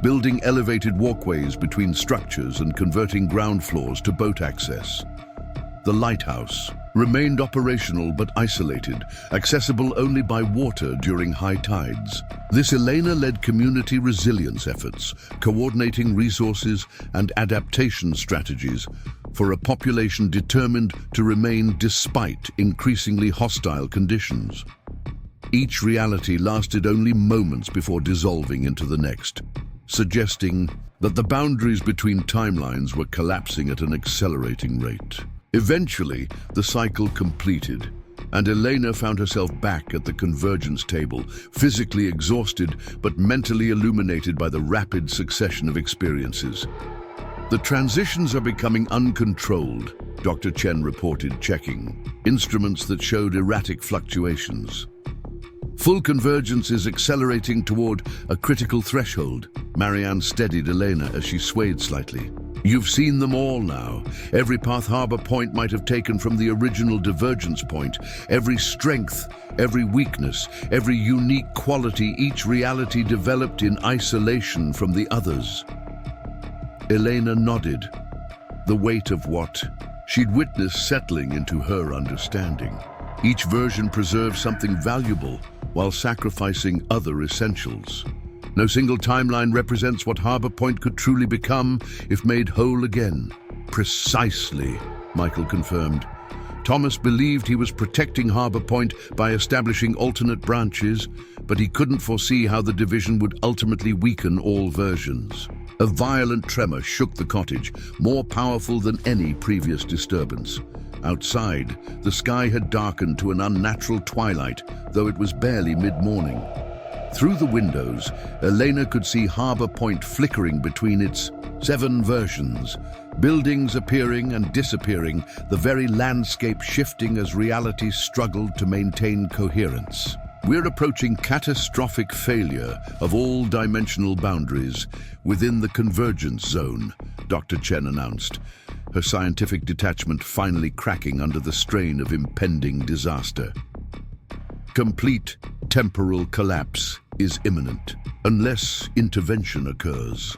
building elevated walkways between structures and converting ground floors to boat access. The lighthouse remained operational but isolated, accessible only by water during high tides. This Elena-led community resilience efforts, coordinating resources and adaptation strategies for a population determined to remain despite increasingly hostile conditions. Each reality lasted only moments before dissolving into the next, suggesting that the boundaries between timelines were collapsing at an accelerating rate. Eventually, the cycle completed, and Elena found herself back at the convergence table, physically exhausted but mentally illuminated by the rapid succession of experiences. The transitions are becoming uncontrolled, Dr. Chen reported, checking instruments that showed erratic fluctuations. Full convergence is accelerating toward a critical threshold. Marianne steadied Elena as she swayed slightly. You've seen them all now. Every path Harbor Point might have taken from the original divergence point. Every strength, every weakness, every unique quality, each reality developed in isolation from the others. Elena nodded, the weight of what she'd witnessed settling into her understanding. Each version preserved something valuable while sacrificing other essentials. No single timeline represents what Harbor Point could truly become if made whole again. Precisely, Michael confirmed. Thomas believed he was protecting Harbor Point by establishing alternate branches, but he couldn't foresee how the division would ultimately weaken all versions. A violent tremor shook the cottage, more powerful than any previous disturbance. Outside, the sky had darkened to an unnatural twilight, though it was barely mid-morning. Through the windows, Elena could see Harbor Point flickering between its 7 versions, buildings appearing and disappearing, the very landscape shifting as reality struggled to maintain coherence. We're approaching catastrophic failure of all dimensional boundaries within the convergence zone, Dr. Chen announced, her scientific detachment finally cracking under the strain of impending disaster. Complete temporal collapse is imminent, unless intervention occurs.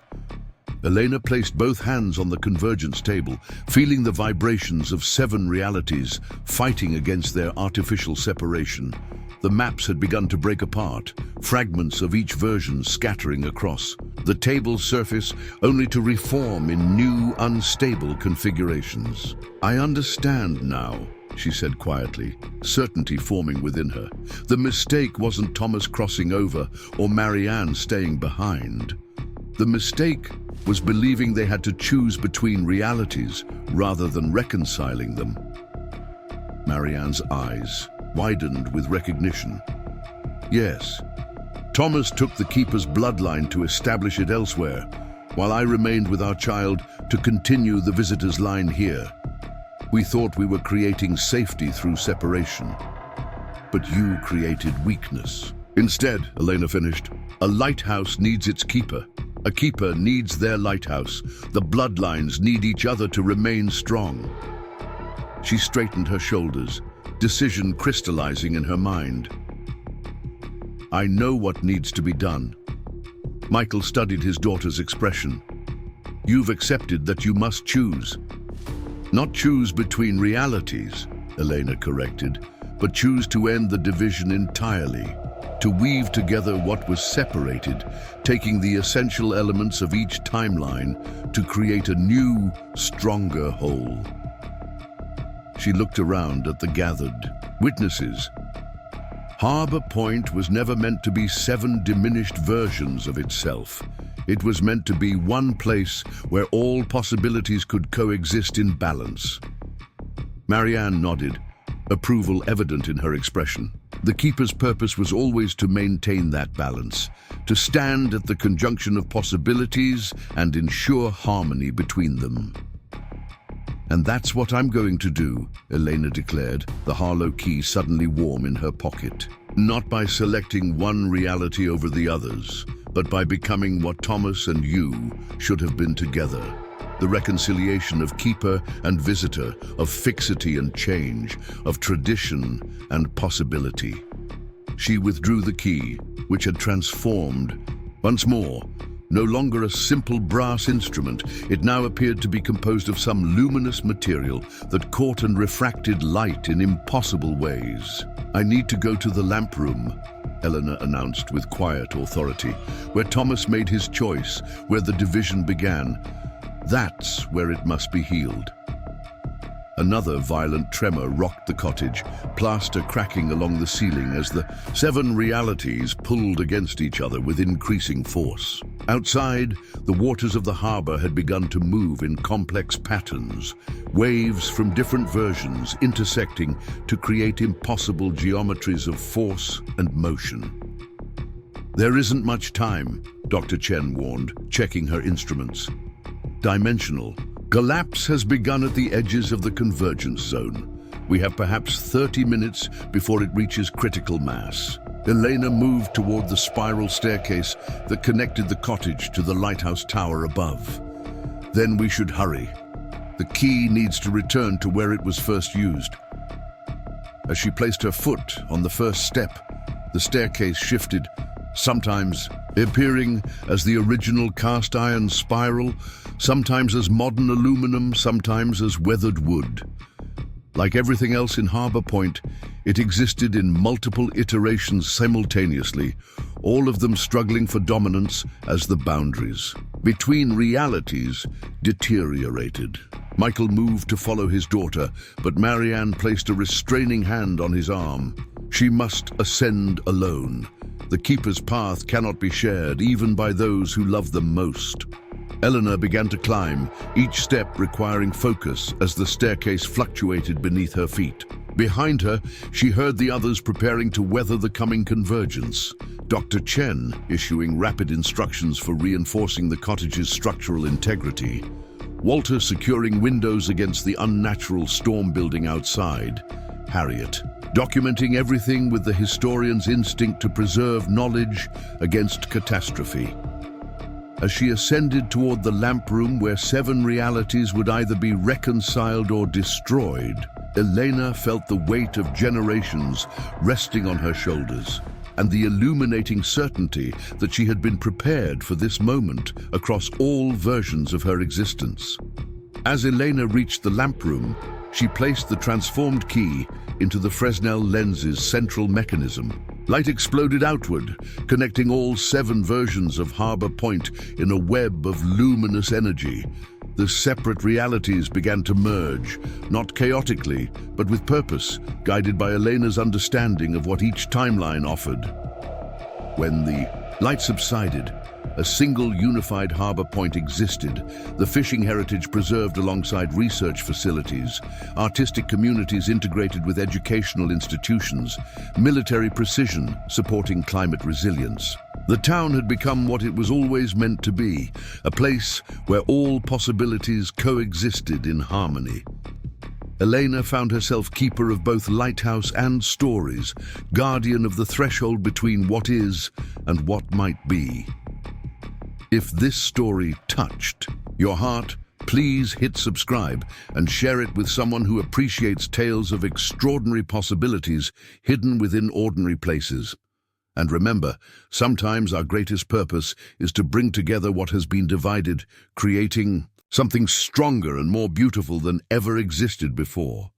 Elena placed both hands on the convergence table, feeling the vibrations of 7 realities fighting against their artificial separation. The maps had begun to break apart, fragments of each version scattering across the table's surface only to reform in new, unstable configurations. I understand now, she said quietly, certainty forming within her. The mistake wasn't Thomas crossing over or Marianne staying behind. The mistake was believing they had to choose between realities rather than reconciling them. Marianne's eyes widened with recognition. Yes, Thomas took the keeper's bloodline to establish it elsewhere, while I remained with our child to continue the visitor's line here. We thought we were creating safety through separation, but you created weakness. Instead, Elena finished, a lighthouse needs its keeper. A keeper needs their lighthouse. The bloodlines need each other to remain strong. She straightened her shoulders, decision crystallizing in her mind. I know what needs to be done. Michael studied his daughter's expression. You've accepted that you must choose. Not choose between realities, Elena corrected, but choose to end the division entirely, to weave together what was separated, taking the essential elements of each timeline to create a new, stronger whole. She looked around at the gathered witnesses. Harbor Point was never meant to be 7 diminished versions of itself. It was meant to be one place where all possibilities could coexist in balance. Marianne nodded, approval evident in her expression. The keeper's purpose was always to maintain that balance, to stand at the conjunction of possibilities and ensure harmony between them. And that's what I'm going to do, Elena declared, the Harlow key suddenly warm in her pocket. Not by selecting one reality over the others, but by becoming what Thomas and you should have been together. The reconciliation of keeper and visitor, of fixity and change, of tradition and possibility. She withdrew the key, which had transformed. Once more, no longer a simple brass instrument, it now appeared to be composed of some luminous material that caught and refracted light in impossible ways. I need to go to the lamp room, Eleanor announced with quiet authority, where Thomas made his choice, where the division began. That's where it must be healed. Another violent tremor rocked the cottage, plaster cracking along the ceiling as the 7 realities pulled against each other with increasing force. Outside, the waters of the harbor had begun to move in complex patterns, waves from different versions intersecting to create impossible geometries of force and motion. There isn't much time, Dr. Chen warned, checking her instruments. Dimensional. Collapse has begun at the edges of the convergence zone. We have perhaps 30 minutes before it reaches critical mass. Elena moved toward the spiral staircase that connected the cottage to the lighthouse tower above. Then we should hurry. The key needs to return to where it was first used. As she placed her foot on the first step, the staircase shifted, sometimes appearing as the original cast iron spiral, sometimes as modern aluminum, sometimes as weathered wood. Like everything else in Harbor Point, it existed in multiple iterations simultaneously, all of them struggling for dominance as the boundaries between realities deteriorated. Michael moved to follow his daughter, but Marianne placed a restraining hand on his arm. She must ascend alone. The keeper's path cannot be shared, even by those who love them most. Eleanor began to climb, each step requiring focus as the staircase fluctuated beneath her feet. Behind her, she heard the others preparing to weather the coming convergence. Dr. Chen issuing rapid instructions for reinforcing the cottage's structural integrity. Walter securing windows against the unnatural storm building outside. Harriet documenting everything with the historian's instinct to preserve knowledge against catastrophe. As she ascended toward the lamp room where 7 realities would either be reconciled or destroyed, Elena felt the weight of generations resting on her shoulders, and the illuminating certainty that she had been prepared for this moment across all versions of her existence. As Elena reached the lamp room, she placed the transformed key into the Fresnel lens's central mechanism. Light exploded outward, connecting all 7 versions of Harbor Point in a web of luminous energy. The separate realities began to merge, not chaotically, but with purpose, guided by Elena's understanding of what each timeline offered. When the light subsided, a single unified harbor point existed, the fishing heritage preserved alongside research facilities, artistic communities integrated with educational institutions, military precision supporting climate resilience. The town had become what it was always meant to be, a place where all possibilities coexisted in harmony. Elena found herself keeper of both lighthouse and stories, guardian of the threshold between what is and what might be. If this story touched your heart, please hit subscribe and share it with someone who appreciates tales of extraordinary possibilities hidden within ordinary places. And remember, sometimes our greatest purpose is to bring together what has been divided, creating something stronger and more beautiful than ever existed before.